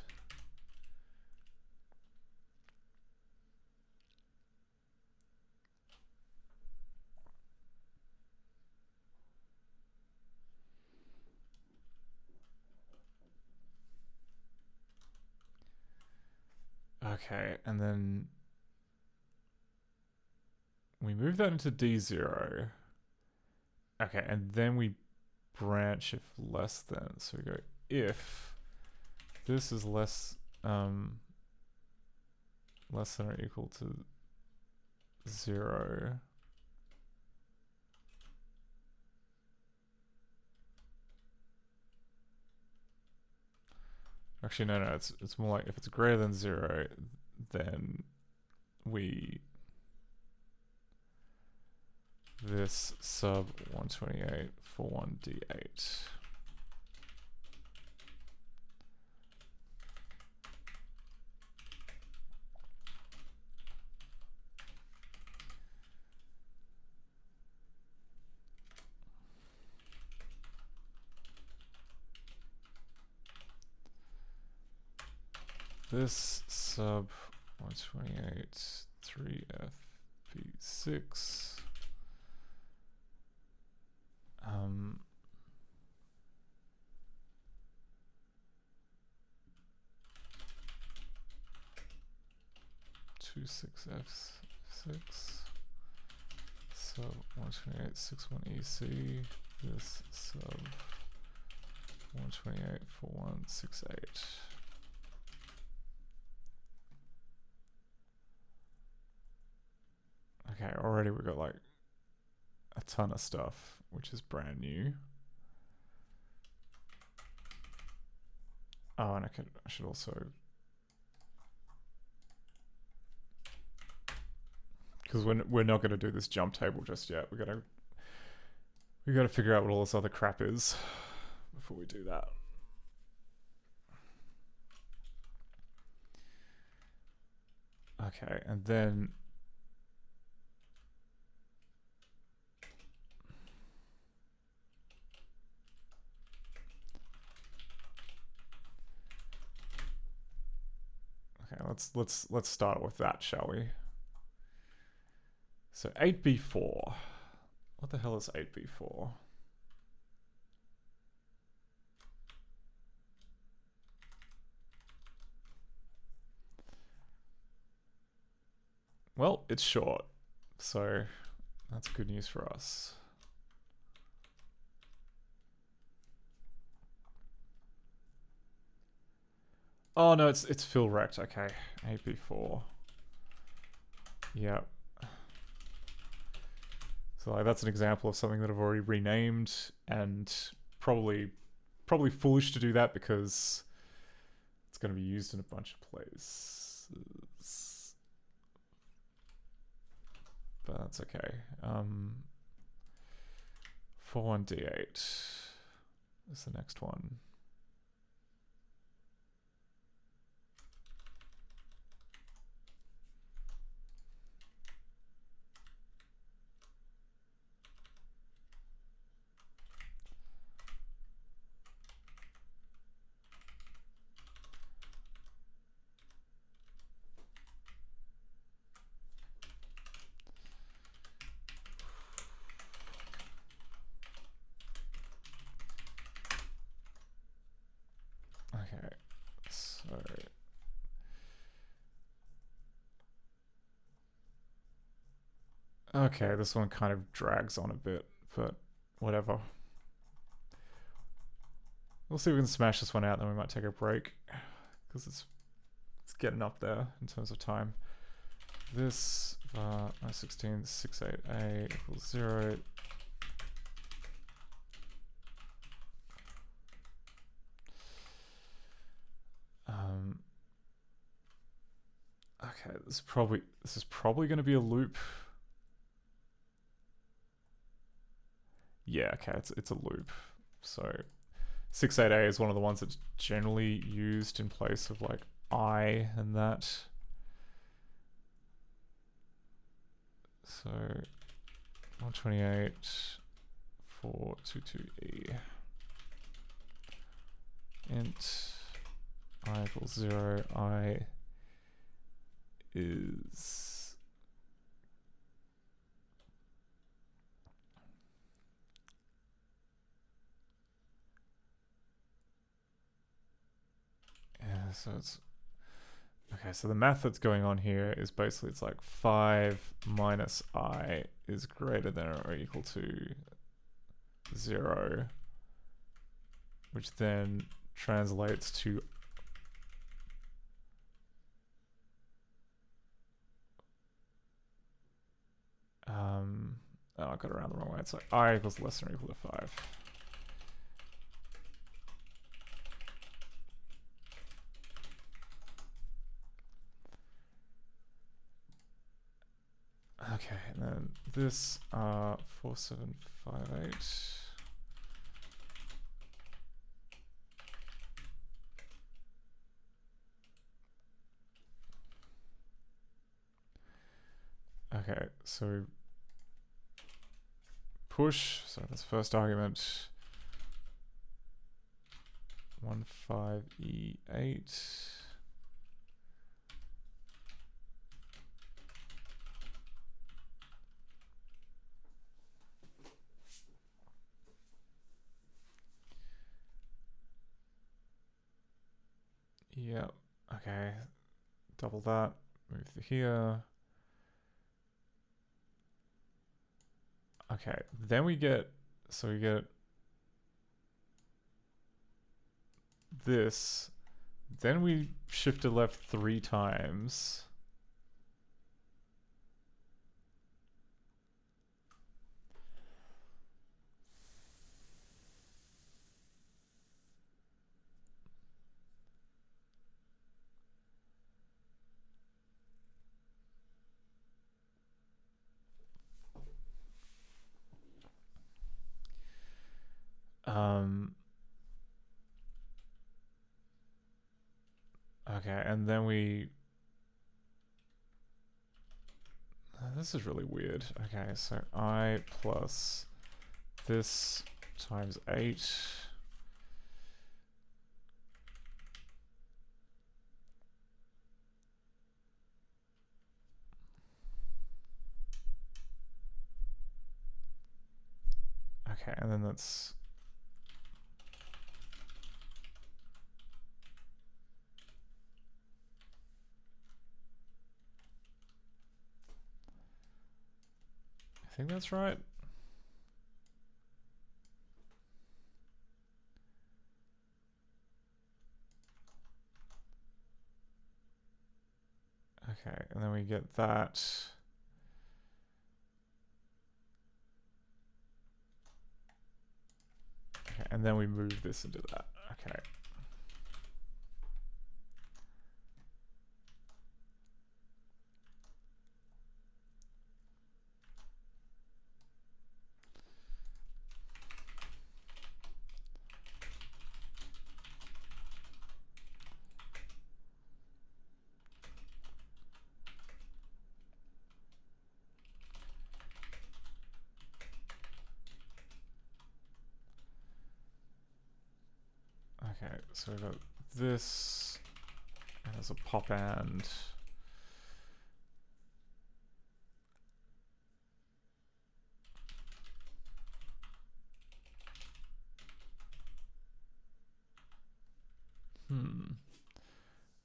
Okay, and then we move that into D0. Okay, and then we branch if less than. So we go if this is less than or equal to 0. Actually, no, it's more like if it's greater than 0, then we this sub 128 for 1d8. This sub 128 3fp6 26f6 sub 128 61ec. This sub 128 4168. Okay, already we got like a ton of stuff, which is brand new. Oh, and I should also, because we're not going to do this jump table just yet. We got to figure out what all this other crap is before we do that. Okay, and then okay, let's start with that, shall we? So 8b4. What the hell is 8b4? Well, it's short, so that's good news for us. Oh no, it's fill rect. Okay, 8b4. Yep. So like, that's an example of something that I've already renamed, and probably foolish to do that because it's going to be used in a bunch of places. But that's okay. 41d8 is the next one. Okay, so okay, this one kind of drags on a bit, but whatever. We'll see if we can smash this one out, then we might take a break because it's getting up there in terms of time. This 16 68a equals 0. Okay, this is probably going to be a loop. Yeah, okay, it's a loop. So 68A is one of the ones that's generally used in place of like I and that. So 128 422E. Int I equals 0. I is so it's okay, so the math that's going on here is basically it's like 5 minus I is greater than or equal to 0, which then translates to oh, I got it around the wrong way. It's like I equals less than or equal to 5. Okay, and then this 4758. Okay, so push, so that's first argument. 15E8. Yep, okay. Double that, move to here. Okay, then we get, so we get this, then we shift to left 3 times. Okay, and then we... this is really weird. Okay, so I plus this times 8. Okay, and then that's... I think that's right. Okay, and then we get that. Okay, and then we move this into that. Okay. Okay, so we've got this, and there's a pop and.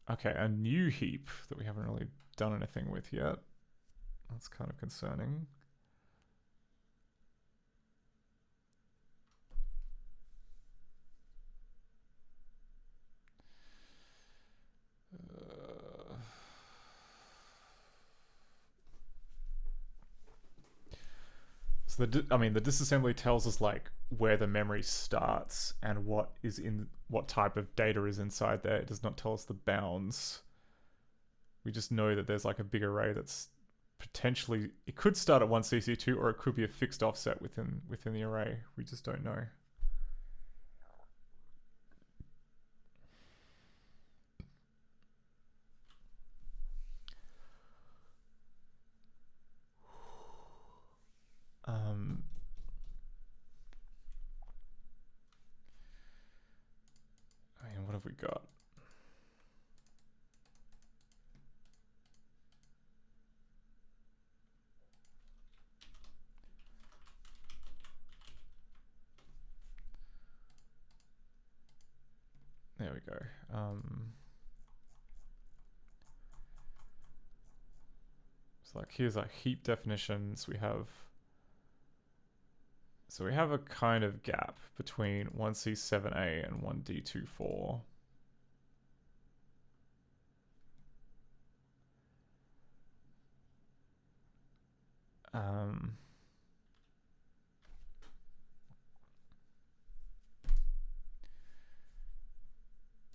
Okay, a new heap that we haven't really done anything with yet. That's kind of concerning. So the disassembly tells us like where the memory starts and what type of data is inside there. It does not tell us the bounds. We just know that there's like a big array that's potentially, it could start at 1cc2 or it could be a fixed offset within the array. We just don't know. I mean, what have we got? There we go. So like here's our heap definitions. We have a kind of gap between 1C7A and 1D24.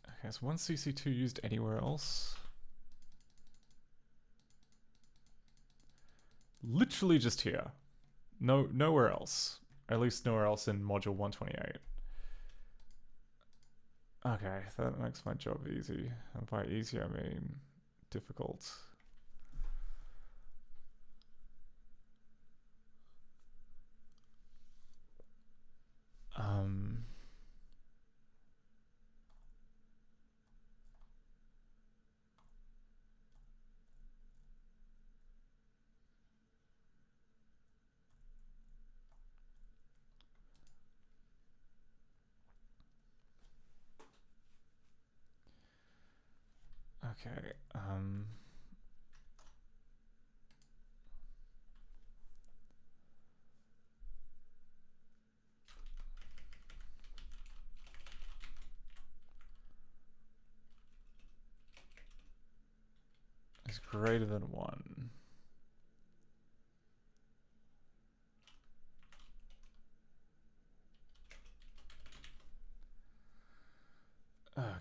Okay, is 1cc2 used anywhere else? Literally just here. Nowhere else. At least nowhere else in module 128. Okay, that makes my job easy. And by easy, I mean difficult. Okay, is greater than 1.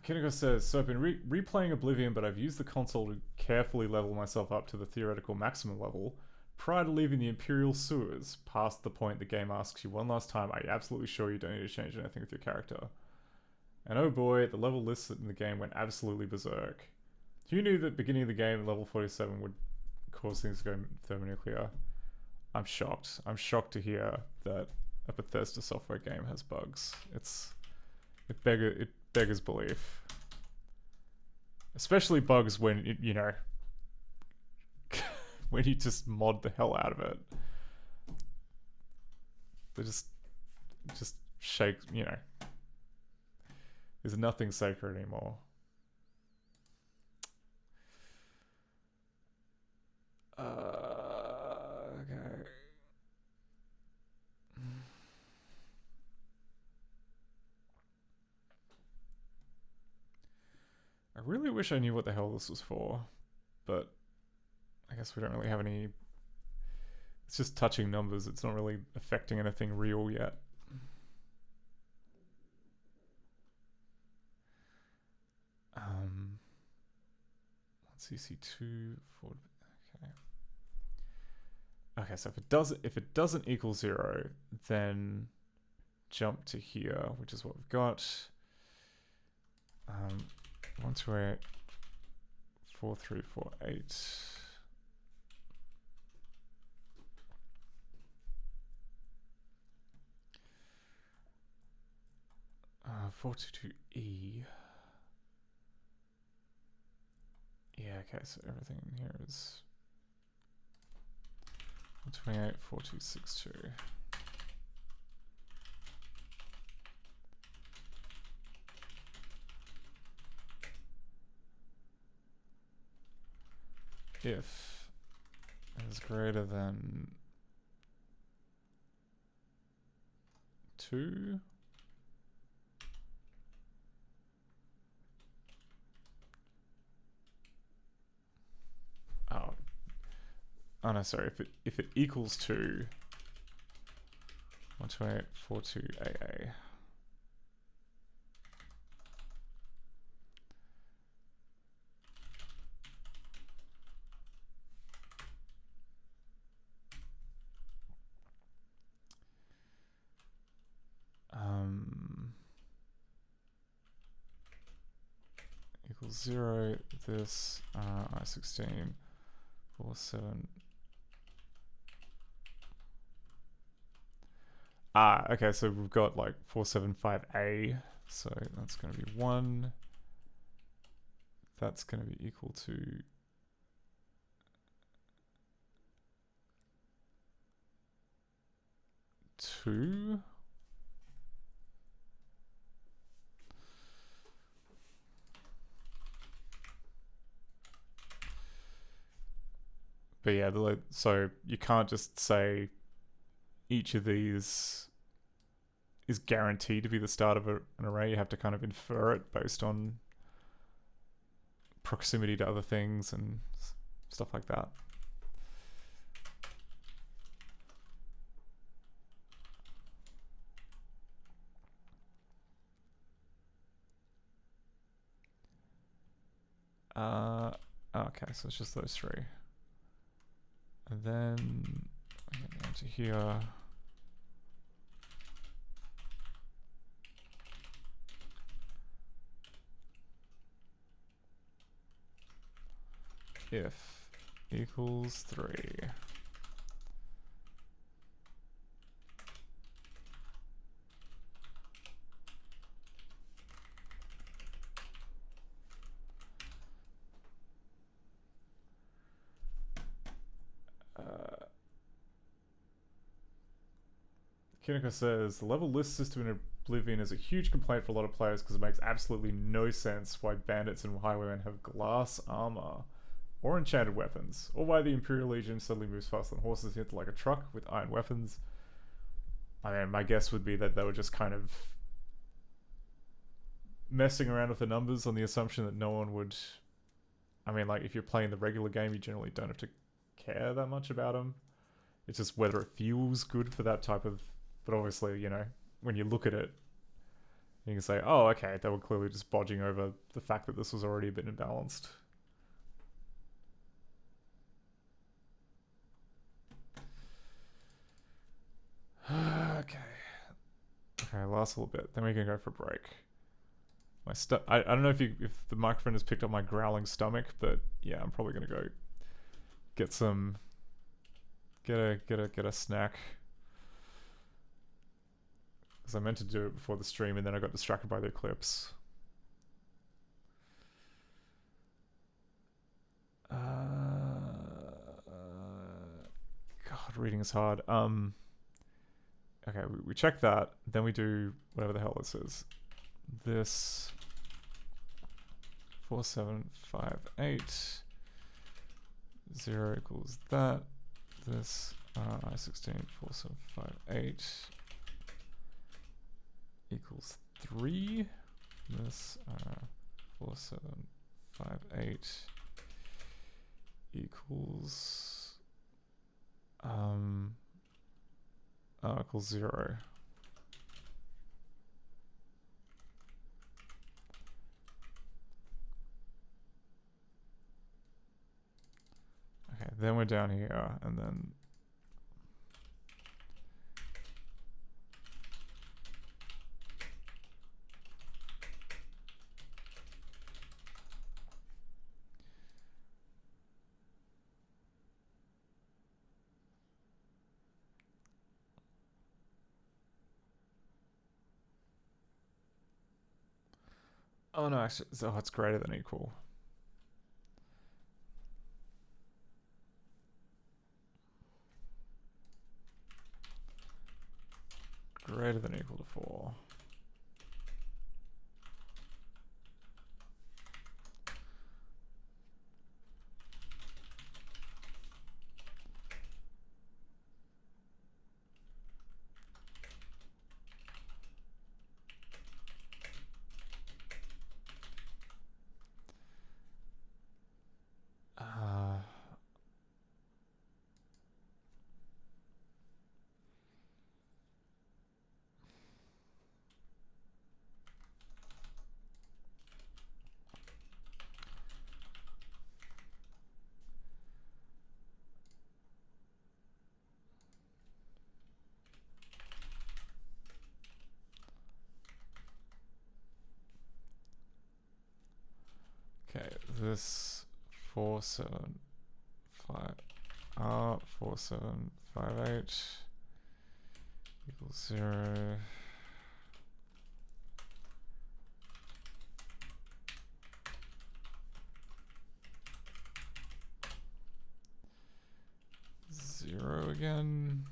Kinnigo says, so I've been replaying Oblivion, but I've used the console to carefully level myself up to the theoretical maximum level prior to leaving the Imperial sewers, past the point the game asks you one last time, are you absolutely sure you don't need to change anything with your character? And oh boy, the level lists in the game went absolutely berserk. Who knew that beginning of the game at level 47 would cause things to go thermonuclear? I'm shocked. I'm shocked to hear that a Bethesda software game has bugs. It beggars belief. Especially bugs when, you know, when you just mod the hell out of it. They just shake, you know. There's nothing sacred anymore. Okay. I really wish I knew what the hell this was for, but I guess we don't really have any. It's just touching numbers, it's not really affecting anything real yet. CC2 forward. Okay. Okay, so if it doesn't equal 0, then jump to here, which is what we've got. 128 4348. 422E. Yeah, okay, so everything in here is 128, 4262. If is greater than 2, oh no, sorry, if it equals 2, 128, 42 AA. Equals 0, this, I16, 47. Okay, so we've got like 475A, so that's going to be 1. That's going to be equal to 2. But yeah, so you can't just say each of these is guaranteed to be the start of an array. You have to kind of infer it based on proximity to other things and stuff like that. Okay, so it's just those 3. And then we get down to here. If equals 3. Kineko says, the level list system in Oblivion is a huge complaint for a lot of players because it makes absolutely no sense why bandits and highwaymen have glass armor or enchanted weapons, or why the Imperial Legion suddenly moves faster than horses hit like a truck with iron weapons. I mean, my guess would be that they were just kind of messing around with the numbers on the assumption that no one would... I mean, like, if you're playing the regular game, you generally don't have to care that much about them. It's just whether it feels good for that type of... But obviously, you know, when you look at it, you can say, oh, okay, they were clearly just bodging over the fact that this was already a bit imbalanced. Okay. Okay, last little bit. Then we can go for a break. I don't know if the microphone has picked up my growling stomach, but yeah, I'm probably gonna go get some... Get a snack. Because I meant to do it before the stream and then I got distracted by the eclipse. God, reading is hard. Okay, we check that, then we do whatever the hell this is. This 4758 0 equals that. This I16 4758 equals 3. This 4758 equals equals 0. Okay, then we're down here, and then Oh no, actually, oh, it's greater than equal. Greater than equal to 4. Okay, this 4, 7, 5, 4, 7, 5, 8 equals 0. Zero again.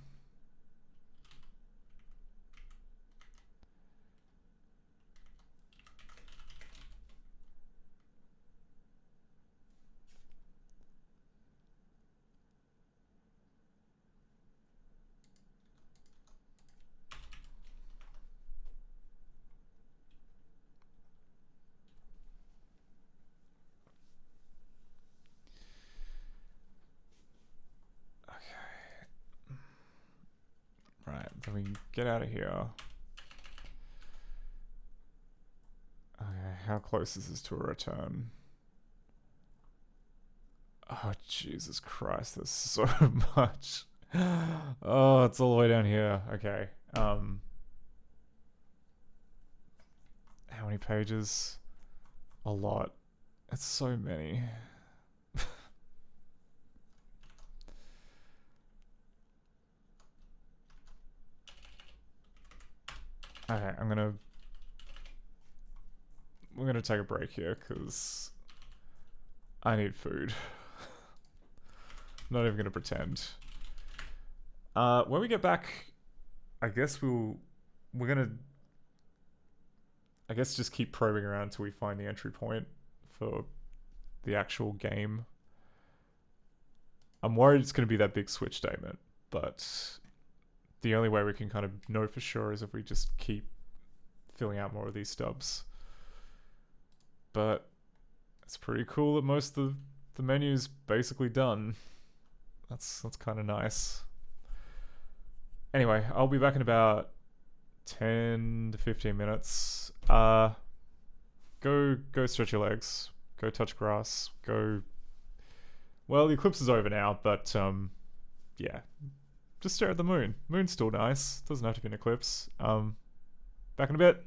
Right, then we get out of here. Okay, how close is this to a return? Oh, Jesus Christ, there's so much. Oh, it's all the way down here. Okay. How many pages? A lot. It's so many. Okay, we're gonna take a break here because I need food. Not even gonna pretend. When we get back, I guess we're gonna just keep probing around till we find the entry point for the actual game. I'm worried it's gonna be that big switch statement, but the only way we can kind of know for sure is if we just keep filling out more of these stubs. But it's pretty cool that most of the menu's basically done. That's kind of nice. Anyway, I'll be back in about 10 to 15 minutes. Go stretch your legs. Go touch grass. Go... Well, the eclipse is over now, but yeah. Just stare at the moon. Moon's still nice. Doesn't have to be an eclipse. Back in a bit.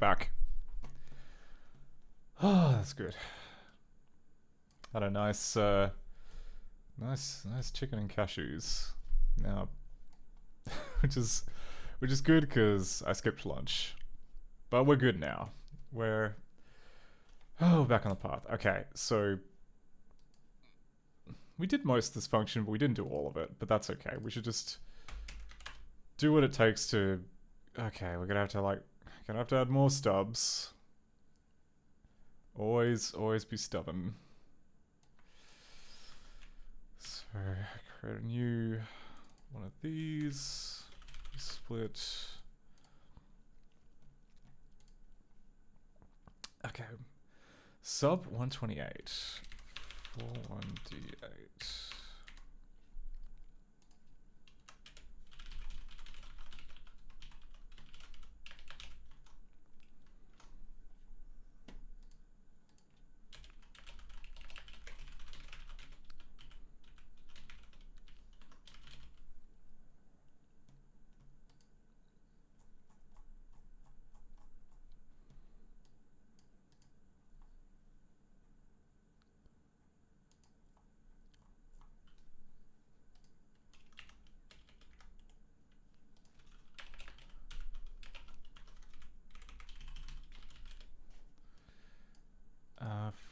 back. Oh, that's good. Had a nice, nice chicken and cashews. Now, which is good because I skipped lunch, but we're good now. We're back on the path. Okay, so we did most of this function, but we didn't do all of it. But that's okay. We should just do what it takes to. Okay, we're gonna have to add more stubs. Always be stubborn. So create a new one of these. Split. Okay. Sub 128 for 1d8.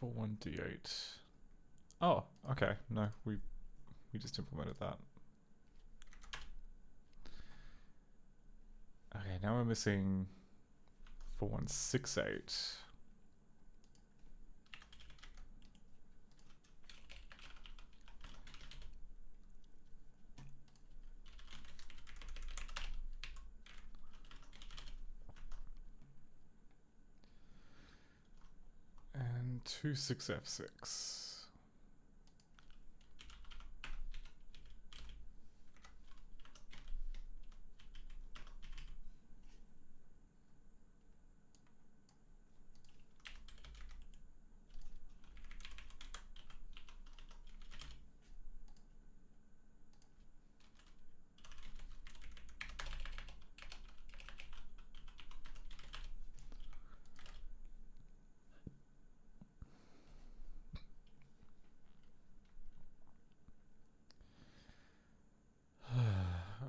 For 1d8. Oh, okay. No, we just implemented that. Okay, now we're missing 4168. And 26F6.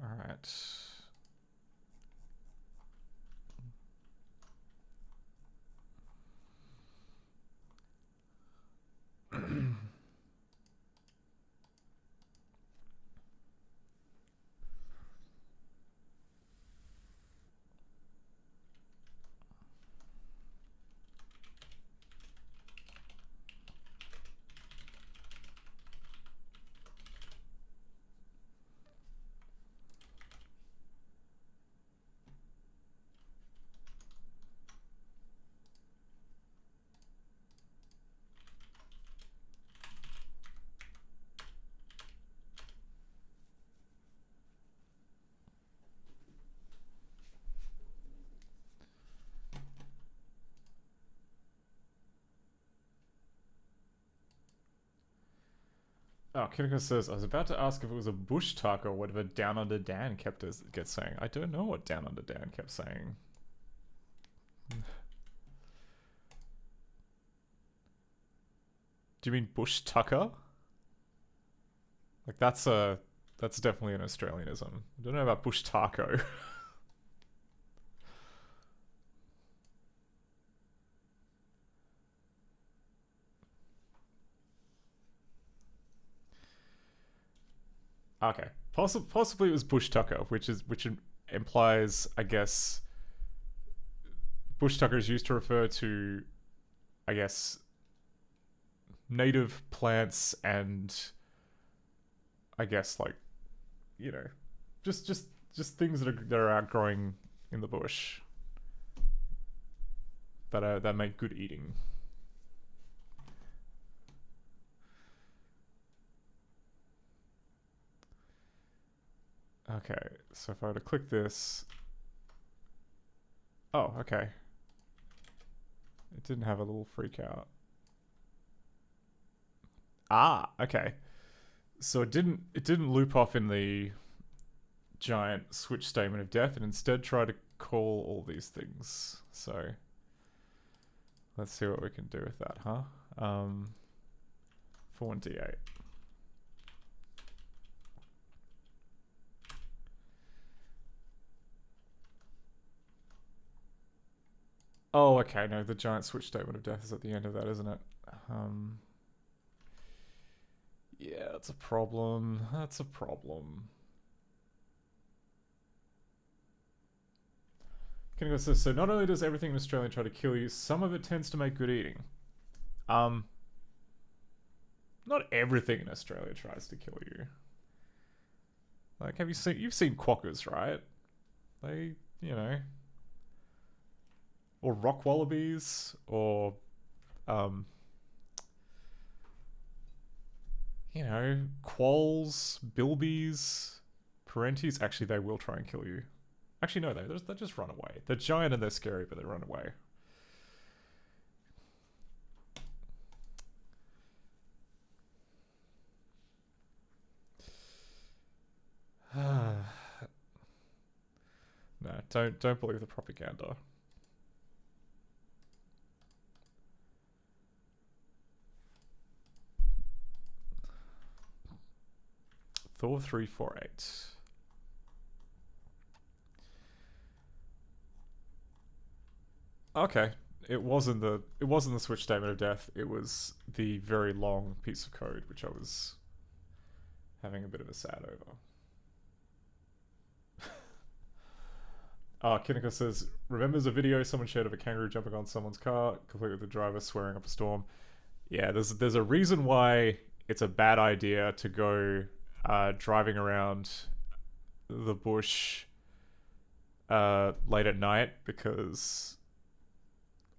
Alright. Oh, Kinnicker says, I was about to ask if it was a bush tuck or whatever Down Under Dan kept saying. I don't know what Down Under Dan kept saying. Do you mean bush tucker? Like that's definitely an Australianism. I don't know about bush taco. Okay, possibly it was bush tucker, which implies, I guess, bush tucker is used to refer to, I guess, native plants and, I guess, like, you know, just things that are outgrowing in the bush that make good eating. Okay, so if I were to click this... Oh, okay. It didn't have a little freak out. Ah, okay. So it didn't loop off in the giant switch statement of death, and instead tried to call all these things. So Let's see what we can do with that, huh? 4 and D8. Oh, okay, no, the giant switch statement of death is at the end of that, isn't it? Yeah, that's a problem. That's a problem. Can I go says, so not only does everything in Australia try to kill you, some of it tends to make good eating. Not everything in Australia tries to kill you. Like, you've seen quokkas, right? They, you know, or rock wallabies, or, you know, quolls, bilbies, parentes. Actually, they will try and kill you. Actually, no, they just run away. They're giant and they're scary, but they run away. No, don't believe the propaganda. Thor 348. Okay, it wasn't the switch statement of death. It was the very long piece of code which I was having a bit of a sad over. Kinnicker says, remembers a video someone shared of a kangaroo jumping on someone's car, complete with the driver swearing up a storm. Yeah, there's a reason why it's a bad idea to go driving around the bush late at night, because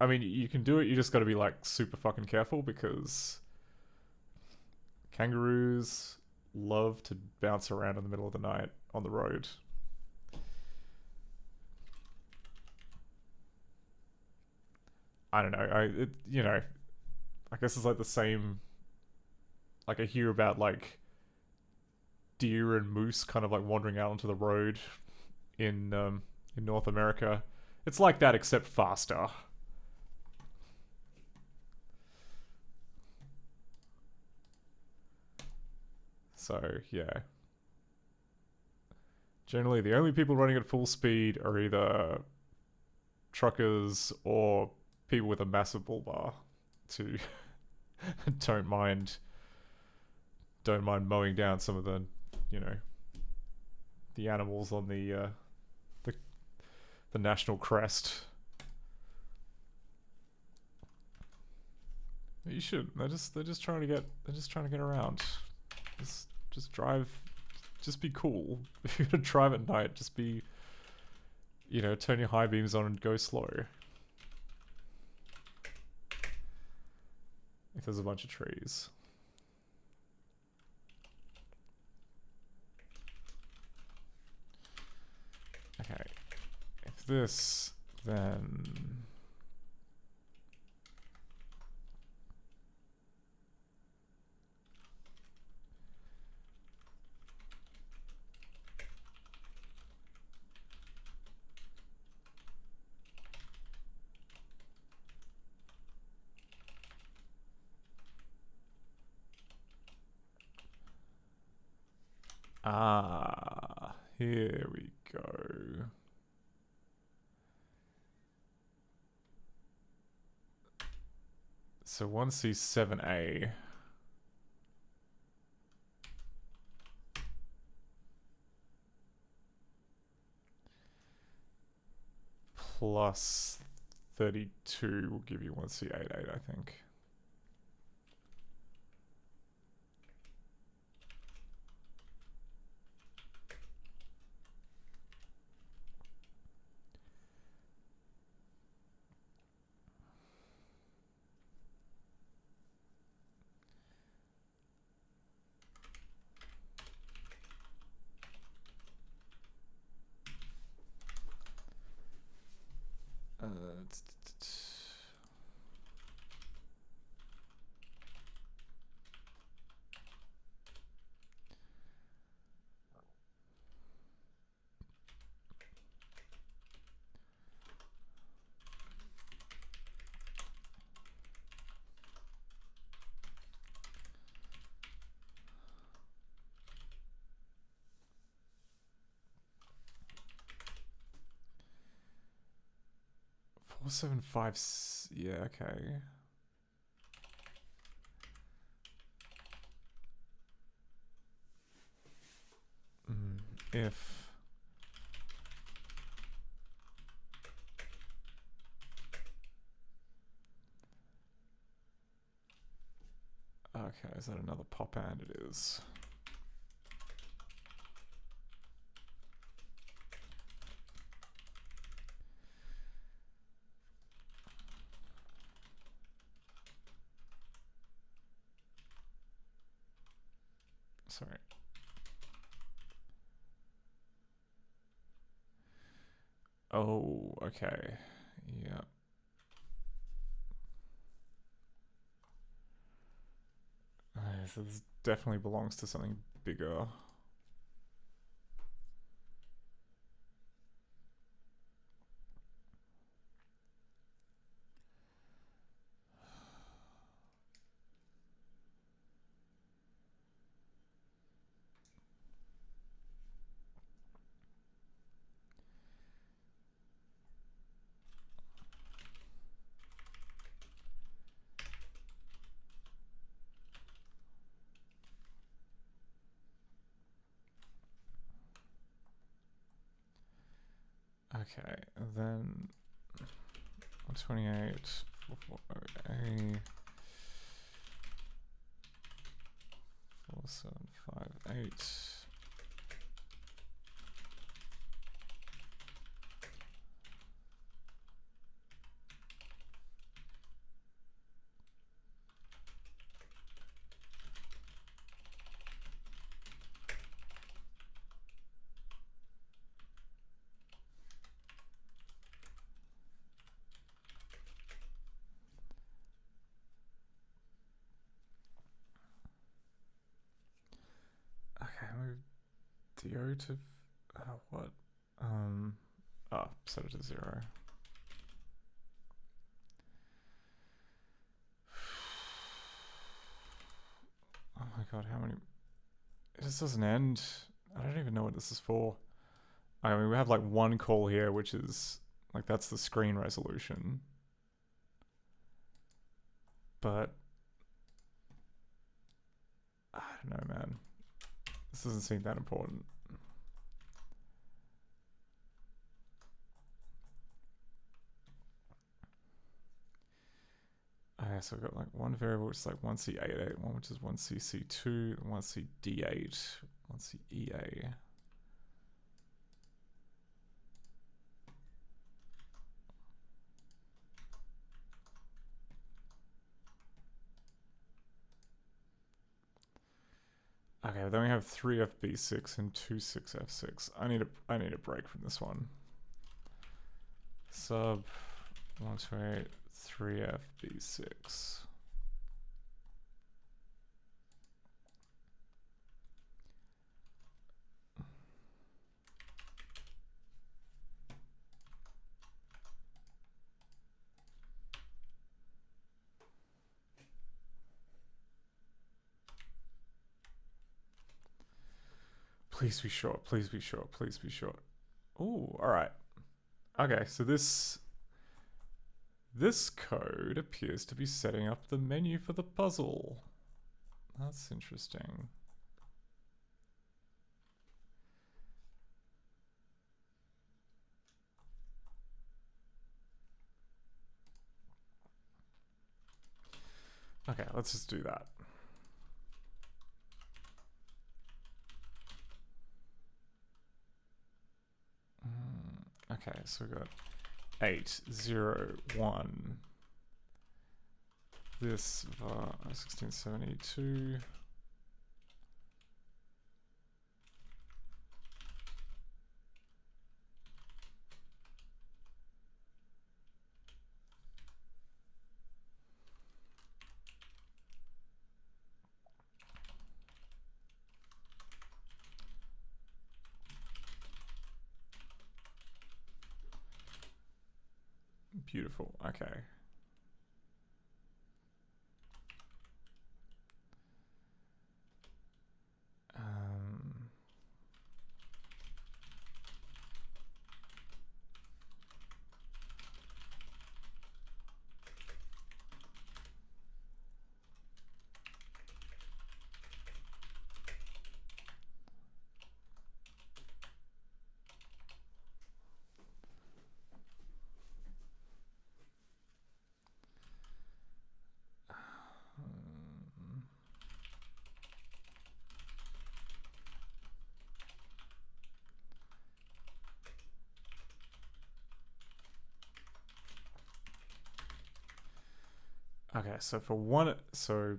I mean, you can do it, you just gotta be like super fucking careful, because kangaroos love to bounce around in the middle of the night on the road. I don't know, you know, I guess it's like the same, like I hear about like deer and moose kind of like wandering out onto the road in North America. It's like that, except faster. So, yeah. Generally, the only people running at full speed are either truckers or people with a massive bull bar to don't mind mowing down some of the, you know, the animals on the national crest. You should. They're just trying to get around. Just drive. Just be cool. If you're gonna drive at night, just be, you know, turn your high beams on and go slow. If there's a bunch of trees. Okay. If this, then... here we go. So 1C7A. Plus 32 will give you 1C88, I think. 475. Yeah, okay. If okay, is that another pop band? It is. Sorry. Oh, okay. Yeah. So this definitely belongs to something bigger. Okay, and then 128, 440A, 4758. Okay, move DO to what? Oh, set it to 0. Oh my god, how many? This doesn't end. I don't even know what this is for. I mean, we have like one call here, which is like that's the screen resolution. But I don't know, man. This doesn't seem that important. Okay, so we've got like one variable which is like 1C88, one which is 1CC2, 1CD8, 1CEA. Okay, then we have 3FB6 and 26F6. I need a break from this one. Sub 128 3FB6. Please be short, please be short, please be short. Ooh, alright. Okay, so this code appears to be setting up the menu for the puzzle. That's interesting. Okay, let's just do that. Okay, so we got 8, 0, 1. This var 1672. Beautiful. Okay. Okay, so for one, so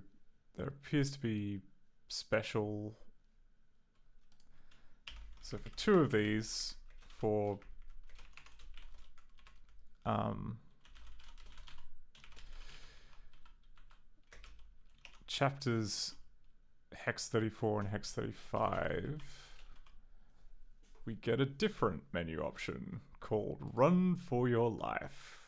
there appears to be special. So for two of these, for chapters Hex 34 and Hex 35, we get a different menu option called Run for Your Life.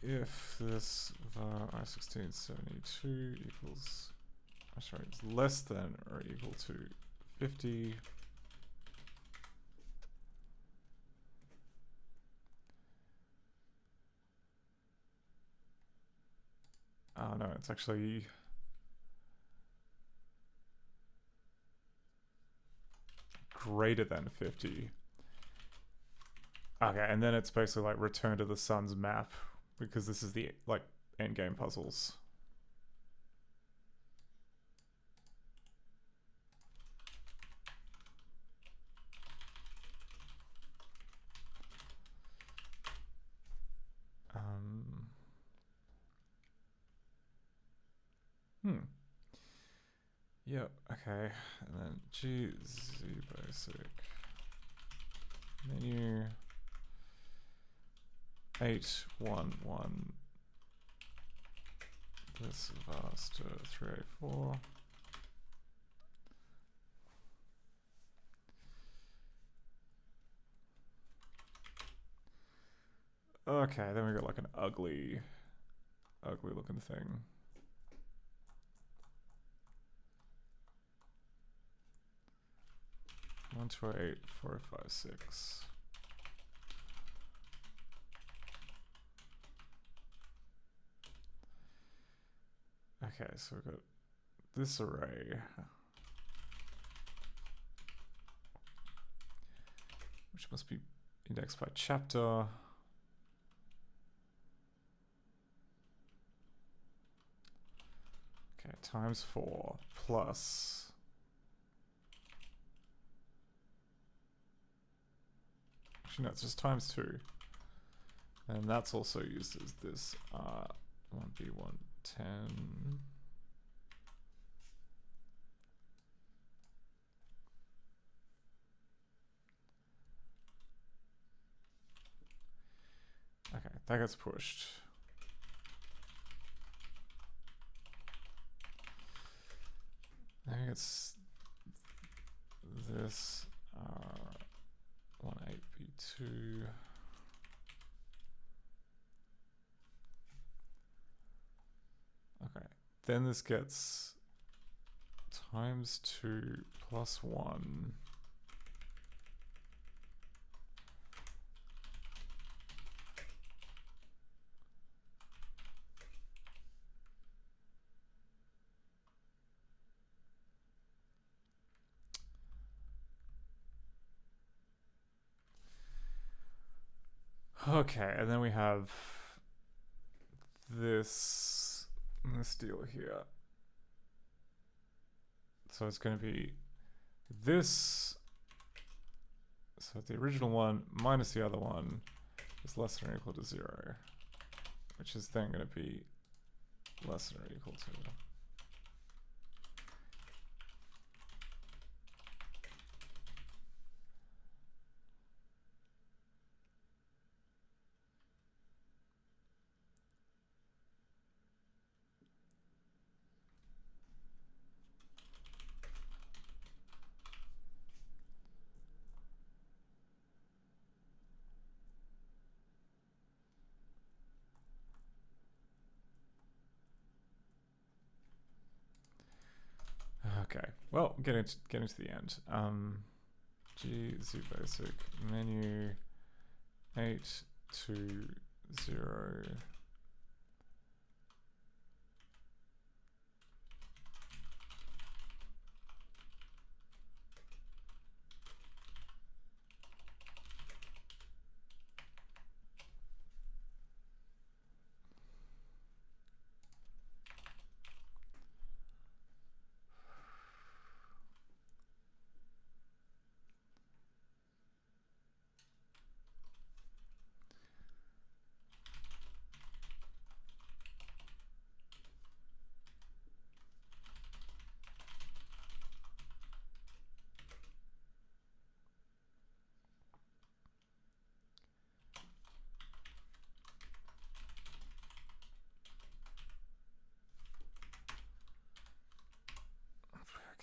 If this var I1672 equals, sorry, it's less than or equal to 50, oh no, it's actually greater than 50. Okay, and then it's basically like return to the sun's map, because this is the like end game puzzles. Yep, okay. And then GZ basic menu 811 this vaster 384. Okay, then we got like an ugly looking thing. One, two, 8, 4, 5, 6. Okay, so we've got this array, which must be indexed by chapter. Okay, times 4 plus. Actually, no, it's just times 2. And that's also used as this 1B110. Okay, that gets pushed. Then it's this 18B2. Okay, then this gets times 2 plus 1. Okay, and then we have this deal here. So it's going to be this. So the original one minus the other one is less than or equal to 0, which is then going to be less than or equal to. Okay. Well, getting to the end. G Z basic menu 820.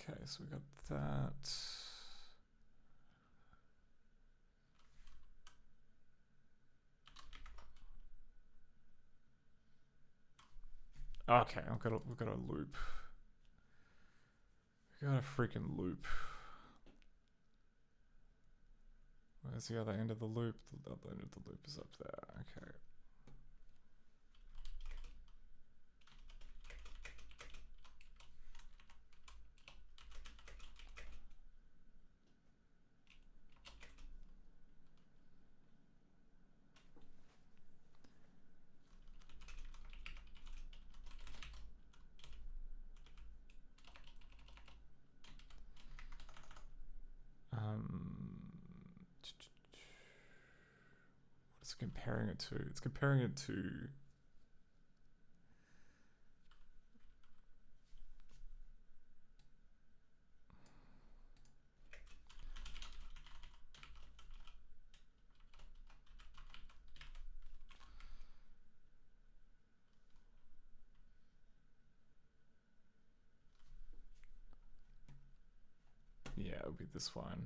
Okay, so we got that. Okay, we've got a loop. We got a freaking loop. Where's the other end of the loop? The other end of the loop is up there. Okay. What is it comparing it to? It's comparing it to yeah, it would be this one.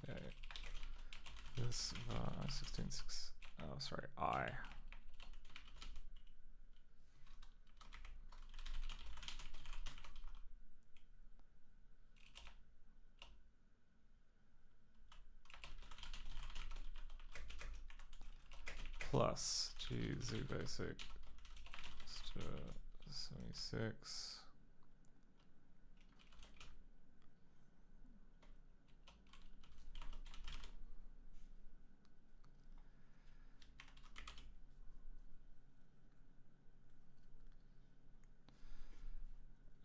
Okay. This 16.6. Oh, sorry, I. Plus G Z basic 76.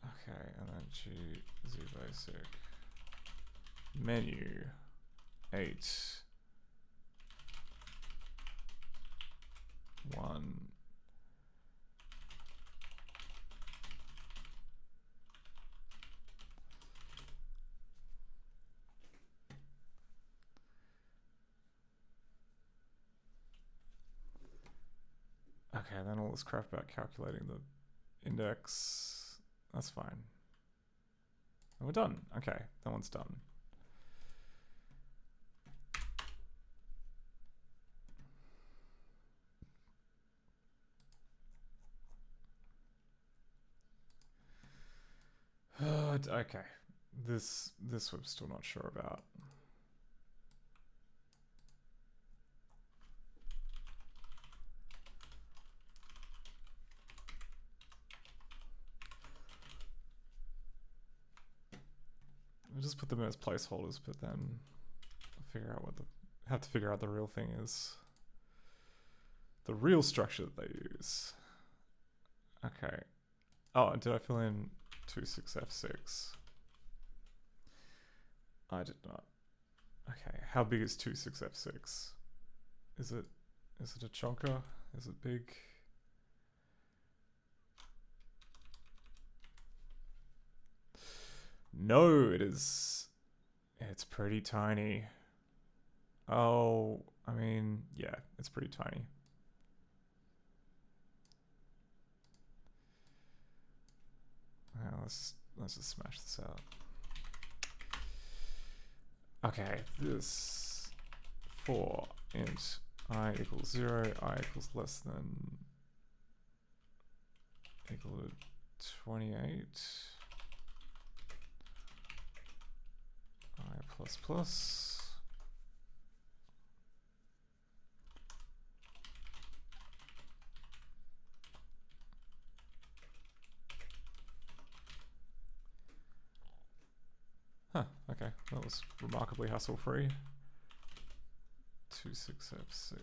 Okay, and then G Z basic menu 8 1 Okay, then all this crap about calculating the index, that's fine. And we're done. Okay, that one's done. Okay, this we're still not sure about. We'll just put them as placeholders, but then figure out have to figure out the real thing is. The real structure that they use. Okay. Oh, did I fill in 26F6? I did not. Okay, how big is 26F6? Is it a chonker? Is it big? No, it is. It's pretty tiny. Oh, I mean, yeah, it's pretty tiny. Let's just smash this out. Okay, this for int I equals 0, I equals less than equal to 28. I plus plus. Huh, okay, that was remarkably hassle-free. 26F6.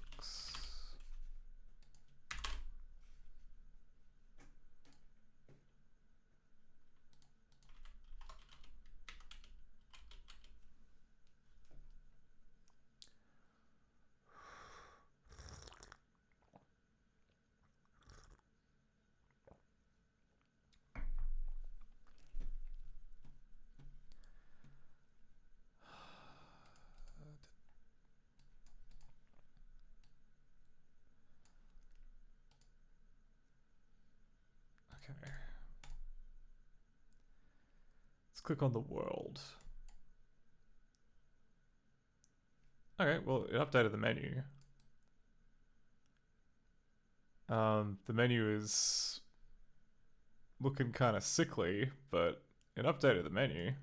Okay. Let's click on the world. Okay, well, it updated the menu. The menu is looking kind of sickly, but it updated the menu.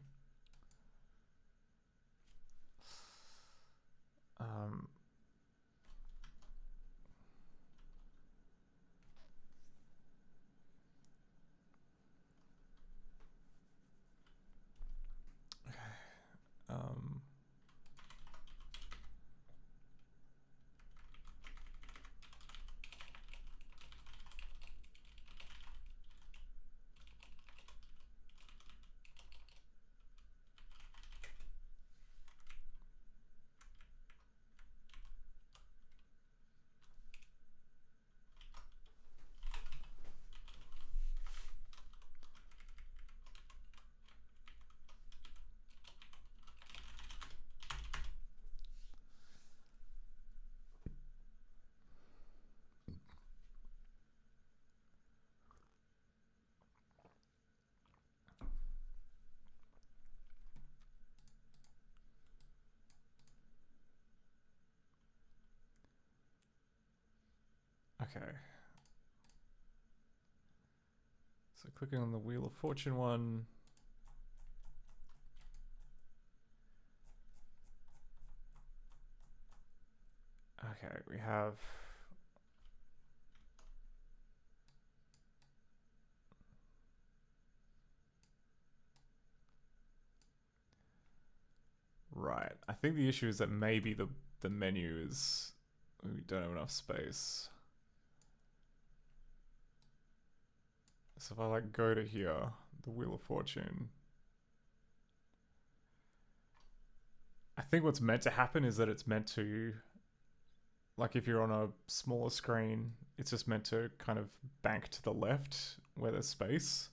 Okay. So clicking on the Wheel of Fortune one. Okay, we have... Right. I think the issue is that maybe the menu is... We don't have enough space. So if I like go to here, the Wheel of Fortune. I think what's meant to happen is that it's meant to, like if you're on a smaller screen, it's just meant to kind of bank to the left where there's space.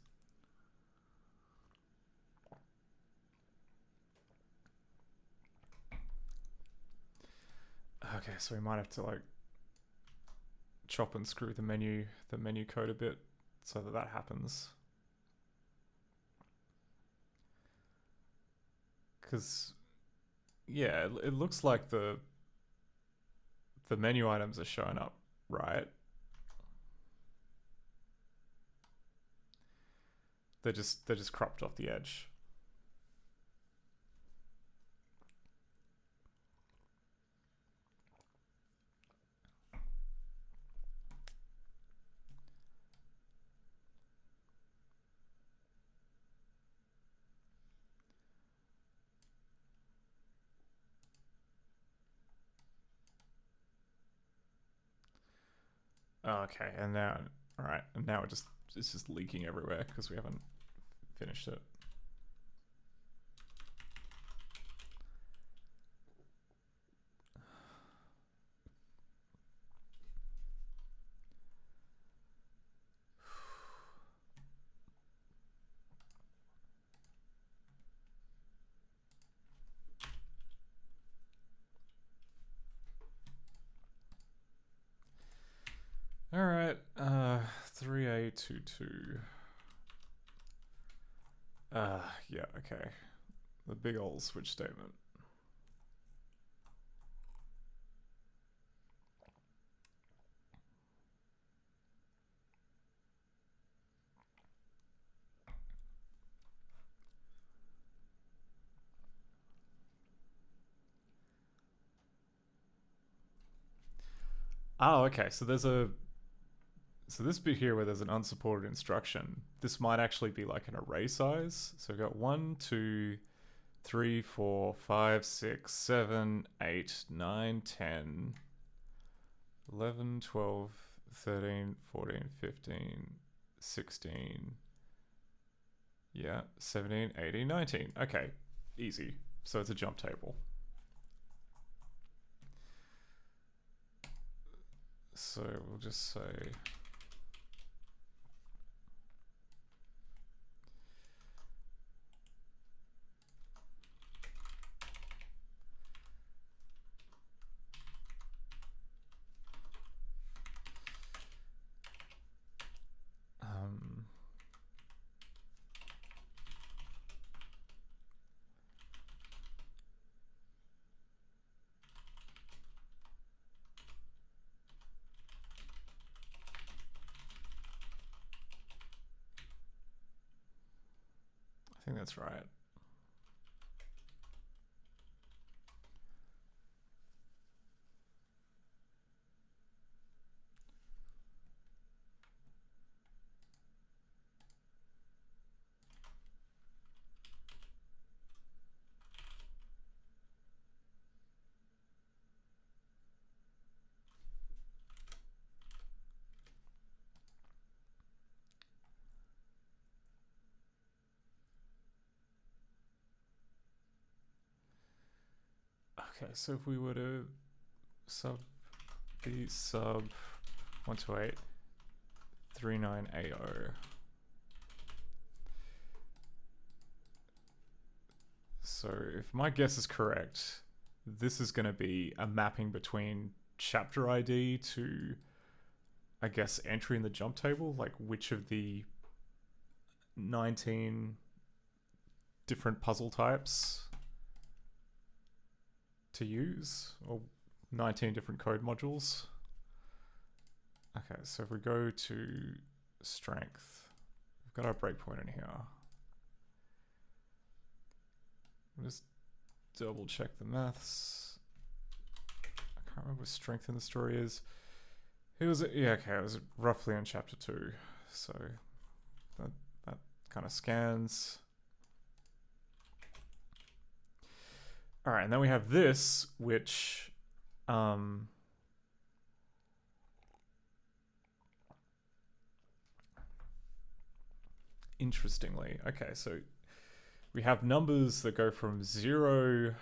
Okay, so we might have to like chop and screw the menu code a bit so that happens. Because, yeah, it looks like the menu items are showing up right. They're just cropped off the edge. Okay, and now, alright, and now it's just leaking everywhere because we haven't finished it. 822. Yeah, okay. The big old switch statement. Oh, okay, so there's a... So this bit here where there's an unsupported instruction, this might actually be like an array size. So we've got 1, 2, 3, 4, 5, 6, 7, 8, 9, 10, 11, 12, 13, 14, 15, 16, yeah, 17, 18, 19. Okay, easy. So it's a jump table. So we'll just say... I think that's right. Okay, so if we were to sub 128 3980. So if my guess is correct, this is going to be a mapping between chapter ID to, I guess, entry in the jump table, like which of the 19 different puzzle types to use, or 19 different code modules. Okay, so if we go to strength, we've got our breakpoint in here. We'll just double check the maths. I can't remember what strength in the story is. It was, yeah, okay, it was roughly in chapter 2. So that kind of scans. All right, and then we have this, which interestingly, okay, so we have numbers that go from 0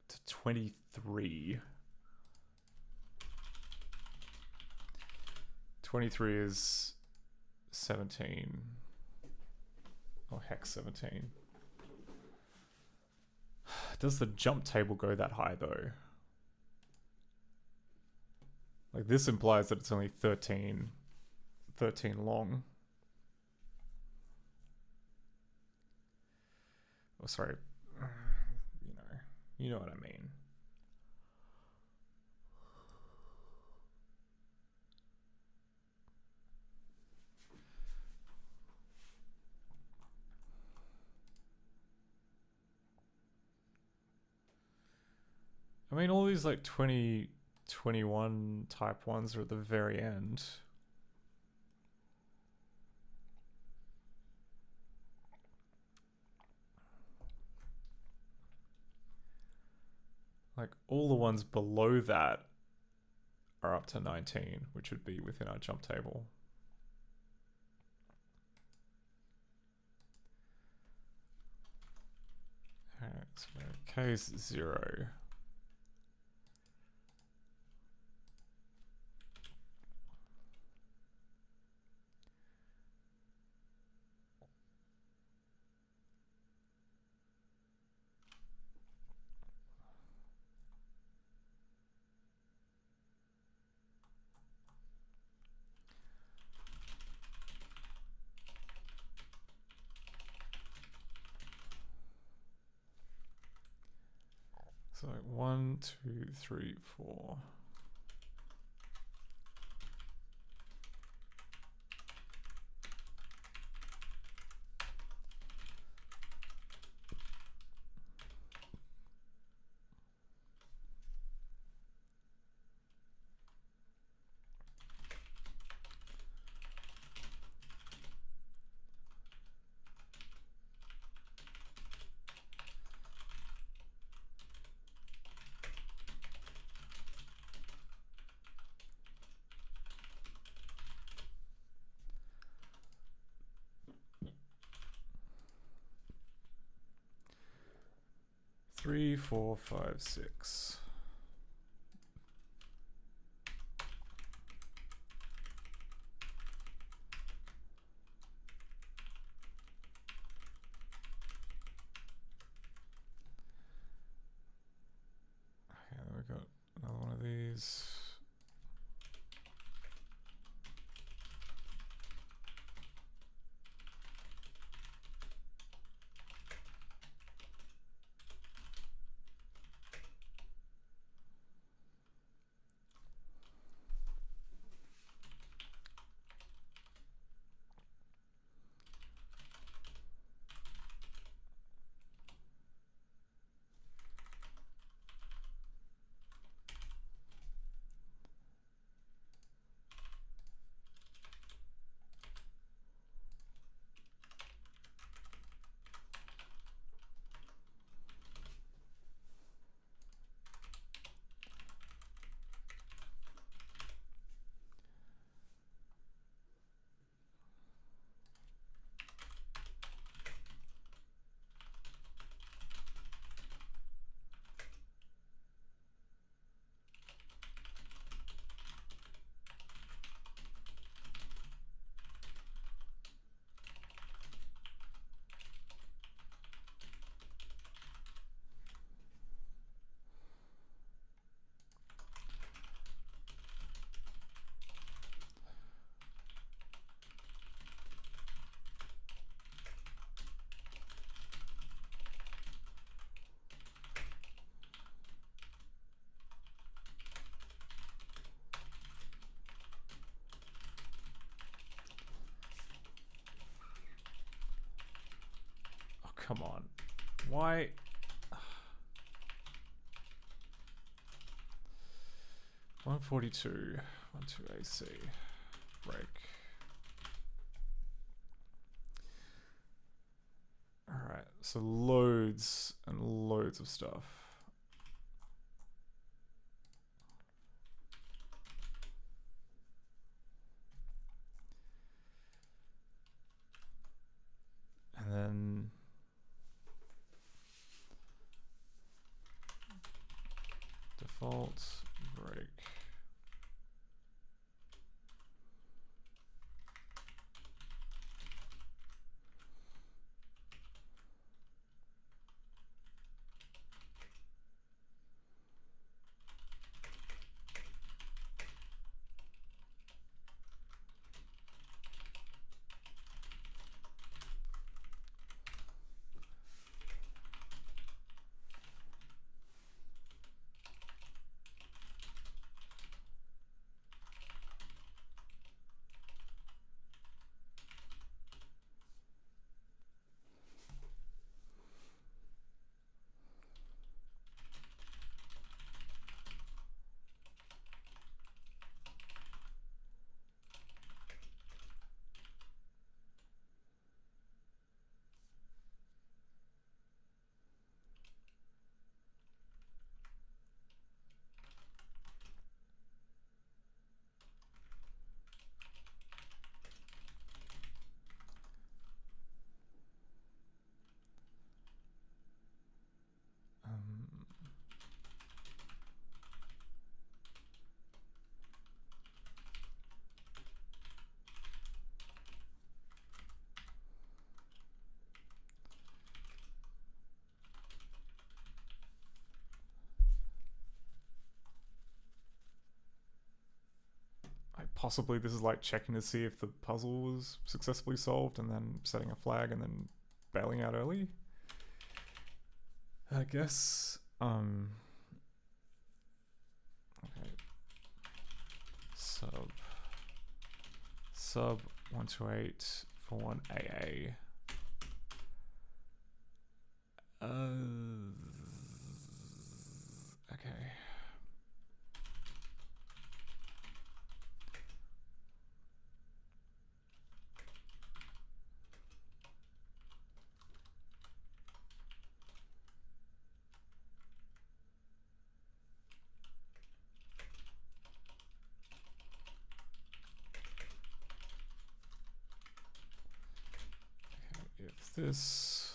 to 23. 23 is 17. Oh, hex 17. Does the jump table go that high, though? Like, this implies that it's only 13 long. Oh, sorry. You know what I mean. I mean, all these like 20, 21 type ones are at the very end. Like, all the ones below that are up to 19, which would be within our jump table. Alright, so case 0. So 1, 2, 3, 4. Three, 4, 5, 6. Okay, then we got another one of these. Come on. Why? 142. 12 AC. Break. Alright, so loads and loads of stuff. And then default break. Possibly this is like checking to see if the puzzle was successfully solved and then setting a flag and then bailing out early. I guess, Sub 128 41 AA. Okay. If this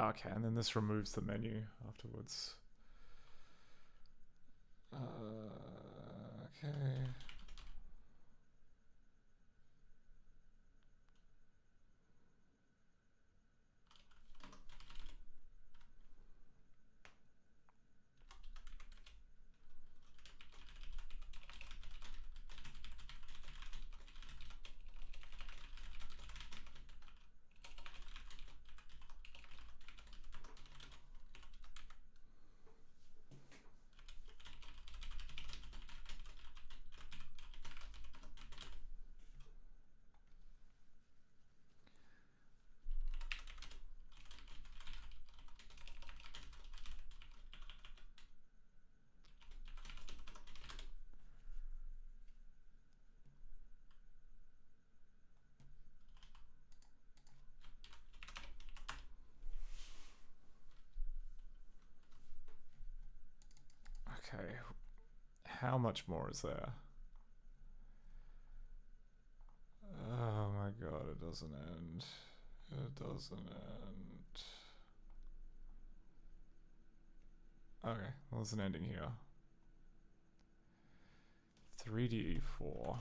okay, and then this removes the menu afterwards. Okay. Okay, how much more is there? Oh my god, it doesn't end. It doesn't end. Okay, well, there's an ending here. 3D4.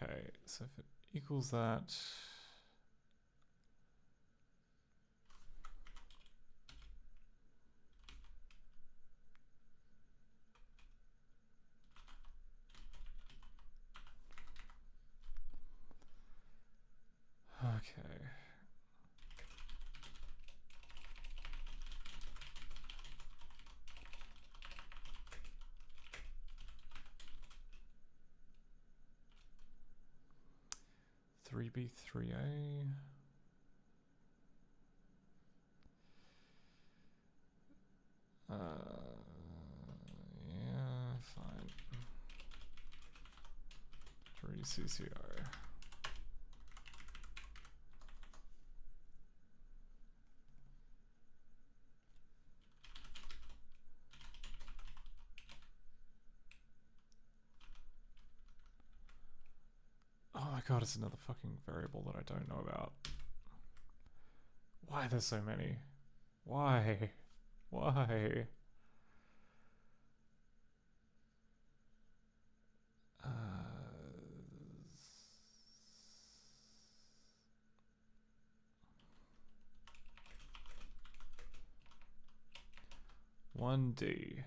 Okay, so if it equals that... Okay. Three B, 3A. UCCO. Oh my god, it's another fucking variable that I don't know about. Why are there so many? Why? Why? One D.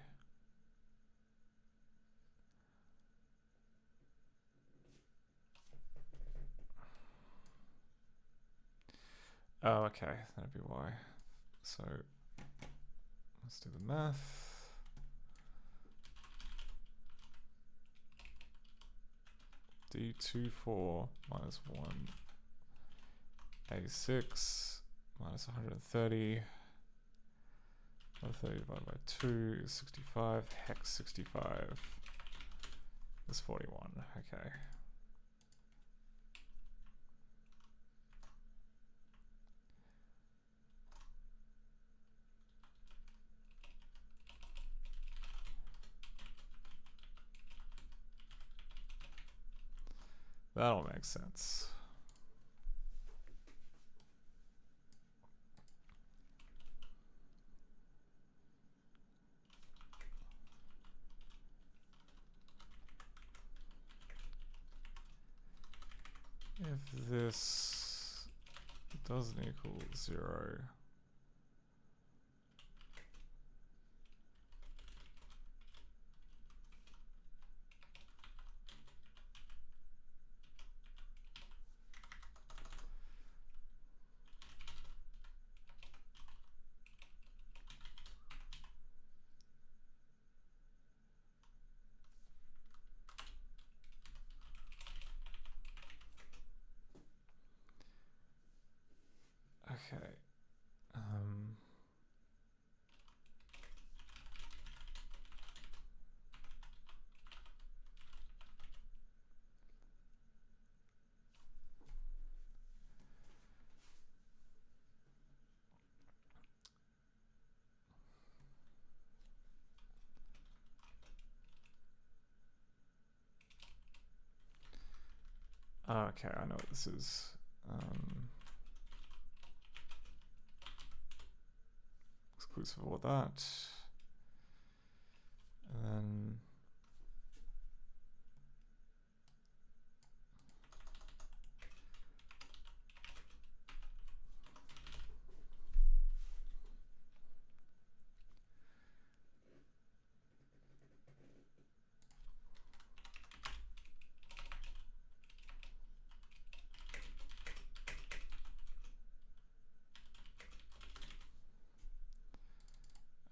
Oh, okay, that'd be why. So let's do the math. D24 minus 1. A6 minus 130. 130 divided by 2 is 65. Hex 65 is 41. Okay. That'll make sense. If this doesn't equal 0, okay. Okay, I know what this is. Exclusive of all that. And then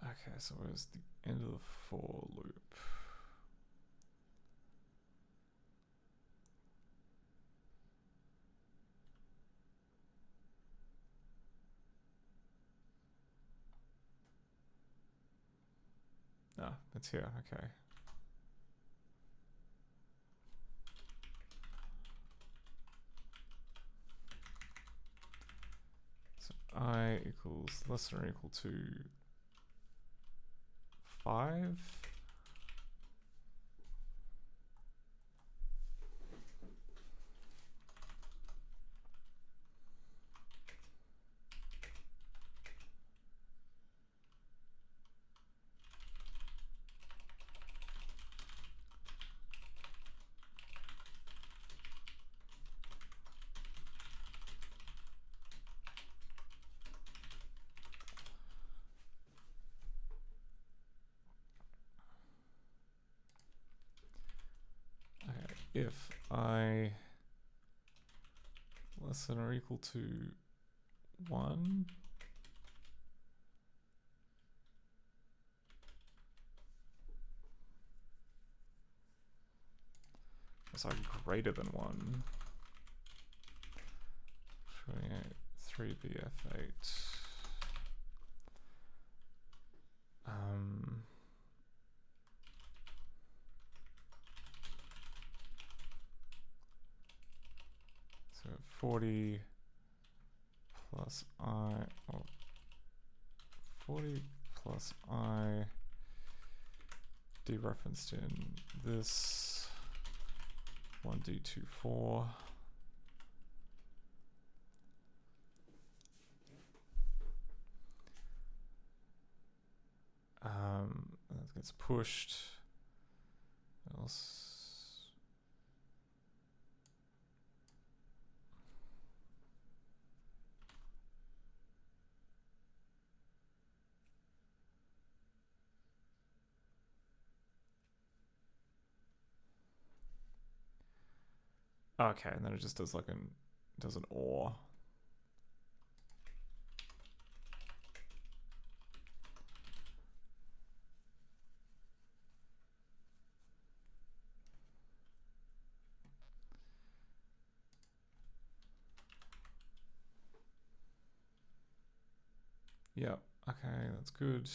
okay, so where's the end of the for loop? Ah, it's here, okay. So I equals less than or equal to 5. Okay, if I less than or equal to 1, so greater than 1. 28, 3BF8. 40 plus I, oh, 40 plus I dereferenced in this 1D24. That gets pushed. Else. Okay, and then it just does like does an OR. Yeah, okay, that's good.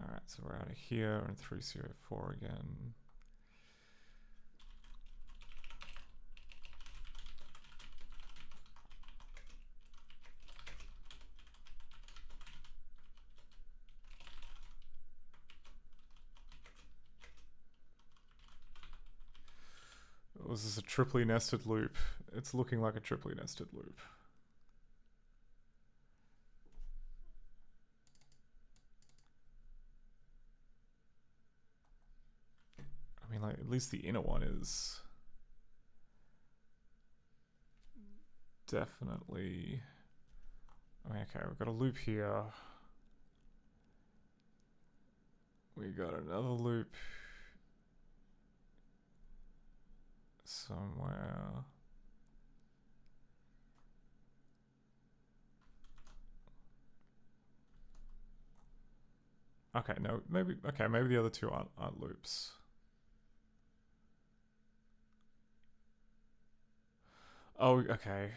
Alright, so we're out of here and 304 again. Was this a triply nested loop? It's looking like a triply nested loop. I mean, like, at least the inner one is definitely... I mean, okay, we've got a loop here. We got another loop somewhere. Okay, no, maybe the other two aren't loops. Oh, okay.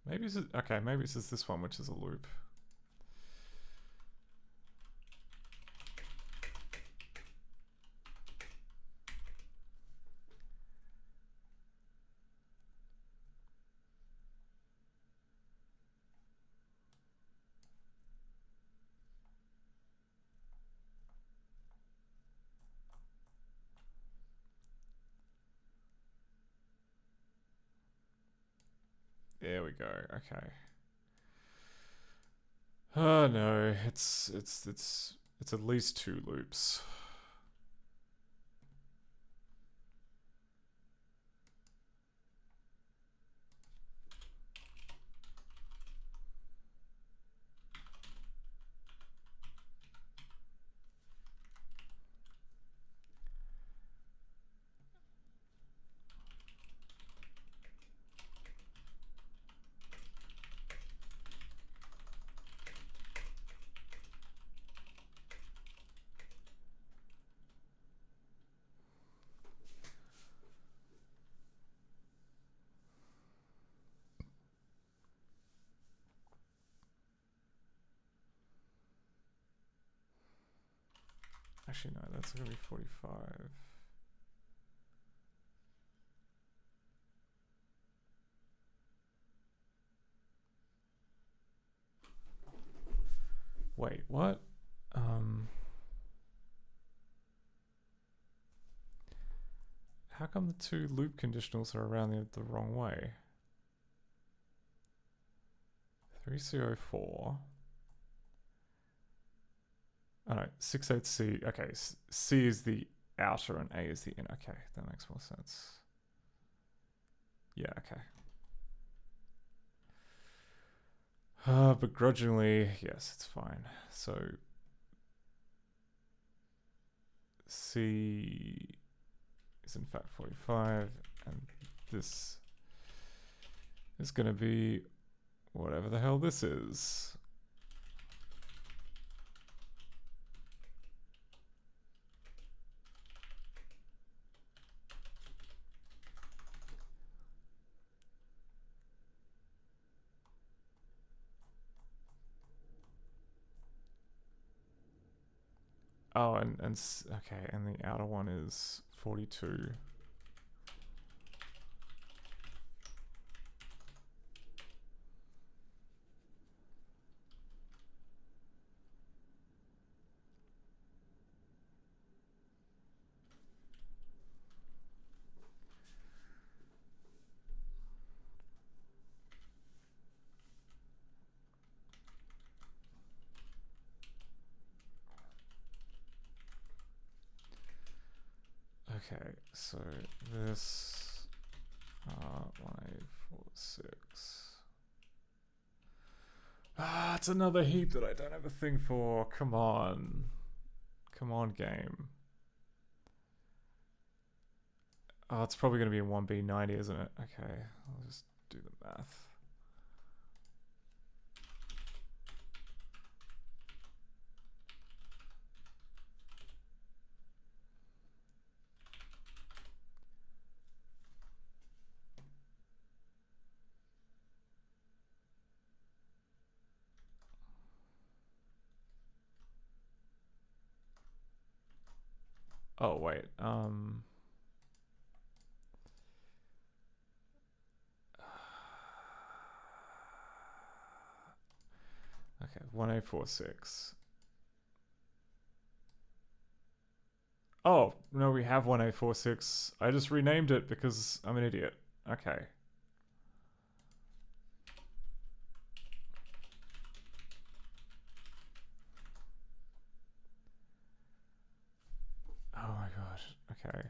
Maybe it's okay. Maybe it's just this one, which is a loop. There we go. Okay. Oh no, it's at least two loops. Actually, no, that's gonna be 45. Wait, what? How come the two loop conditionals are around the wrong way? 3C04. Oh no, 68C. Okay, C is the outer and A is the inner. Okay, that makes more sense. Yeah, okay. Begrudgingly, yes, it's fine. So C is in fact 45, and this is going to be whatever the hell this is. Oh, okay, and the outer one is 42. Okay, so this 1846. Ah, it's another heap that I don't have a thing for. Come on. Come on, game. Oh, it's probably going to be in 1B90, isn't it? Okay, I'll just do the math. Oh, wait. Okay, 1846. Oh, no, we have 1846. I just renamed it because I'm an idiot. Okay. Oh my gosh. Okay.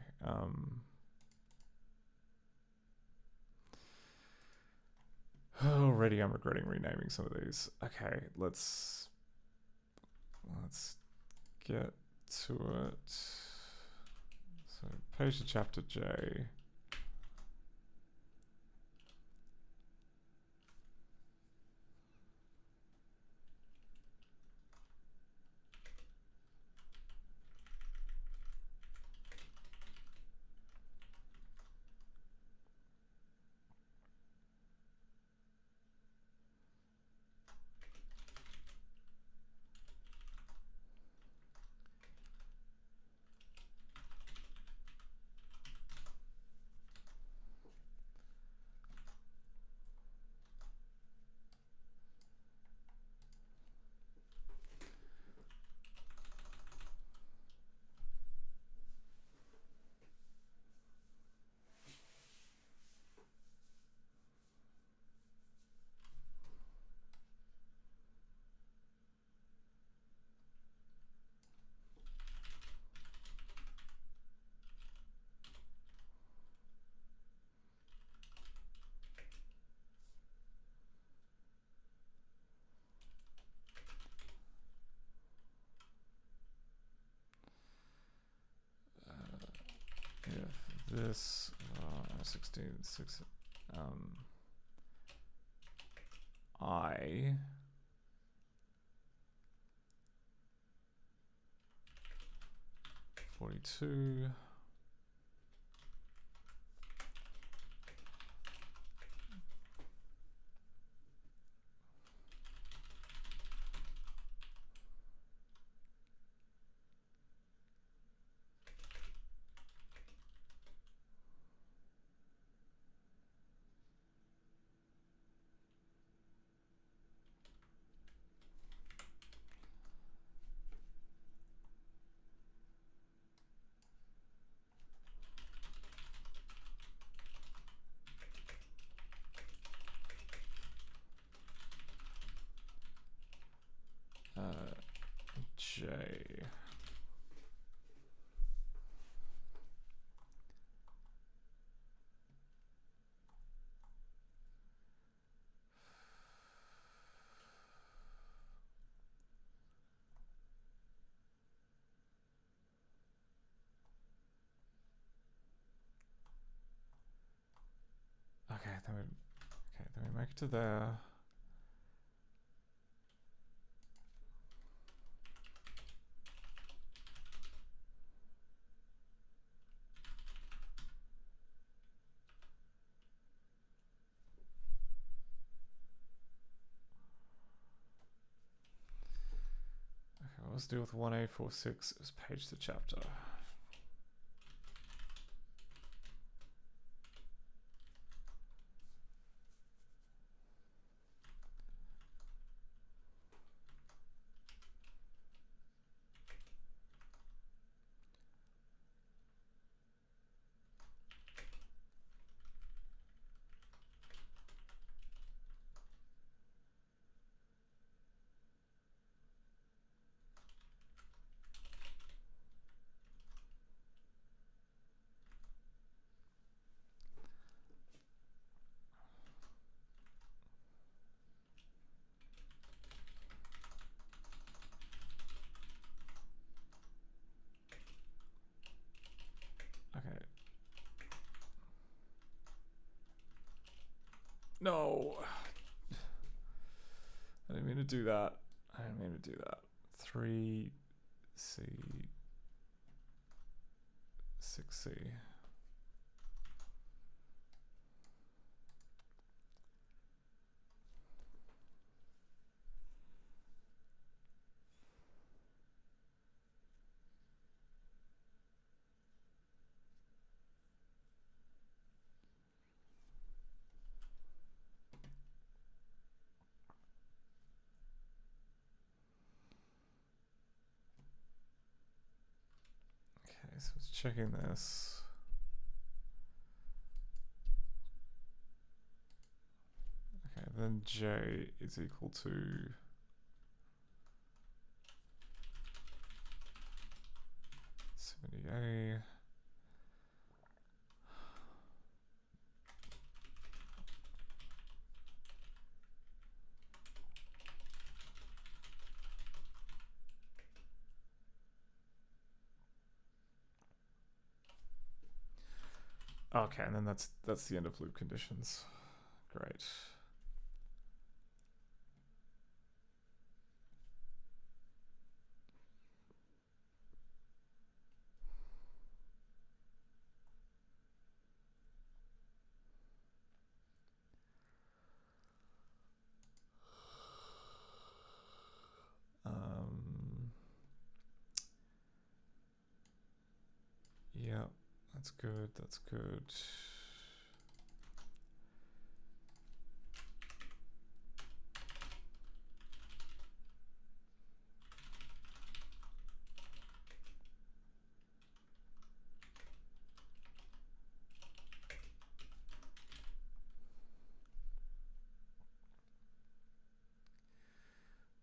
Already I'm regretting renaming some of these. Okay, let's get to it. So page to chapter J. If this 16 6 I 42. J. then we make it to there. Okay, let's deal with 1A46 as page to chapter. Okay. No. I didn't mean to do that. I didn't mean to do that. 3C 6C. Okay, so it's checking this. Okay, then J is equal to A. Okay, and then that's the end of loop conditions. Great. Yeah, that's good, that's good.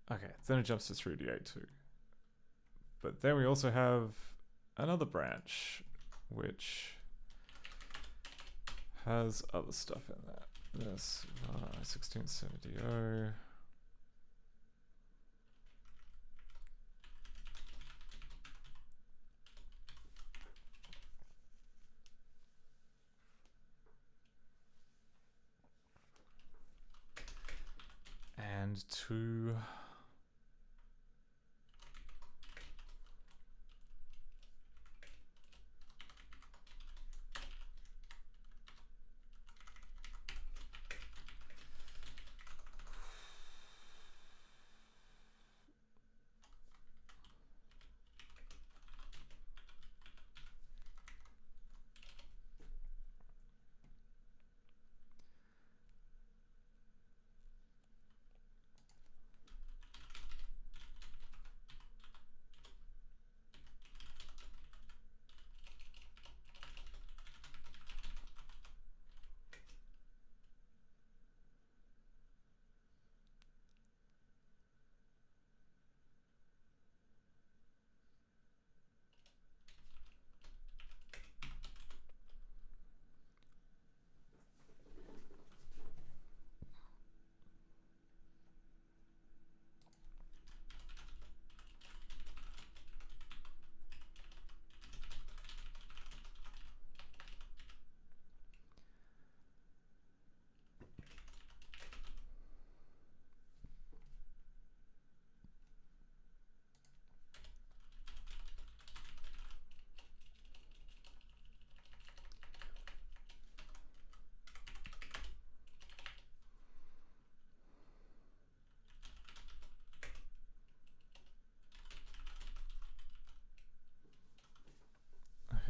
Okay, then it jumps to 3D82. But then we also have another branch, which has other stuff in that. This 1670. And 2.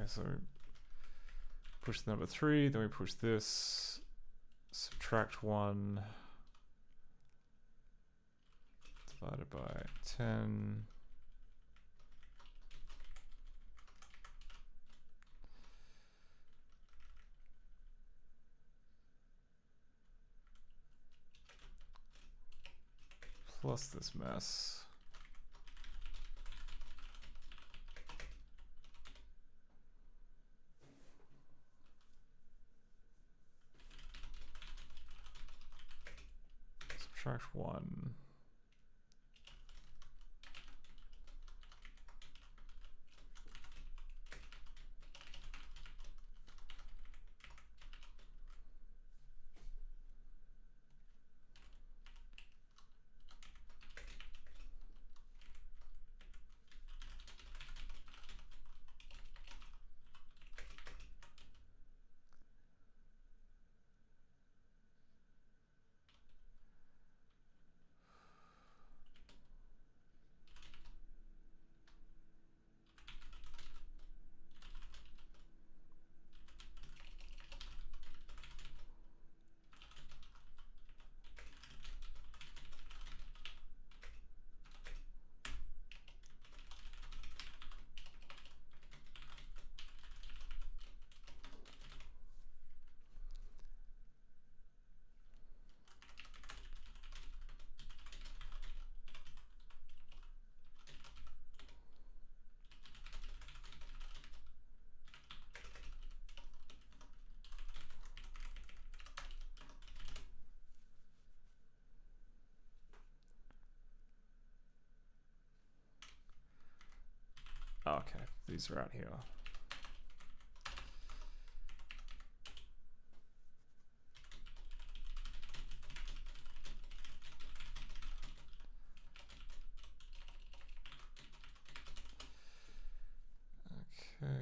so push the number 3, then we push this, subtract 1, divided by 10. Plus this mess. Subtract 1. Okay, these are out here. Okay.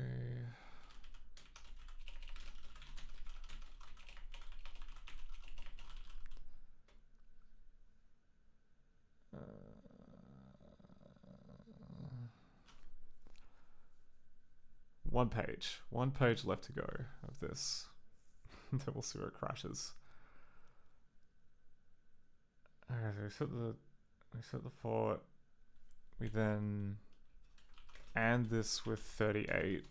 One page left to go of this. Then we'll see where it crashes. Okay, so we set the fort. We then and this with 38.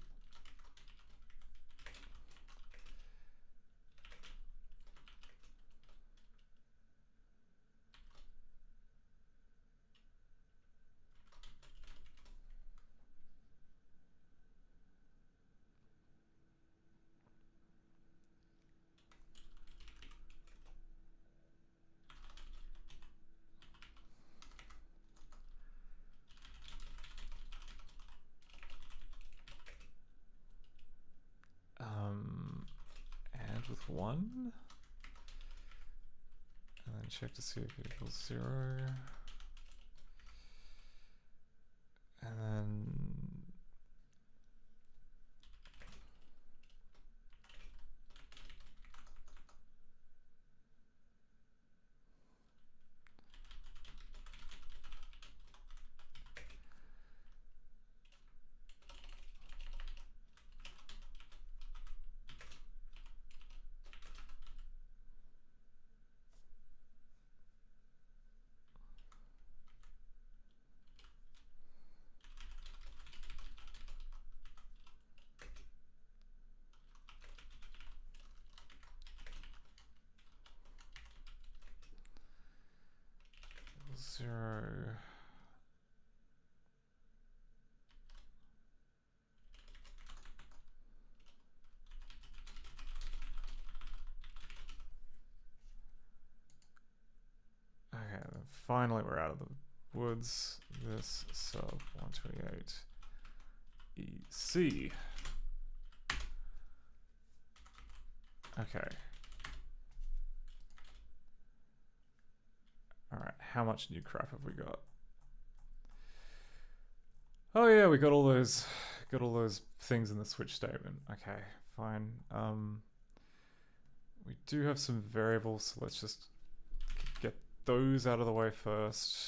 And with 1, and then check to see if it equals 0, and then equals 0. Okay, then finally we're out of the woods. This sub 128 EC. Okay. Alright, how much new crap have we got? Oh yeah, we got all those things in the switch statement. Okay, fine. We do have some variables, so let's just get those out of the way first.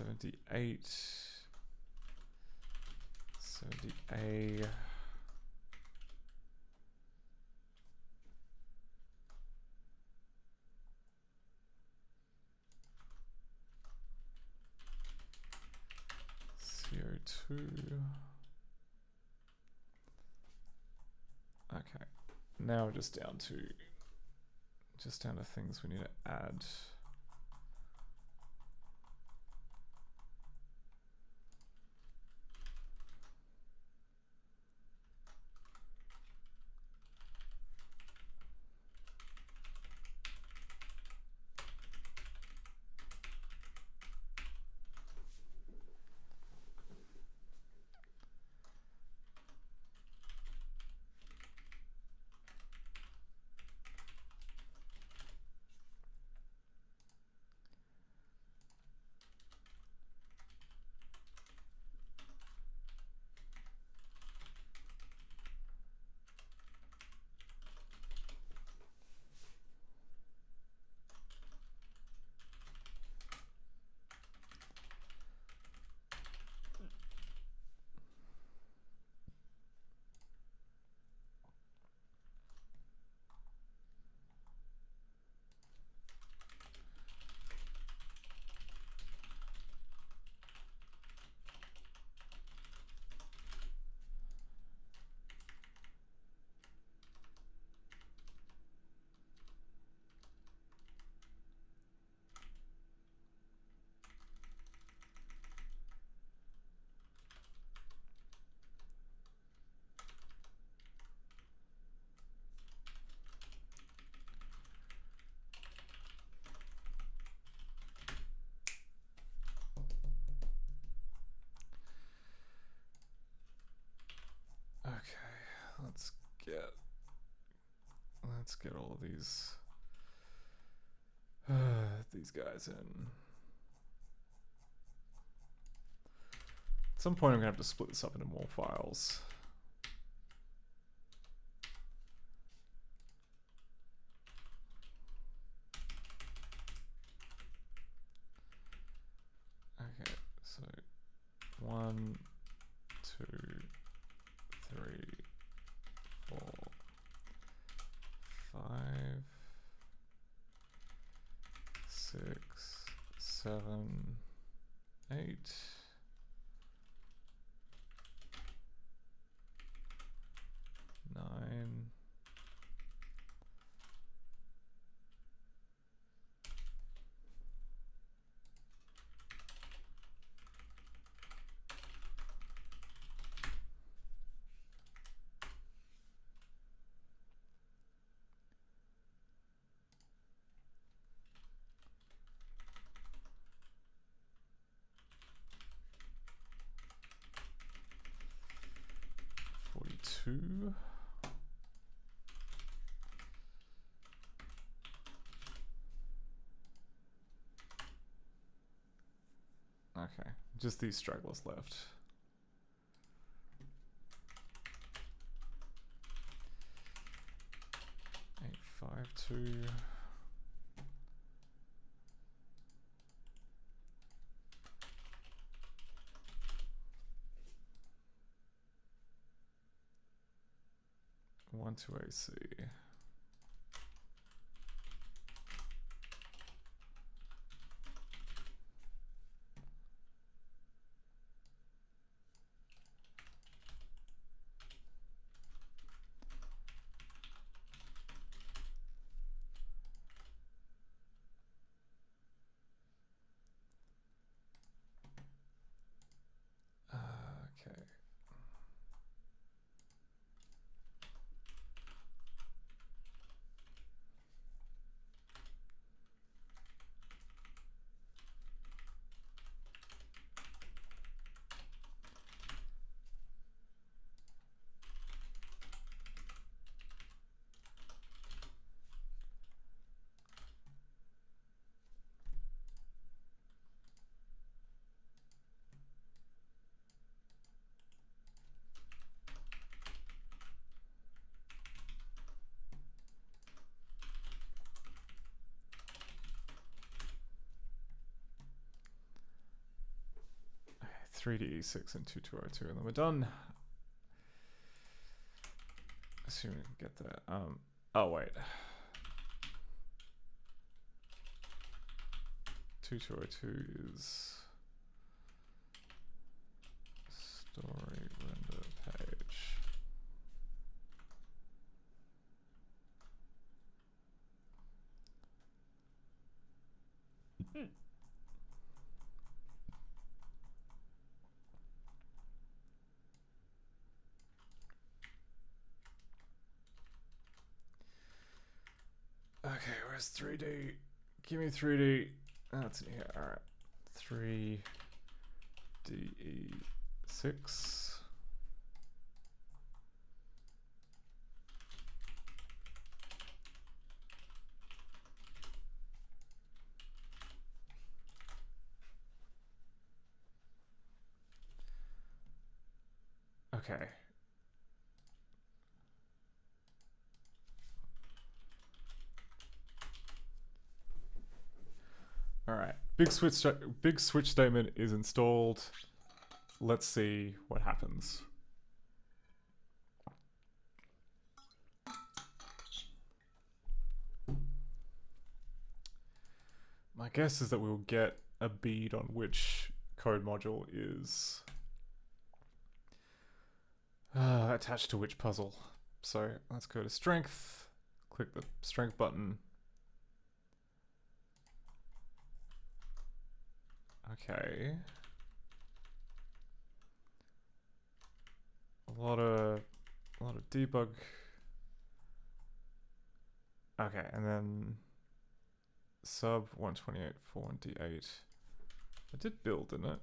78. 70A. CO2. Okay. Now we're just down to things we need to add. Okay, let's get all of these guys in. At some point I'm gonna have to split this up into more files. Okay, so 1, 2, 3, 4, 5, 6, 7, 8, 9, 42. Okay, just these stragglers left. 852. One to AC. Okay. 3d6 and 2202, and then we're done. Assuming we can get there. Oh wait. 2202 is story render page. Okay, where's 3D? Give me 3D. That's in here. Alright. 3DE6. Okay. All right. Big switch statement is installed. Let's see what happens. My guess is that we will get a bead on which code module is attached to which puzzle. So let's go to strength, click the strength button. Okay. A lot of debug. Okay, and then sub 128 for D8. I did build, didn't it?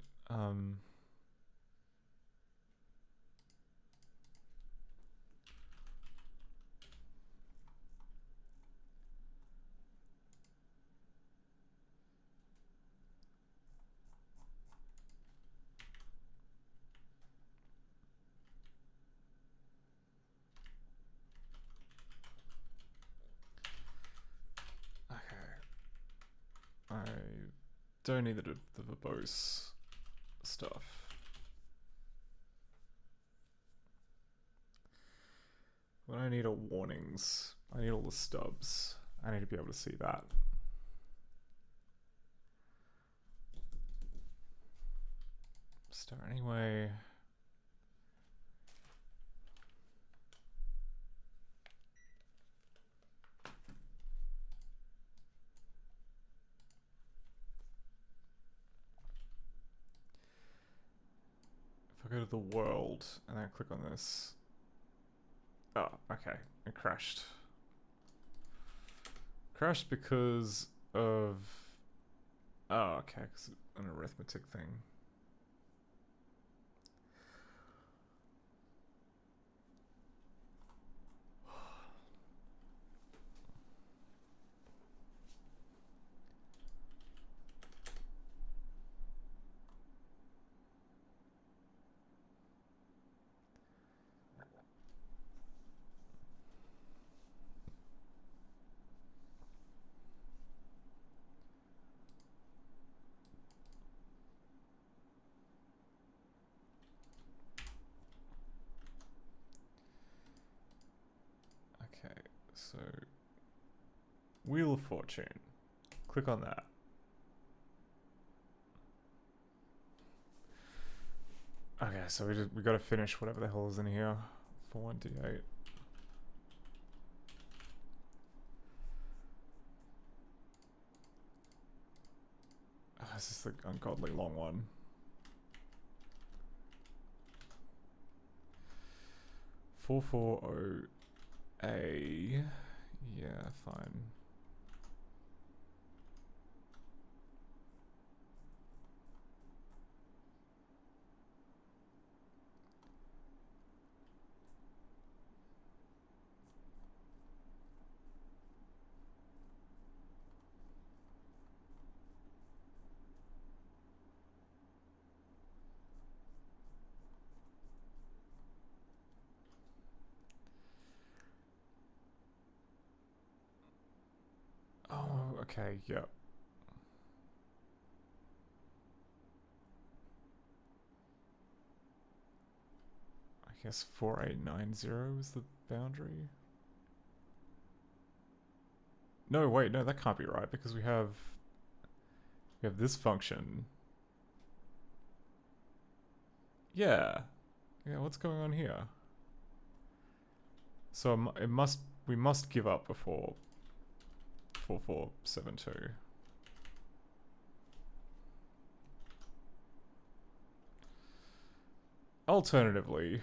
I don't need the verbose stuff. What I need are warnings. I need all the stubs. I need to be able to see that. Start anyway. If I go to the world and then click on this. Oh, okay. It crashed. Crashed because of... Oh, okay. Because an arithmetic thing. Okay, so Wheel of Fortune. Click on that. Okay, so we got to finish whatever the hell is in here for 1d8. Oh, this is the ungodly long one. A. Yeah, fine. Oh, okay, yep. I guess 4890 is the boundary. No, wait, no, that can't be right because we have this function. Yeah. Yeah, what's going on here? So we must give up before 4472. Alternatively,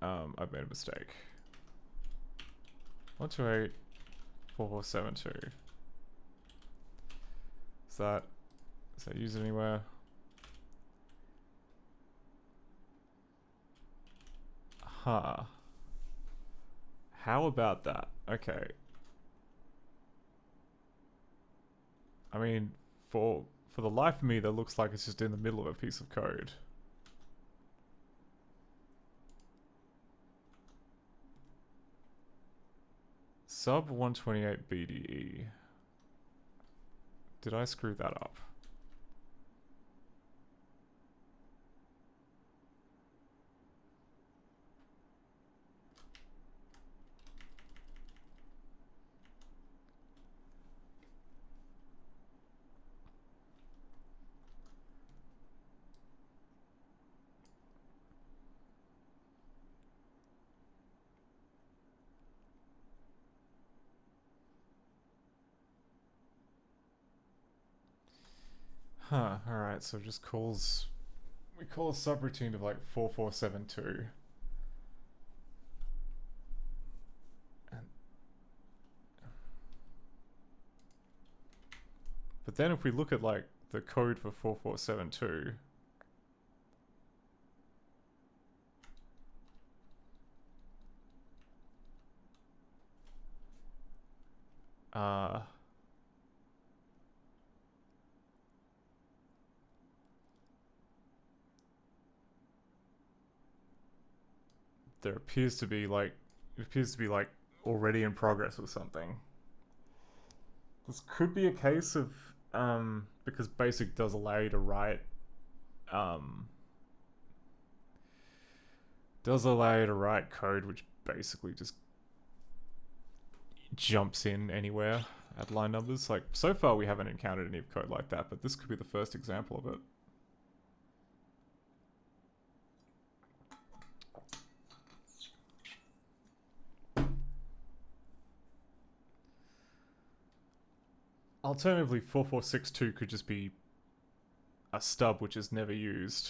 I've made a mistake. 128 4472. Is that used anywhere? Huh. How about that? Okay. I mean, for the life of me, that looks like it's just in the middle of a piece of code. Sub 128 BDE. Did I screw that up? Huh, alright, so it just calls... We call a subroutine of like 4472. But then if we look at like the code for 4472... there appears to be like, already in progress with something. This could be a case of, because BASIC does allow you to write, code which basically just jumps in anywhere at line numbers. Like, so far we haven't encountered any code like that, but this could be the first example of it. Alternatively, 4462 could just be a stub which is never used.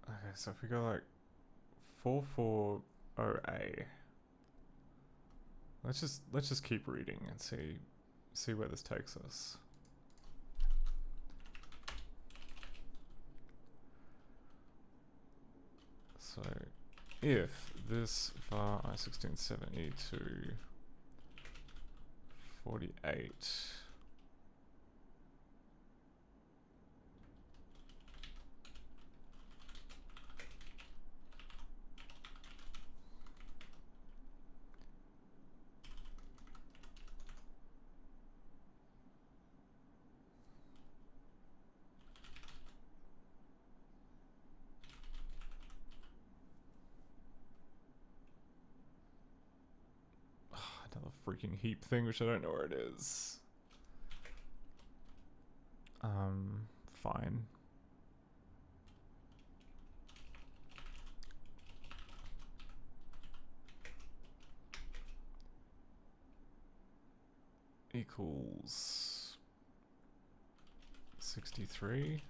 Okay, so if we go like 440A, let's just keep reading and see where this takes us. So if this var I1670 to 48 another freaking heap thing, which I don't know where it is. Fine. Equals 63.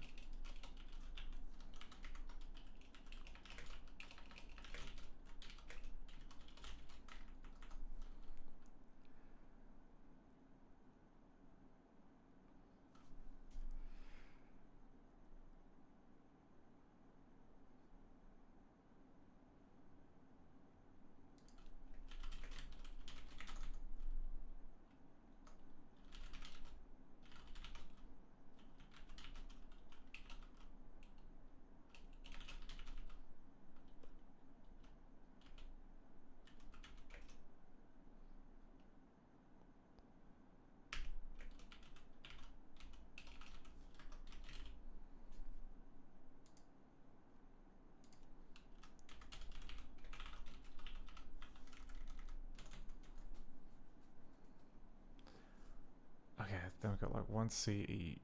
Then we've got like 1 CE.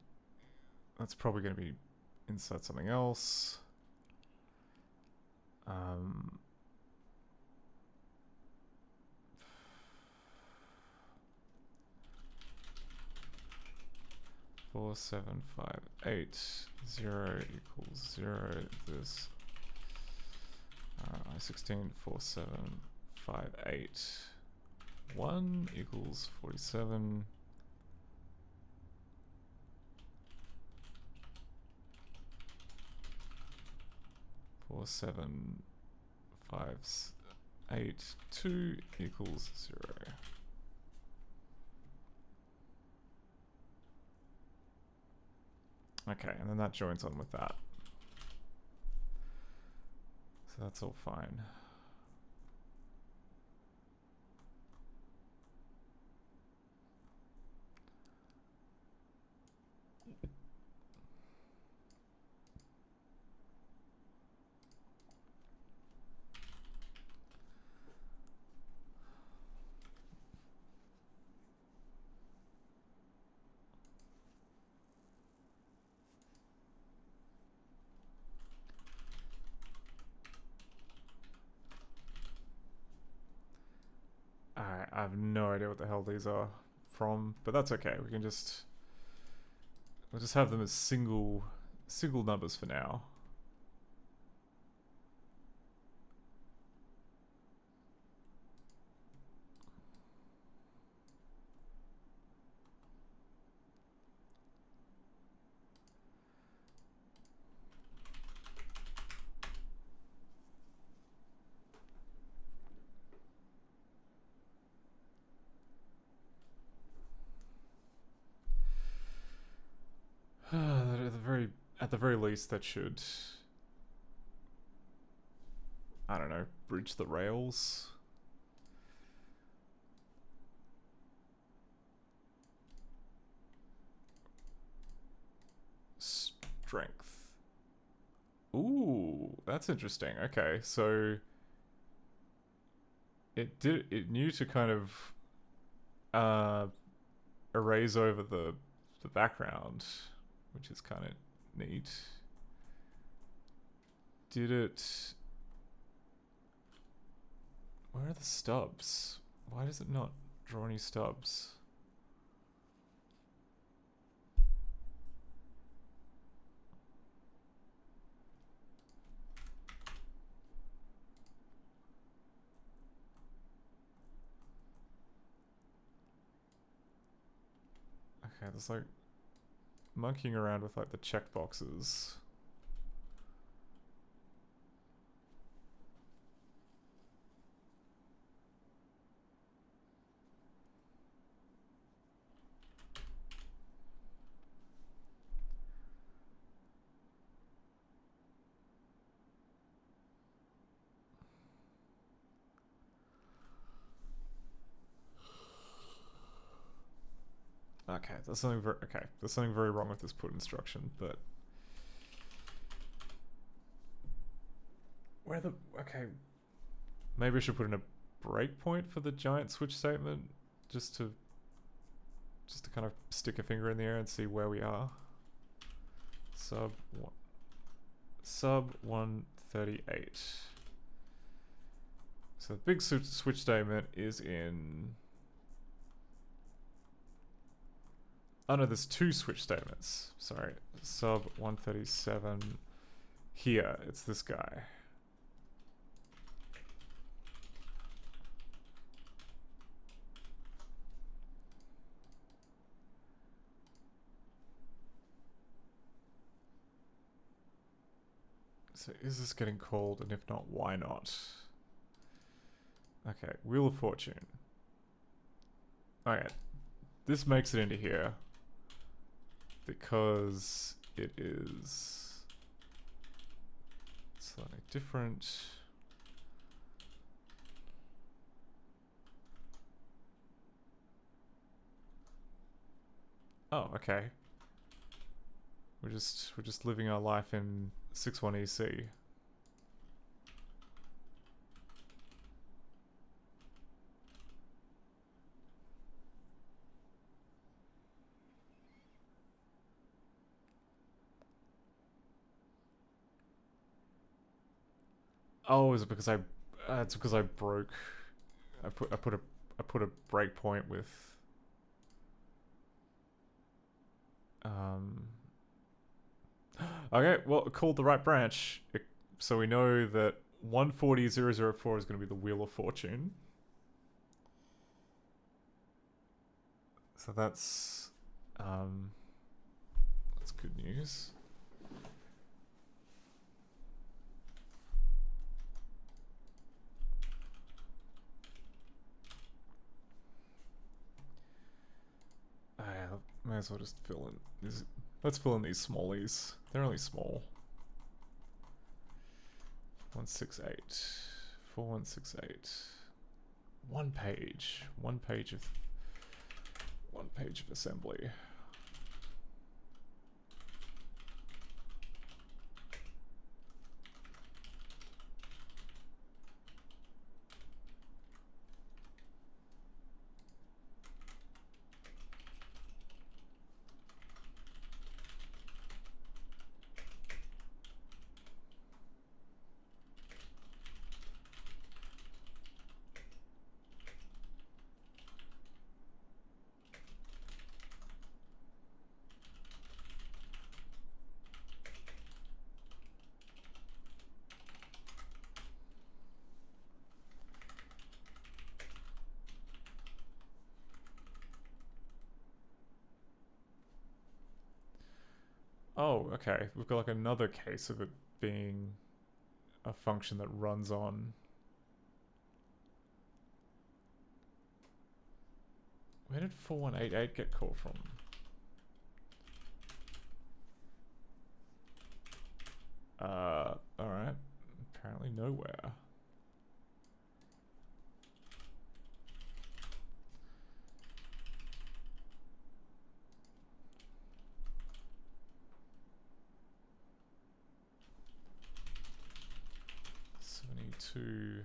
That's probably going to be inside something else. 4758 0 equals 0. This I16 4758 1 equals 47. Four, 7, 5, 8, 2 equals 0. Okay, and then that joins on with that. So that's all fine. Alright, I have no idea what the hell these are from, but that's okay. We can just... we'll just have them as single numbers for now. At the very least, that should, I don't know, bridge the rails. Strength. Ooh, that's interesting. Okay, so it knew to kind of erase over the background, which is kind of neat. Did it... where are the stubs? Why does it not draw any stubs? Okay, there's like monkeying around with like the checkboxes. Okay, there's something very wrong with this put instruction, but okay, maybe I should put in a breakpoint for the giant switch statement just to kind of stick a finger in the air and see where we are. Sub 138. So the big switch statement is in... oh no, there's two switch statements. Sorry, sub 137 here. It's this guy. So is this getting called, and if not, why not? Okay, Wheel of Fortune. Okay, this makes it into here because it is slightly different. Oh, okay. We're just living our life in 6.1 EC. Oh, is it because I? It's because I broke. I put a breakpoint with. Okay, well, called the right branch, so we know that 140004 is going to be the Wheel of Fortune. So that's good news. May as well just fill in these. Let's fill in these smallies. They're only small. 4168. 4168. One page. One page of assembly. Oh, okay. We've got like another case of it being a function that runs on. Where did 4188 get called from? Alright. Apparently nowhere. To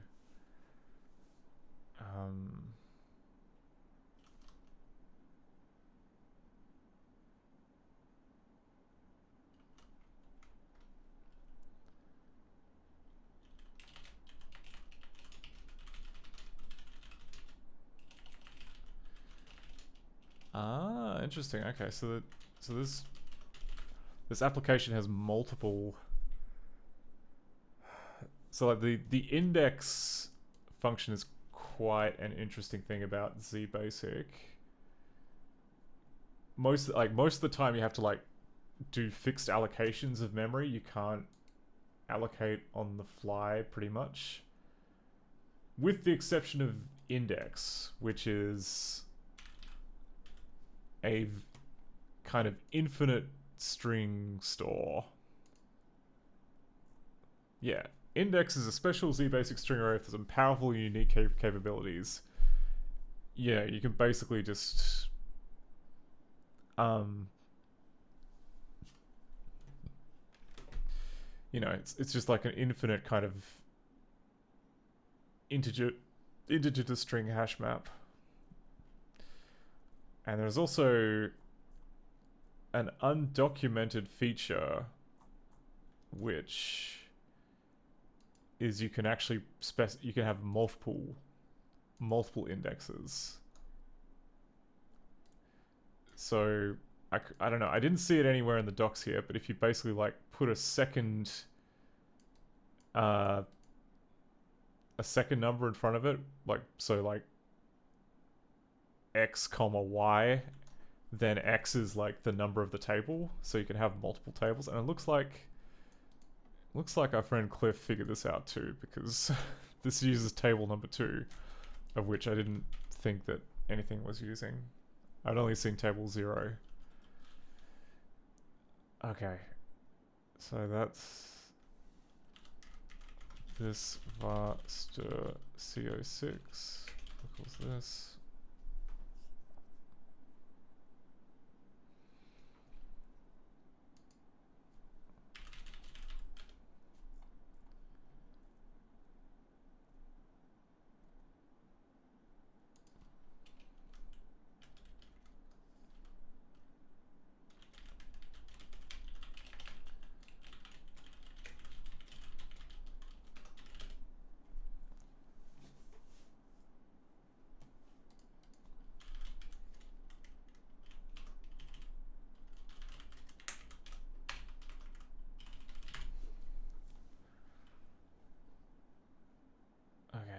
interesting. Okay, so this application has multiple. So like the index function is quite an interesting thing about ZBasic. Most of the time you have to like do fixed allocations of memory. You can't allocate on the fly pretty much. With the exception of index, which is a kind of infinite string store. Yeah. Index is a special ZBasic string array with some powerful and unique capabilities. Yeah, you can basically just you know, it's just like an infinite kind of integer to string hash map. And there's also an undocumented feature which is you can actually you can have multiple indexes. So I don't know, I didn't see it anywhere in the docs here, but if you basically like put a second number in front of it, like so like x comma y, then x is like the number of the table, so you can have multiple tables. And it looks like our friend Cliff figured this out too, because this uses table number 2, of which I didn't think that anything was using. I'd only seen table 0. Okay, so that's this var stir co6 equals this.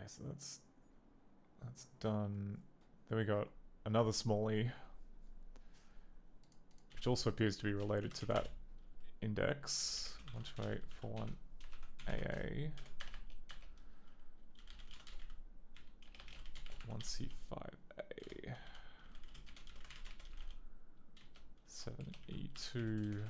so that's done. Then we got another smallie, which also appears to be related to that index. 12841 AA. 1C5A. 7E2.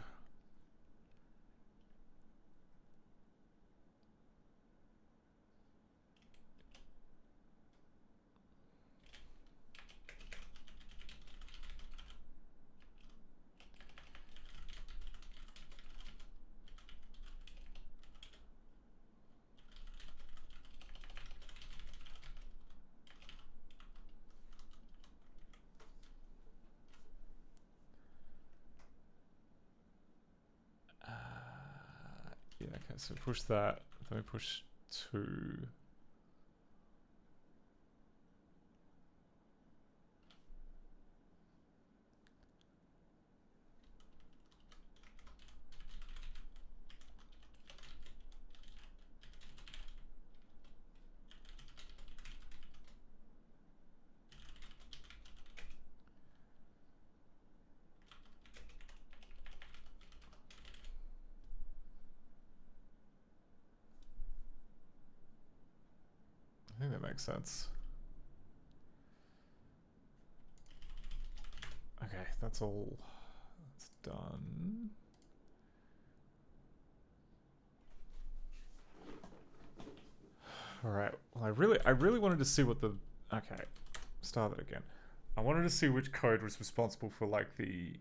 Yeah, okay, so push that, then we push 2. I think that makes sense. Okay, that's all. That's done. All right. Well, I really wanted to see what the. Okay, start that again. I wanted to see which code was responsible for like the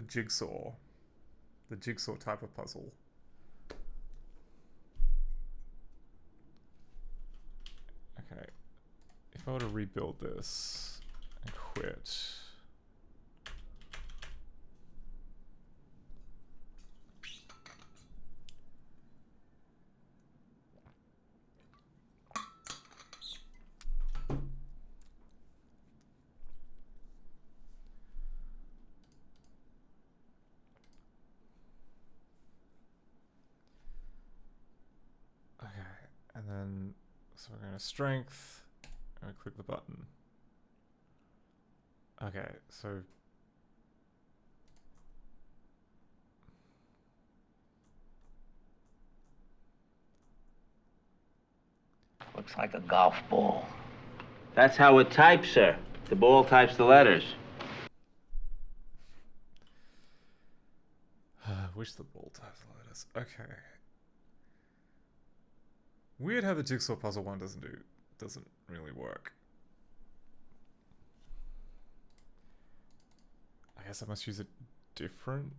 jigsaw type of puzzle. Okay, if I were to rebuild this and quit. Okay, and then so we're going to strength, and we click the button. Okay, so Looks like a golf ball. That's how it types, sir. The ball types the letters. wish the ball types the letters. Okay. Weird how the jigsaw puzzle one doesn't really work. I guess I must use a different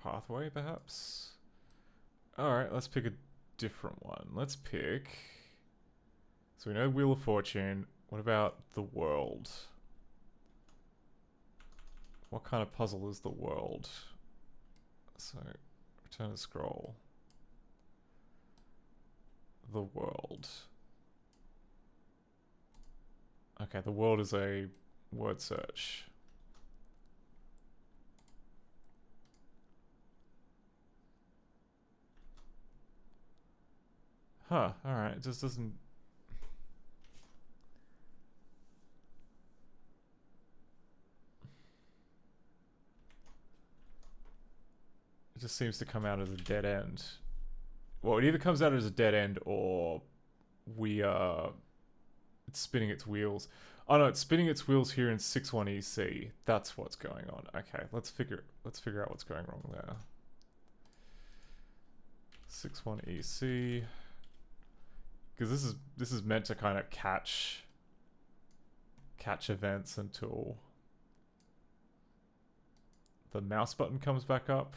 pathway, perhaps? Alright, let's pick a different one. Let's pick... So we know Wheel of Fortune. What about the world? What kind of puzzle is the world? So, return to scroll. The world. Okay, the world is a word search. Huh, alright, it just doesn't... It just seems to come out as a dead end. Well, it either comes out as a dead end or it's spinning its wheels. Oh no, it's spinning its wheels here in 61EC. That's what's going on. Okay, let's figure out what's going wrong there. 61EC. Because this is meant to kind of catch events until the mouse button comes back up.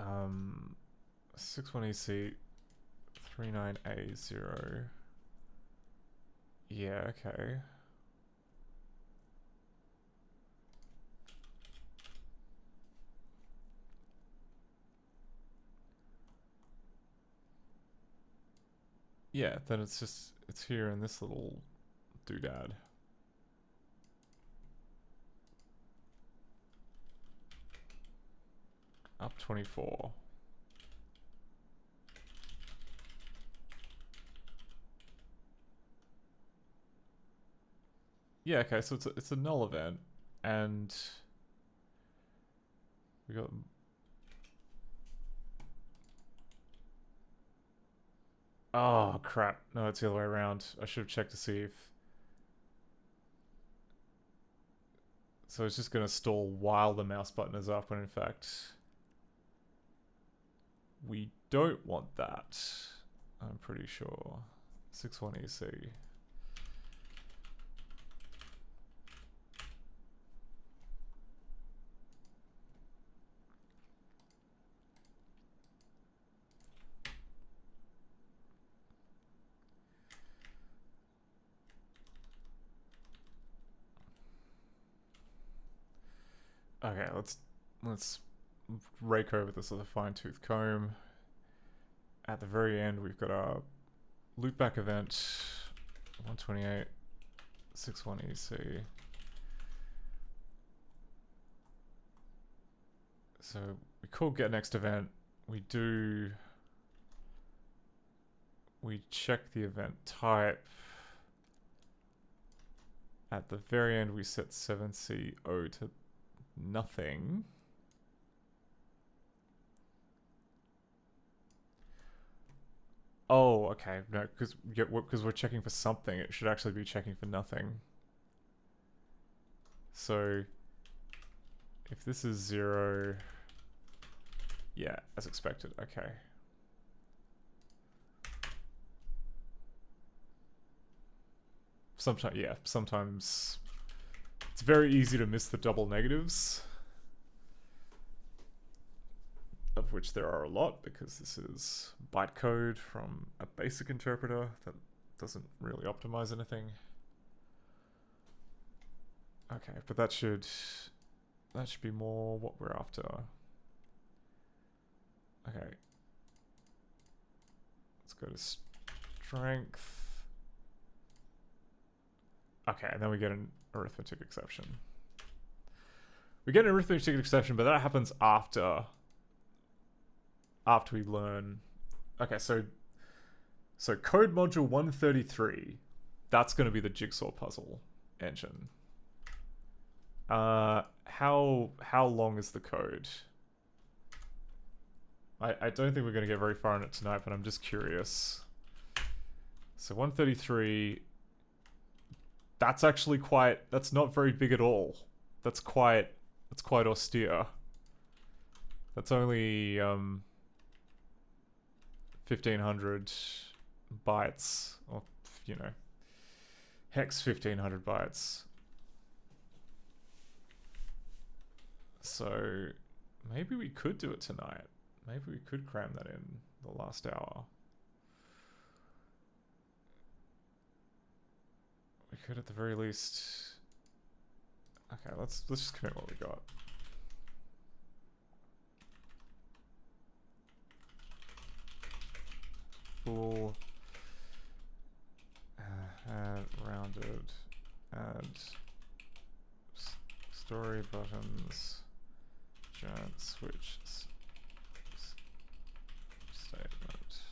Um, 61EC 39A0. Yeah, okay. Yeah, then it's here in this little doodad. Up 24. Yeah, okay, so it's a null event, and we got. Oh crap! No, it's the other way around. I should have checked to see if. So it's just gonna stall while the mouse button is up, when in fact we don't want that. I'm pretty sure. 61 EC. Okay, let's rake over this with a fine-tooth comb. At the very end, we've got our loopback event, 128, 61 EC. So we call get next event. We check the event type. At the very end, we set 7CO to nothing. Oh, okay. No, because we're checking for something. It should actually be checking for nothing. So if this is 0, yeah, as expected. Okay. Sometimes it's very easy to miss the double negatives, of which there are a lot, because this is bytecode from a basic interpreter that doesn't really optimize anything. Okay, but that should be more what we're after. Okay. Let's go to strength. Okay, and then we get an arithmetic exception. We get an arithmetic exception, but that happens after we learn. Okay, so code module 133, that's going to be the jigsaw puzzle engine. How long is the code? I don't think we're going to get very far in it tonight, but I'm just curious. So 133, that's actually that's not very big at all. That's quite austere. That's only 1500 bytes, or hex 1500 bytes. So maybe we could do it tonight. Maybe we could cram that in the last hour. We could at the very least. Okay, let's just commit what we got. Full add rounded, add story buttons, giant switch statement.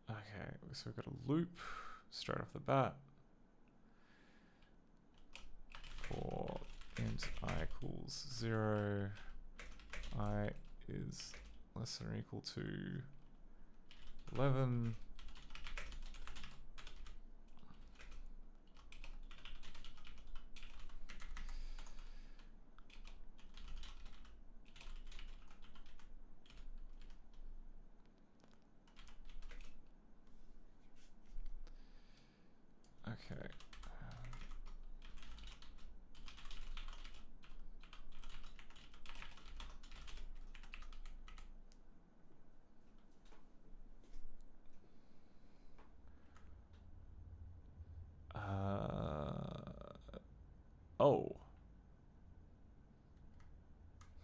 Okay, so we've got a loop straight off the bat for int I equals 0, I is less than or equal to 11,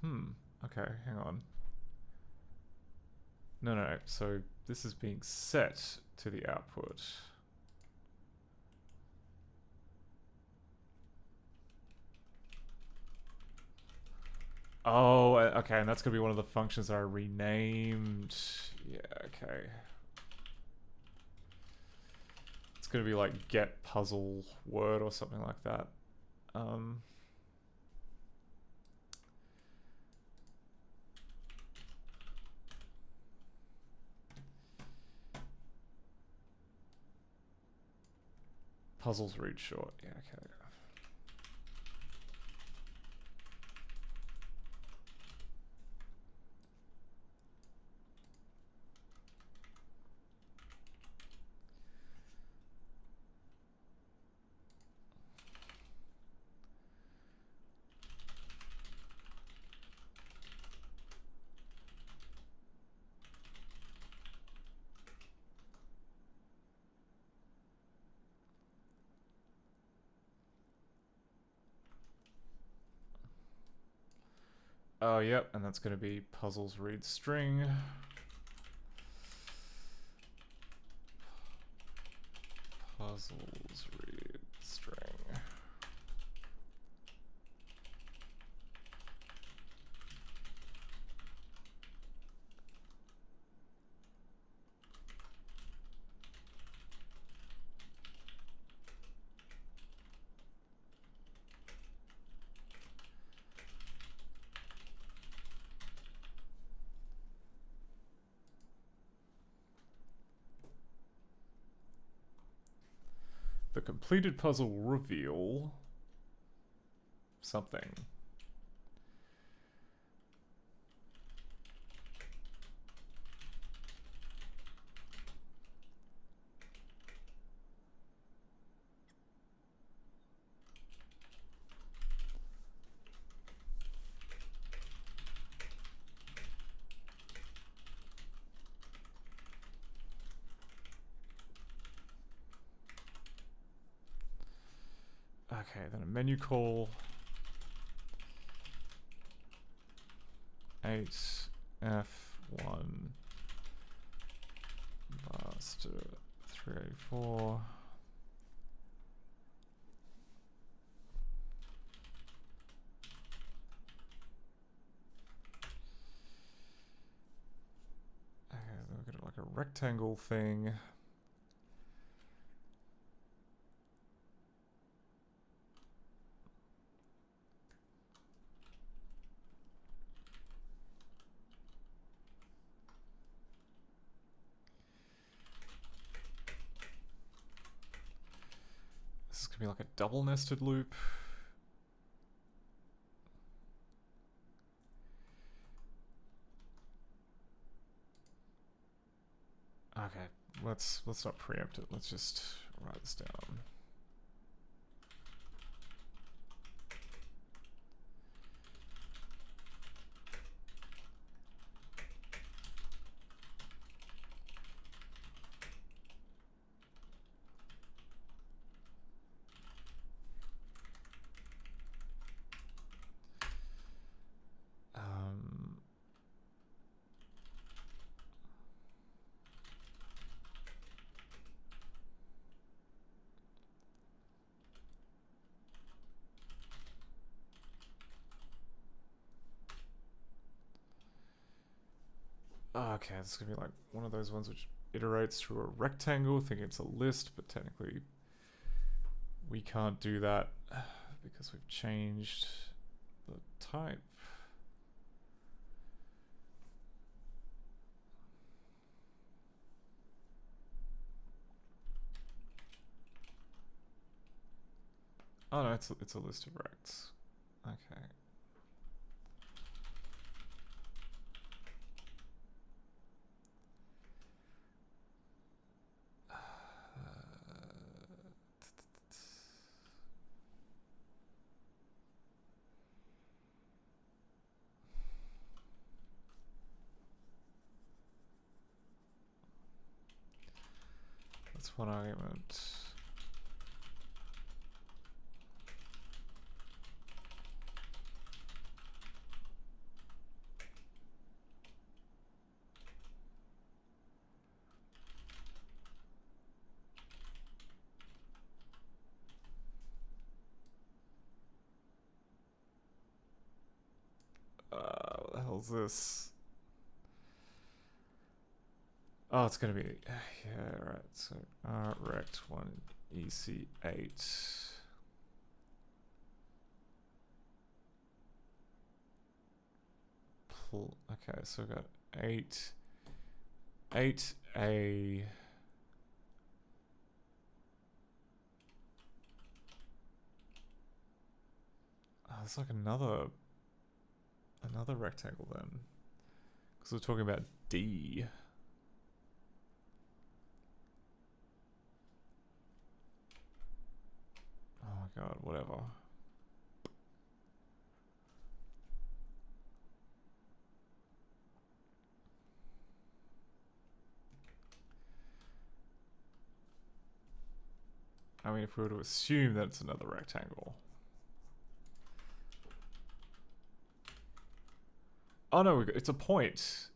Okay, hang on. No, so this is being set to the output. Oh, okay, and that's gonna be one of the functions that I renamed. Yeah, okay. It's gonna be like get puzzle word or something like that. Puzzles read short. Yeah, okay. Oh, yep, and that's going to be puzzles read string. Puzzles read string. The completed puzzle will reveal something. Okay, then a menu call. 8F1 master 384. Okay, then we've got like a rectangle thing. This is gonna be like a double nested loop. Okay, let's not preempt it. Let's just write this down. Okay, this is gonna be like one of those ones which iterates through a rectangle, thinking it's a list, but technically we can't do that because we've changed the type. Oh no, it's a list of rects. Okay. That's one argument. hell's this? Oh, it's gonna be, yeah, right. So rect 1 EC8. Okay, so we've got 8A. Oh, it's like another rectangle then, because we're talking about D. Oh my god, whatever. I mean, if we were to assume that it's another rectangle. Oh no, it's a point.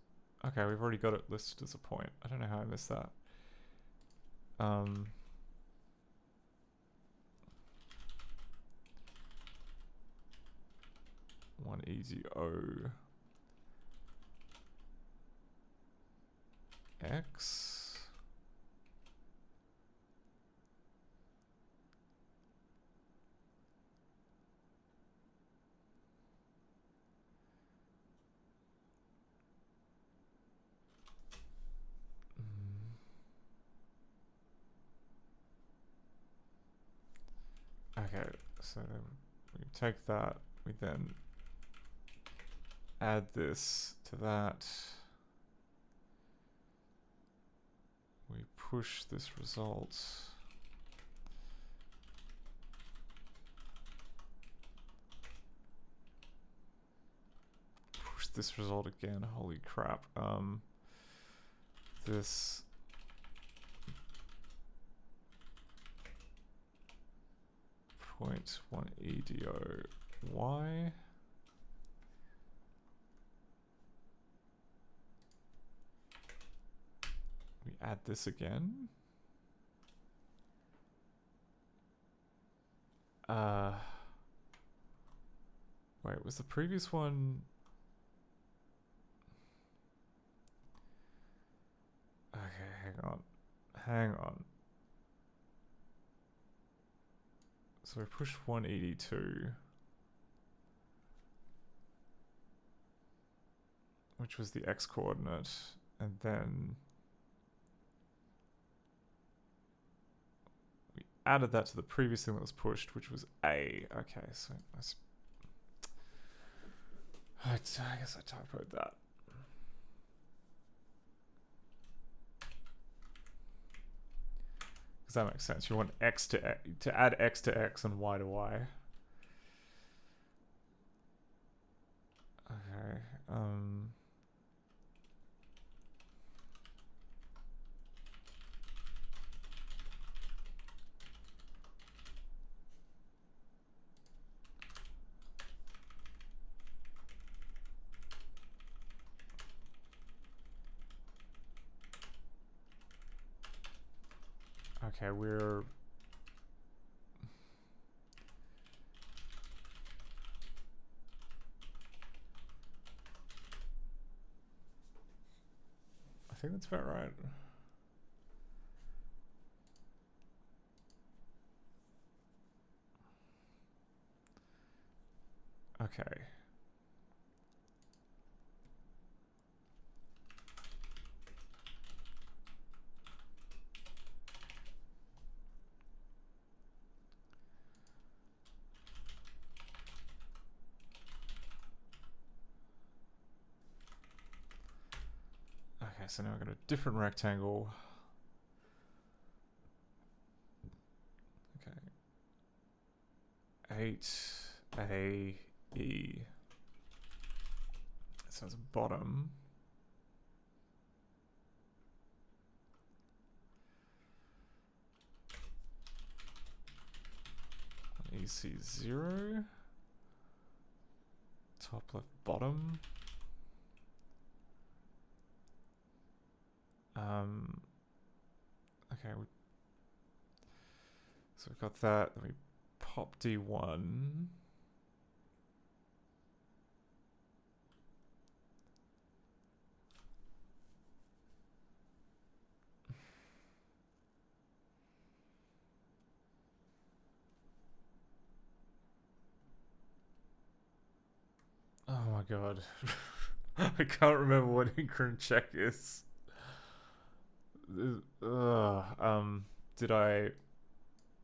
Okay, we've already got it listed as a point. I don't know how I missed that. One easy O X. Okay, so then we take that, we then add this to that. We push this result. Push this result again, holy crap. This point 1 EDO Y. We add this again. Wait, was the previous one? Okay, hang on. So we push 182, which was the X coordinate, and then we added that to the previous thing that was pushed, which was A. Okay, so I guess I typoed that. Because that makes sense. You want X to add X to X and Y to Y. Okay. Okay, we're... I think that's about right. Okay. Okay, so now I've got a different rectangle. Okay. 8A E. So it's bottom. EC0. Top left bottom. Okay, so we've got that, then we pop D1. god. I can't remember what Increment check is. Did I...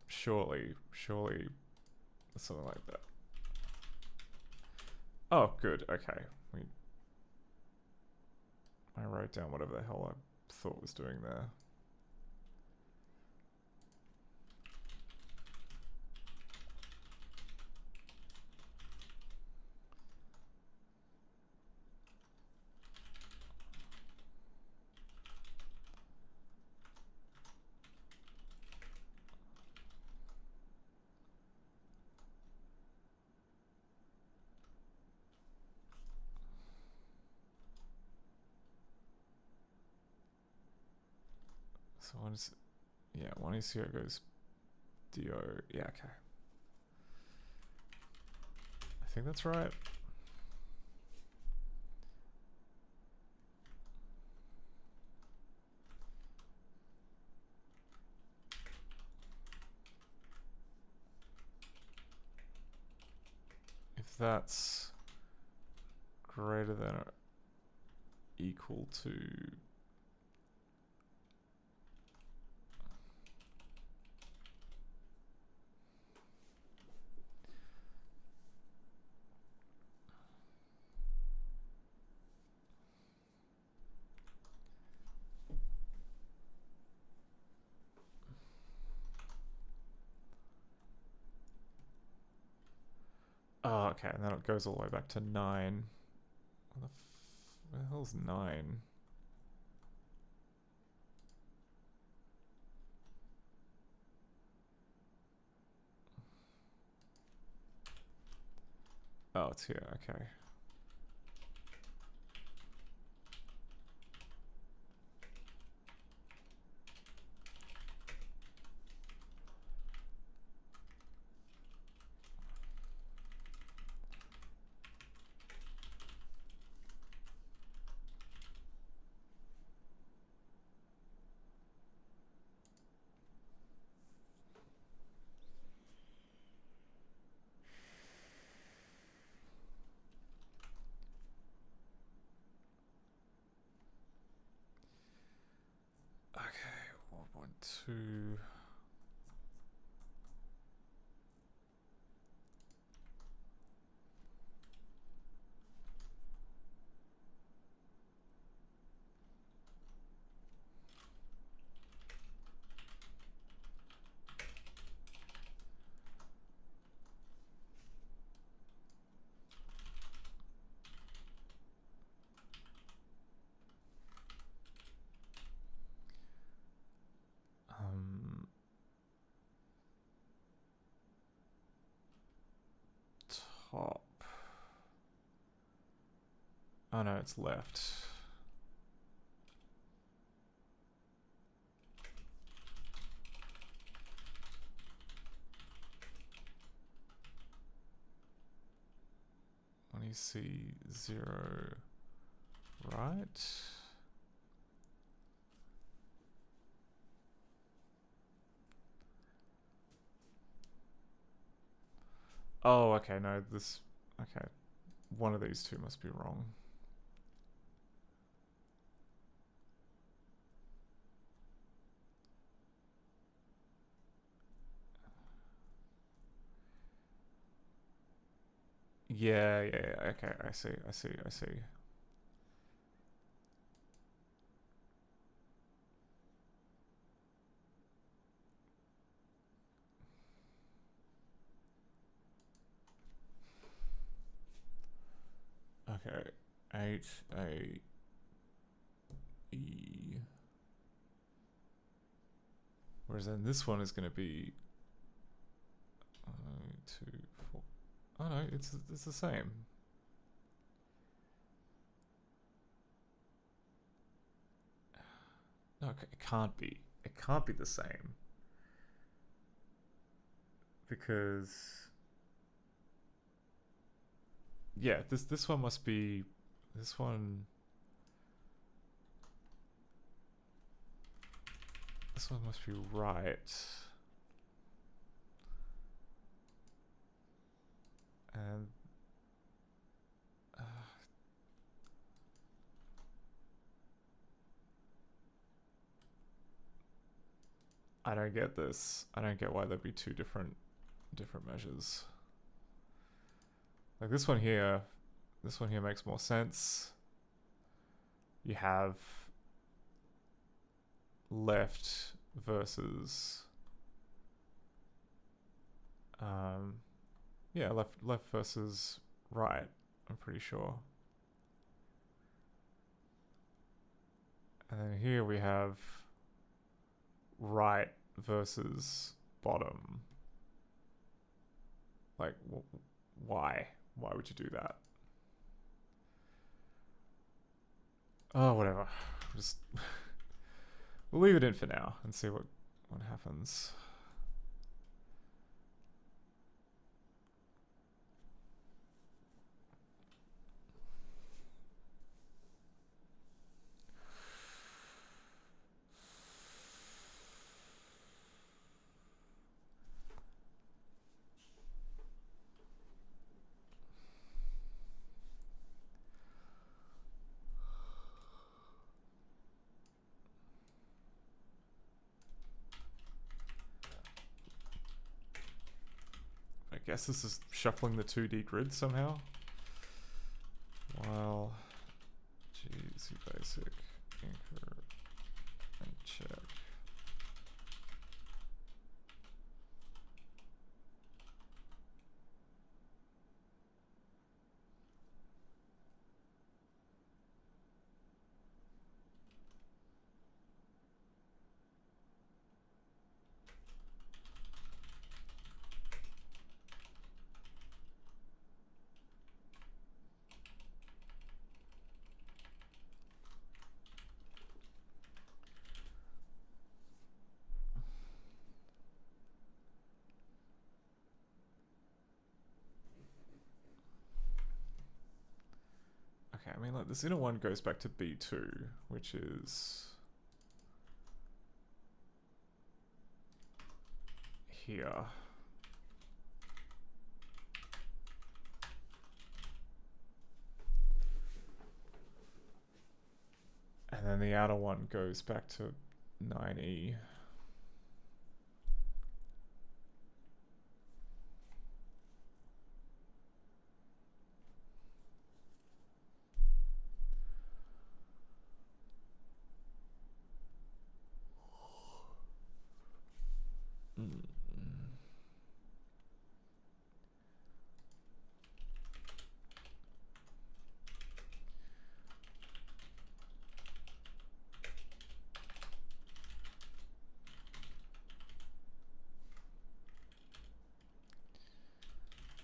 Surely, something like that. Oh, good, okay. I wrote down whatever the hell I thought was doing there. So one is, yeah, one is here goes Dio, yeah, okay. I think that's right. If that's greater than or equal to... Oh, okay, and then it goes all the way back to 9. Where the hell's 9? Oh, it's here, okay. Okay, 1.2. Top. Oh no, it's left. When you see 0, right? Oh, okay, no, this... Okay. One of these two must be wrong. Yeah, okay, I see. Okay, H-A-E. Whereas then this one is going to be 2, 4. Oh no, it's the same. No, it can't be. It can't be the same. Because yeah, this one must be this one. This one must be right. And I don't get this. I don't get why there'd be two different measures. Like this one here makes more sense. You have left versus yeah, left versus right, I'm pretty sure. And then here we have right versus bottom. Like, why? Why would you do that? Oh, whatever. Just we'll leave it in for now and see what happens. I guess this is shuffling the 2D grid somehow. While GC basic, anchor, and check. Okay, I mean, like, this inner one goes back to B2, which is here. And then the outer one goes back to 9E.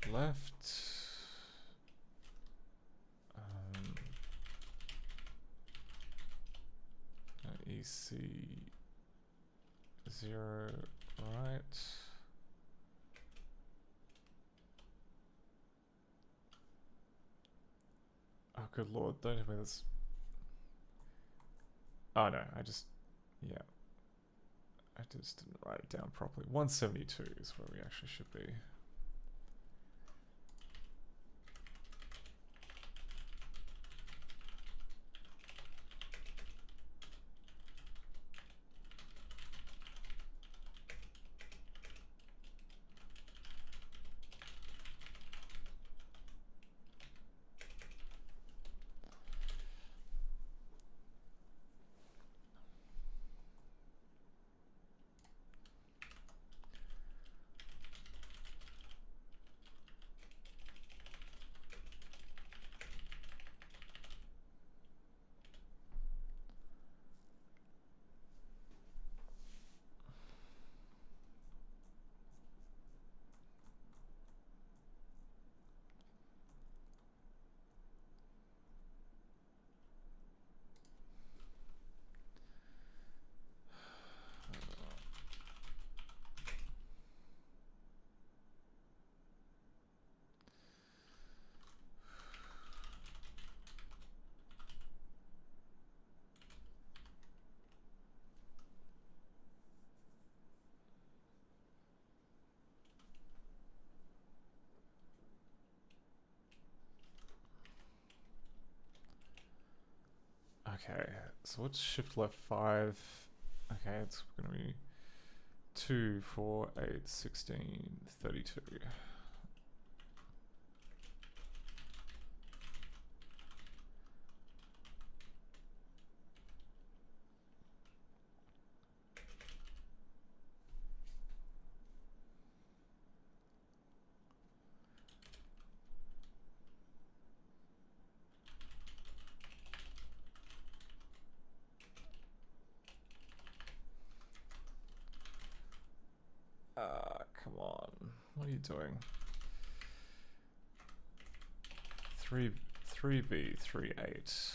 Left. EC 0 right. Oh, good lord, don't tell me this. Oh no, I just didn't write it down properly. 172 is where we actually should be. Okay, so what's shift left 5? Okay, it's gonna be 2, 4, 8, 16, 32. Come on. What are you doing? 3B, 3-8.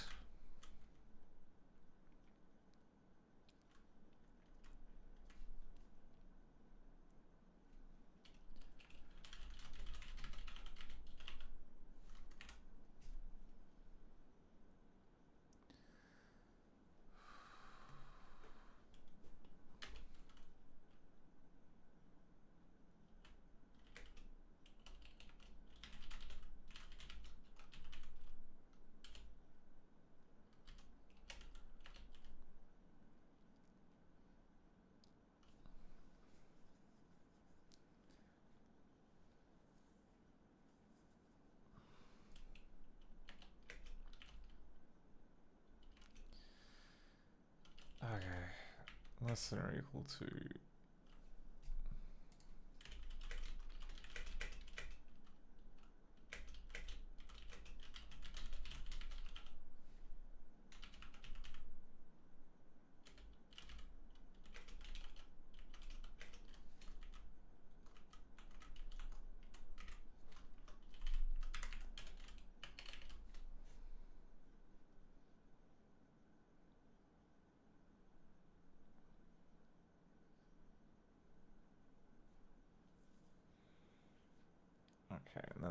Okay, less than or equal to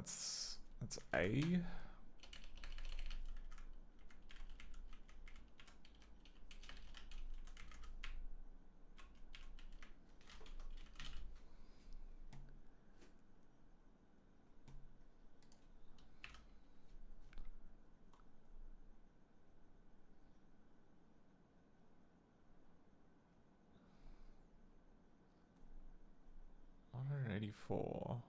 'That's A. $184.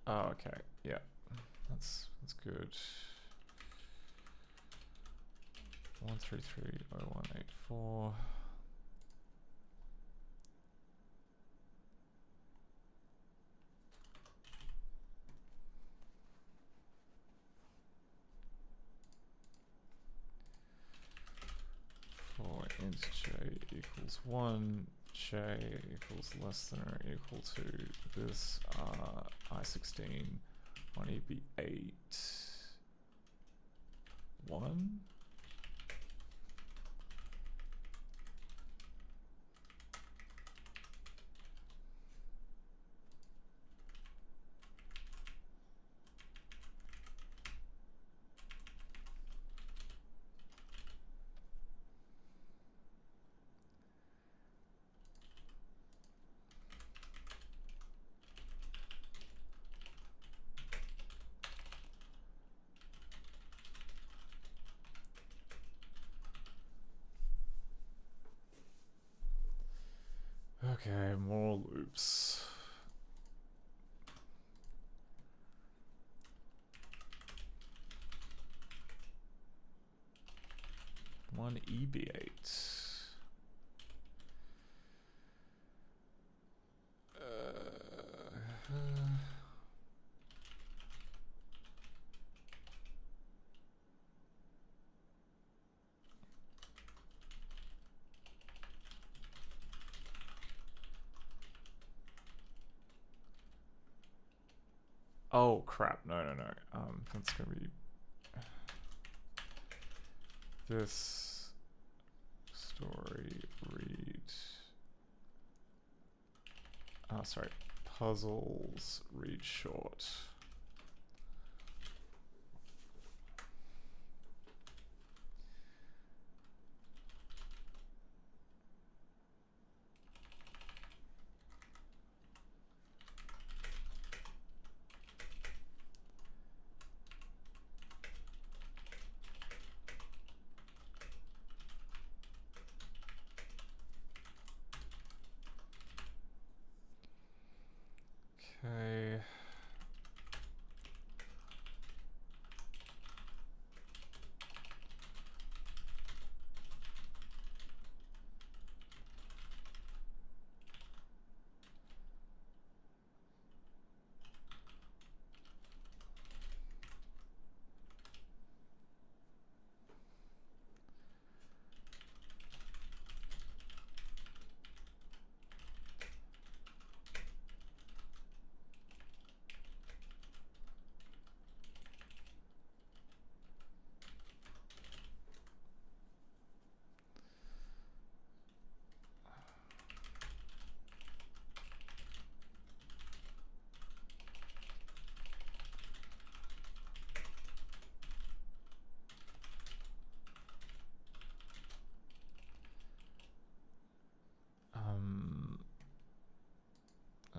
Oh, okay. Yeah. That's good. 1330184. For int j equals 1, j equals less than or equal to this I16 on EB8 1. Okay, more loops. One EB8. Oh crap! No. That's gonna be this story read. Oh, sorry. Puzzles read short.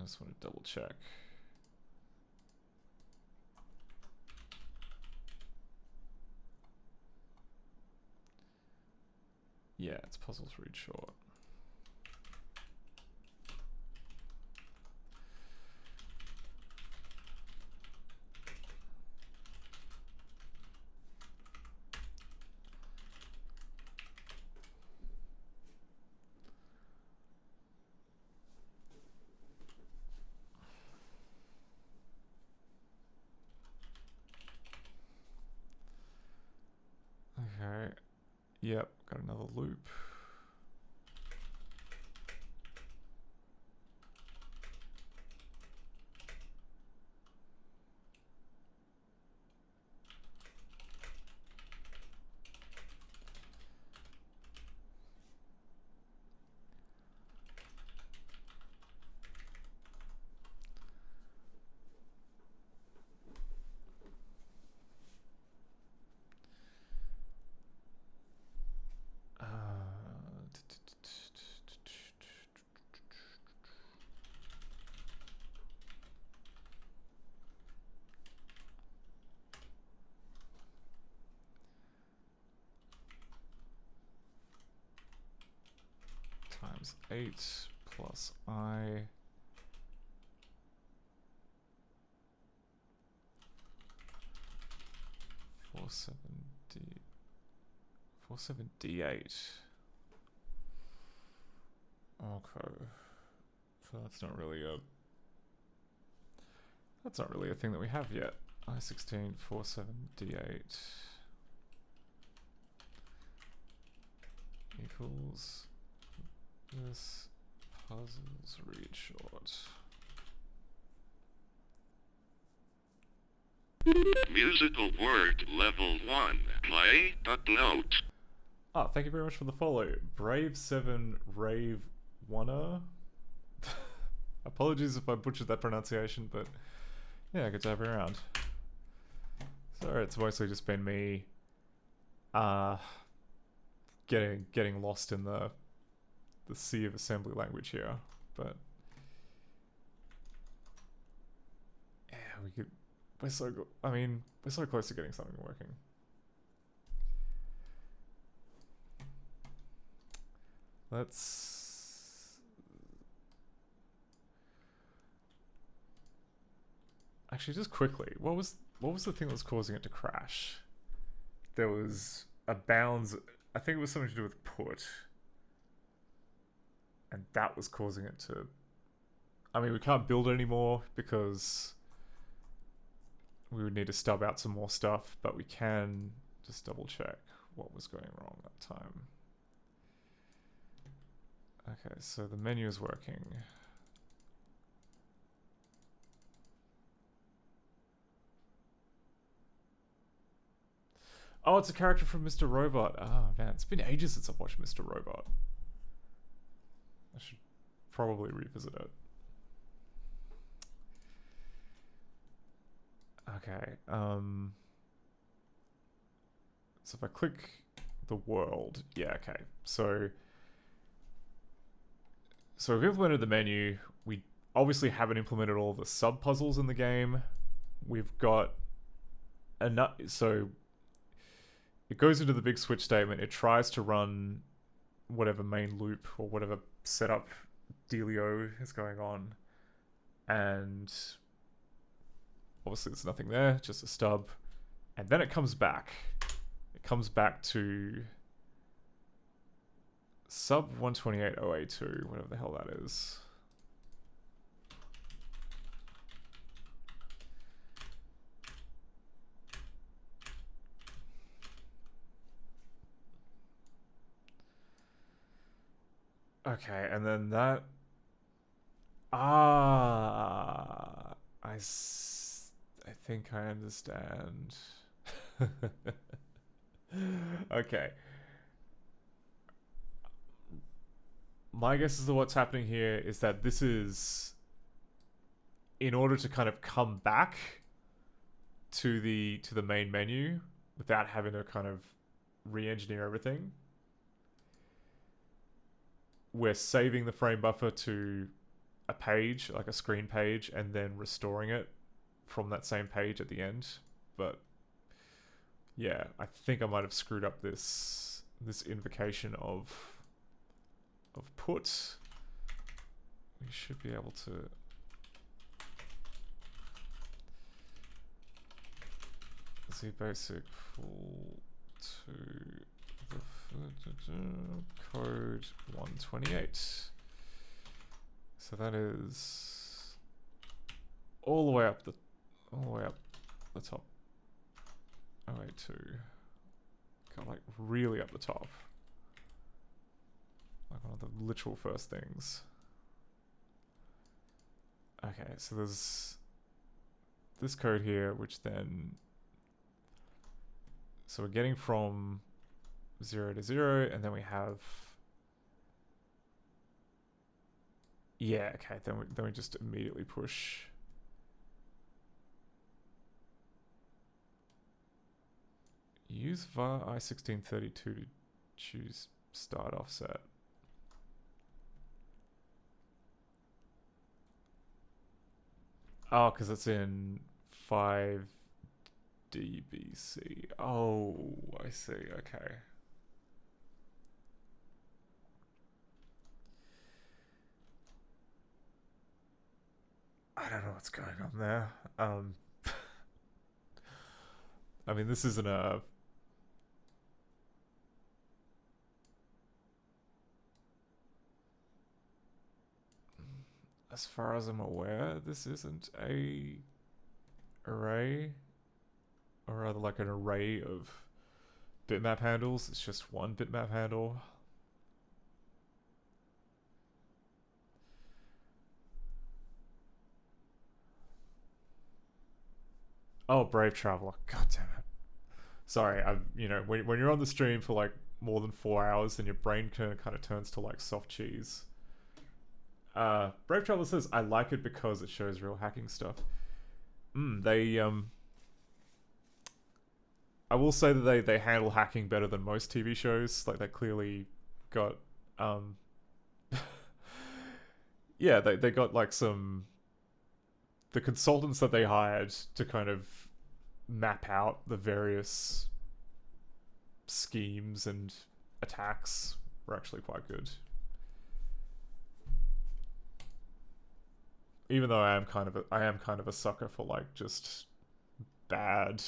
just want to double check. Yeah, it's puzzles read short. Okay. Yep, got another loop. Times 8 plus I. Four seven D8. Okay. So that's not really a thing that we have yet. I16 47 D8 equals this puzzles read short. Musical word level 1. Play, but note. Ah, thank you very much for the follow. Brave7 Rave Wanna. Apologies if I butchered that pronunciation, but yeah, good to have you around. So it's mostly just been me getting lost in the sea of assembly language here, but yeah, we're so good. I mean, we're so close to getting something working. Let's actually just quickly. What was the thing that was causing it to crash? There was a bounds. I think it was something to do with put, and that was causing it to. I mean, we can't build anymore because we would need to stub out some more stuff, but we can just double check what was going wrong that time. Okay, so the menu is working. Oh, it's a character from Mr. Robot. Oh man, it's been ages since I've watched Mr. Robot. I should probably revisit it. Okay, so if I click the world, yeah, okay. So we've implemented the menu. We obviously haven't implemented all the sub puzzles in the game. We've got enough, so it goes into the big switch statement. It tries to run whatever main loop or whatever setup dealio is going on, and obviously there's nothing there, just a stub, and then it comes back. It comes back to sub 128082, whatever the hell that is. Okay, and then that. I think I understand. Okay. My guess is that what's happening here is that this is in order to kind of come back to the main menu without having to kind of re-engineer everything. We're saving the frame buffer to a page, like a screen page, and then restoring it from that same page at the end. But yeah, I think I might have screwed up this invocation of put. We should be able to. Z basic full to the code 128. So that is all the way up the top. 082. Got like really up the top. Like one of the literal first things. Okay, so there's this code here, which then, so we're getting from 0 to 0, and then we have, yeah, okay, then we just immediately push use var i1632 to choose start offset. Oh, because it's in 5 dBc. Oh, I see. Okay. I don't know what's going on there. I mean, this isn't a... As far as I'm aware, this isn't a array, or rather like an array of bitmap handles. It's just one bitmap handle. Oh, Brave Traveler. God damn it. Sorry, you know, when you're on the stream for like more than 4 hours, then your brain kind of turns to like soft cheese. Brave Traveler says, I like it because it shows real hacking stuff. I will say that they handle hacking better than most TV shows. Like, they clearly got, yeah, they got like the consultants that they hired to kind of map out the various schemes and attacks were actually quite good. Even though I am kind of a sucker for like just bad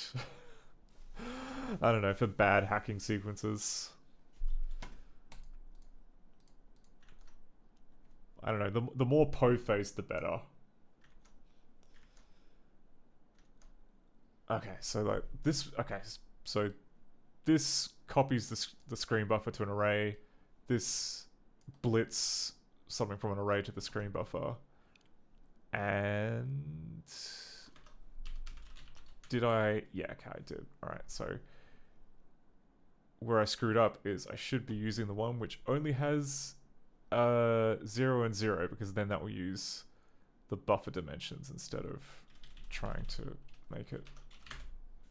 I don't know, for bad hacking sequences. I don't know, the more po-faced the better. Okay, so like this, okay, so this copies the screen buffer to an array. This blitz something from an array to the screen buffer. And did I? Yeah, okay, I did. Alright, so where I screwed up is I should be using the one which only has 0 and 0, because then that will use the buffer dimensions instead of trying to make it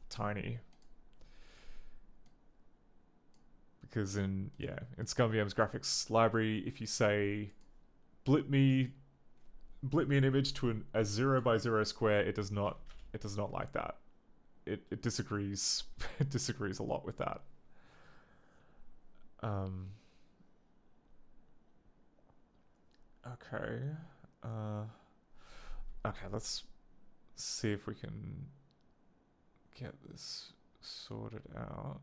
tiny. Because in ScumVM's graphics library, if you say blit me an image to a 0 by 0 square, it does not like that. It disagrees it disagrees a lot with that. Okay. Okay, let's see if we can get this sorted out.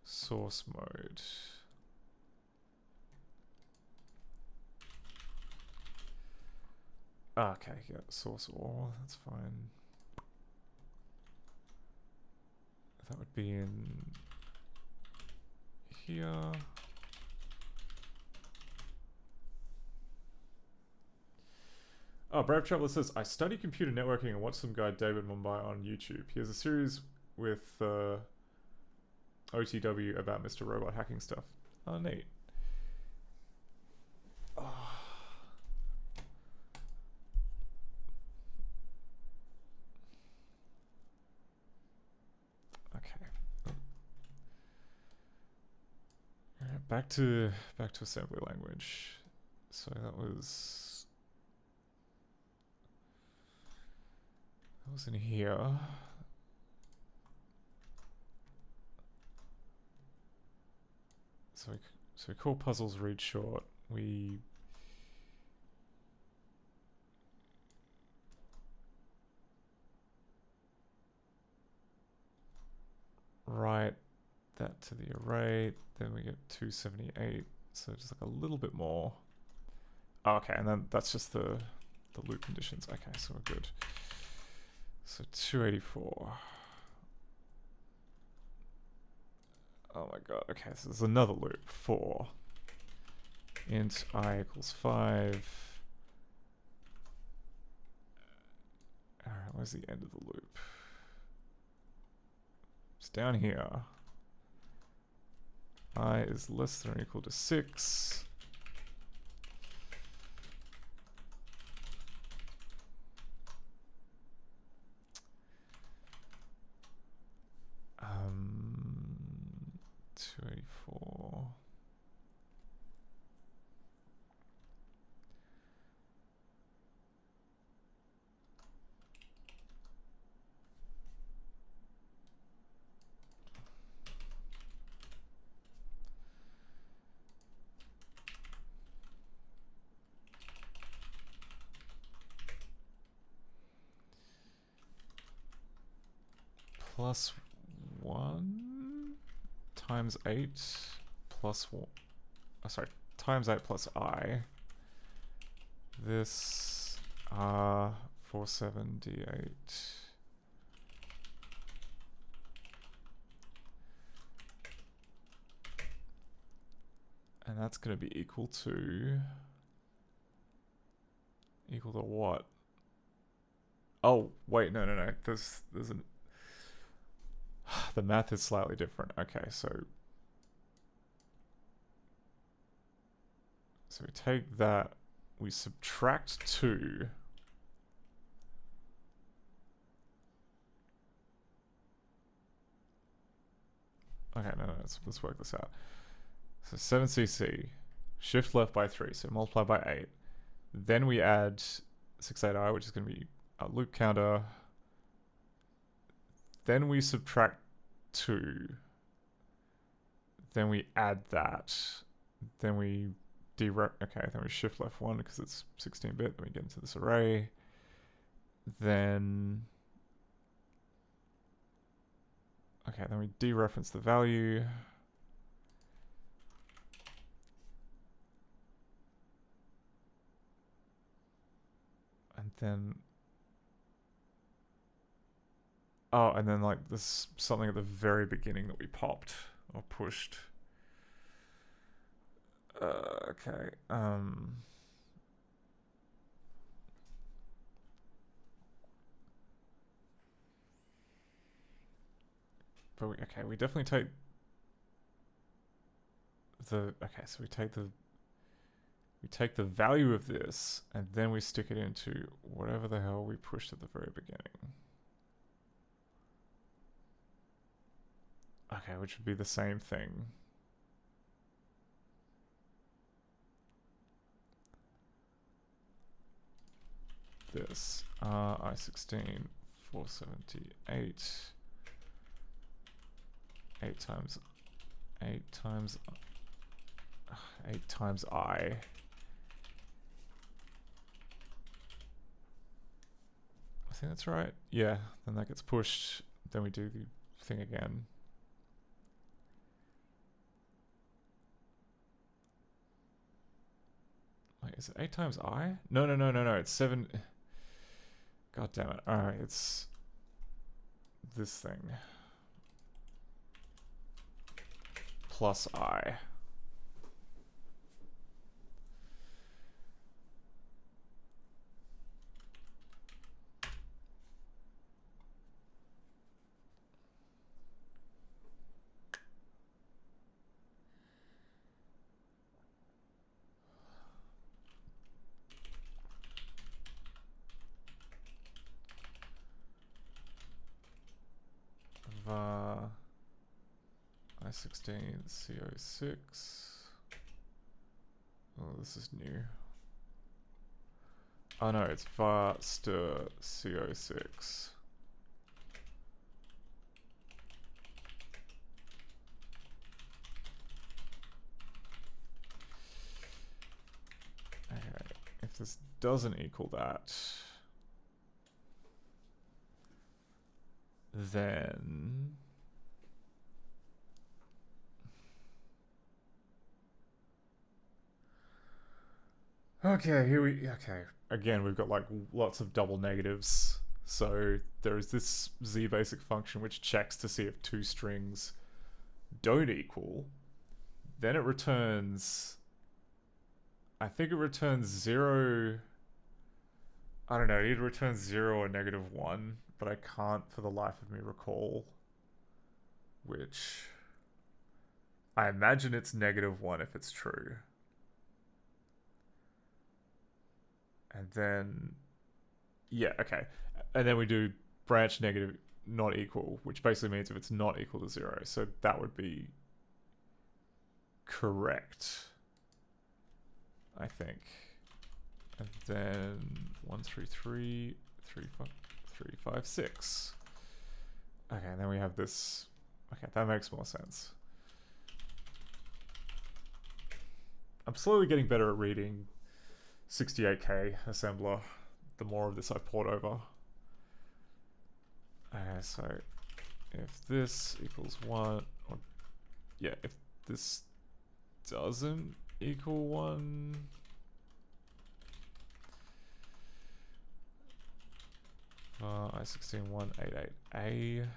Source mode. Okay, yeah, source all, that's fine. That would be in here. Oh, Brave Traveler says, I study computer networking and watch some guy David Mumbai on YouTube. He has a series with OTW about Mr. Robot hacking stuff. Oh, neat. Oh. Okay. Alright, back to assembly language. So that was in here. So we call puzzles read short. We write that to the array, then we get 278, so just like a little bit more. Oh, okay, and then that's just the loop conditions. Okay, so we're good. So 284. Oh my god, okay, so there's another loop. 4. Int I equals 5. Alright, where's the end of the loop? It's down here. I is less than or equal to 6. Um, 284. Plus 1 times 8 plus 1. Oh, sorry, times 8 plus I. This R47D8. And that's going to be equal to what? Oh, wait, no. There's an the math is slightly different. Okay, so we take that, we subtract 2. Okay, no, let's work this out. So 7cc, shift left by 3, so multiply by 8. Then we add 68i, which is going to be our loop counter. Then we subtract 2. Then we add that. Then we then we shift left 1 because it's 16-bit. Then we get into this array. Then we dereference the value. And then and then like there's something at the very beginning that we popped or pushed. Okay. But we definitely take so we take the value of this and then we stick it into whatever the hell we pushed at the very beginning. Okay, which would be the same thing. This I16 478 8 times I. I think that's right. Yeah, then that gets pushed. Then we do the thing again. Wait, is it 8 times I? No, it's 7. God damn it. Alright, it's this thing. Plus I. I16 CO6. Oh, this is new. Oh no, it's faster CO6. Okay, if this doesn't equal that, then okay, again, we've got like lots of double negatives. So there is this z basic function which checks to see if two strings don't equal. Then it returns, I think it returns 0. I don't know, it either returns 0 or -1, but I can't for the life of me recall which. I imagine it's -1 if it's true. And then, yeah, okay. And then we do branch negative not equal, which basically means if it's not equal to 0. So that would be correct, I think. And then 1, 3, 3, 3, 5, 3, 5, 6. Okay, and then we have this. Okay, that makes more sense. I'm slowly getting better at reading 68K assembler the more of this I port over. Okay, so if this equals 1, or yeah, if this doesn't equal 1, I16 188A.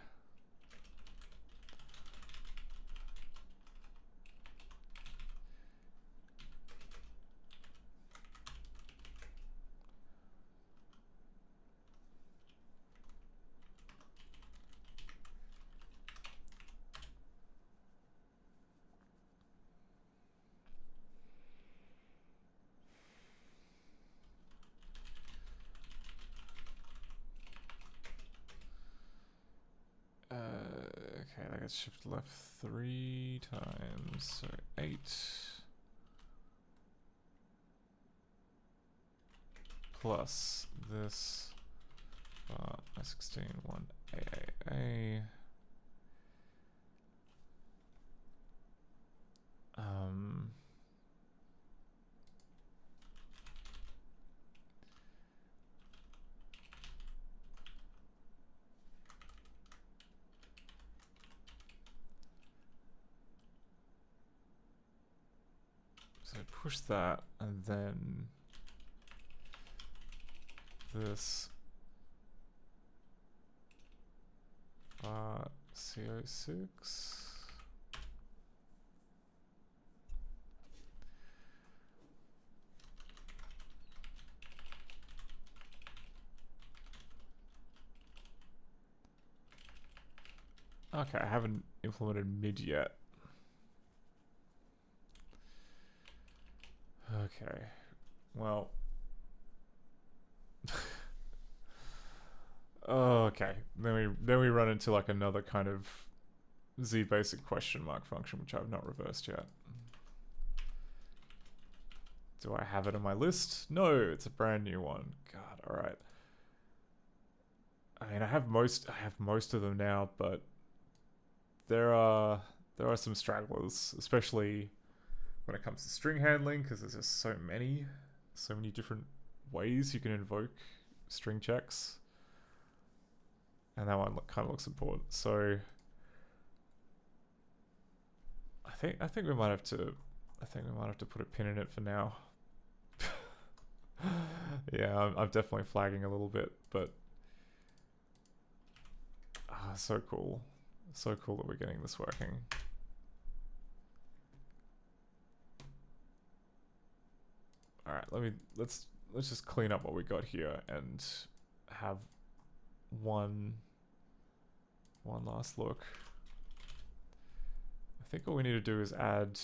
Okay, that gets shifted left 3 times, so 8. Plus this I16 1AA. So push that, and then this CO6. Okay, I haven't implemented mid yet. Okay, well. Okay, then we run into like another kind of z basic question mark function which I've not reversed yet. Do I have it on my list? No, it's a brand new one. God, all right. I mean, I have most of them now, but there are some stragglers, especially when it comes to string handling, because there's just so many different ways you can invoke string checks, and that one kind of looks important. So I think we might have to put a pin in it for now. Yeah, I'm definitely flagging a little bit, but so cool that we're getting this working. All right, let's just clean up what we got here and have one last look. I think all we need to do is add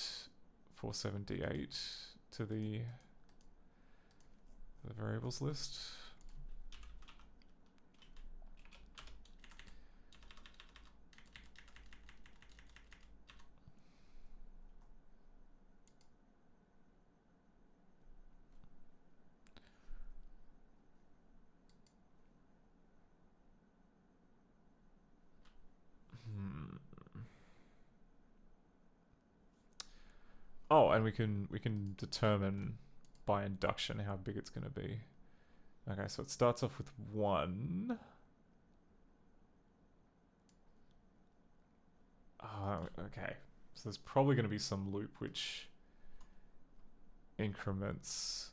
47D8 to the variables list. Oh, and we can determine by induction how big it's going to be. Okay, so it starts off with 1. Okay. So there's probably going to be some loop which increments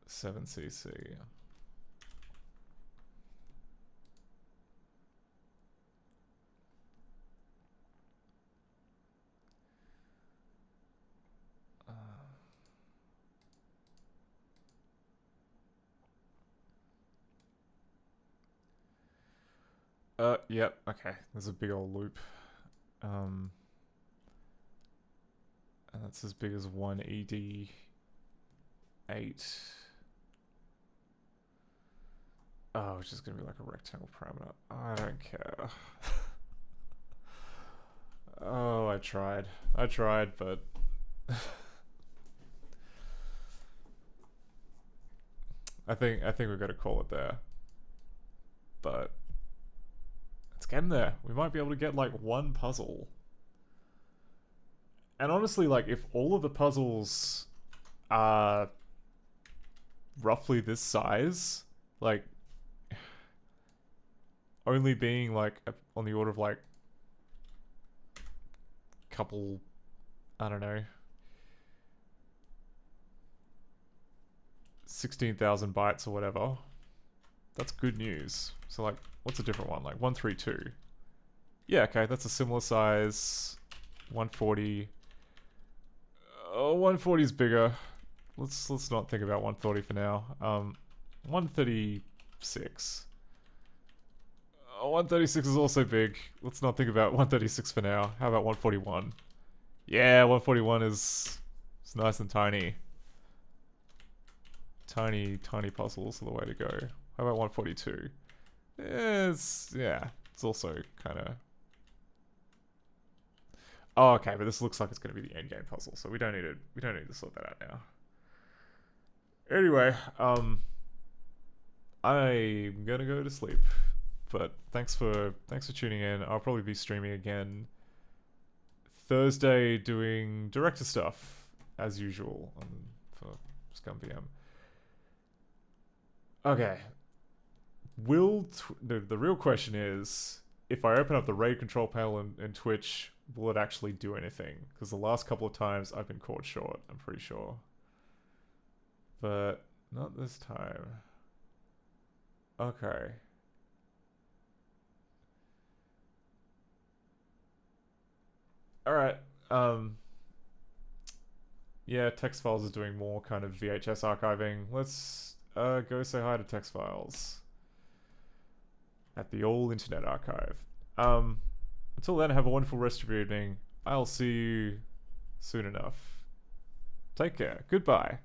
7cc. Yep, okay. There's a big old loop. And that's as big as 1 ED8. Oh, it's just gonna be like a rectangle parameter. I don't care. Oh, I tried, but I think we've got to call it there. But it's getting there. We might be able to get like 1 puzzle. And honestly, like, if all of the puzzles are roughly this size, like, only being like on the order of like couple, I don't know, 16,000 bytes or whatever, that's good news. So like, what's a different one? Like 132. Yeah, okay, that's a similar size. 140. Oh, 140 is bigger. Let's not think about 140 for now. 136. Oh, 136 is also big. Let's not think about 136 for now. How about 141? Yeah, 141 is nice and tiny. Tiny puzzles are the way to go. How about 142? It's also kind of. Oh, okay, but this looks like it's going to be the end game puzzle, so we don't need to sort that out now. Anyway, I'm gonna go to sleep. But thanks for tuning in. I'll probably be streaming again Thursday, doing director stuff as usual for Scum PM. Okay. The real question is, if I open up the RAID control panel in Twitch, will it actually do anything? Because the last couple of times I've been caught short, I'm pretty sure. But not this time. Okay. Alright, yeah, text files is doing more kind of VHS archiving. Let's go say hi to text files at the All Internet Archive. Until then, have a wonderful rest of your evening. I'll see you soon enough. Take care. Goodbye.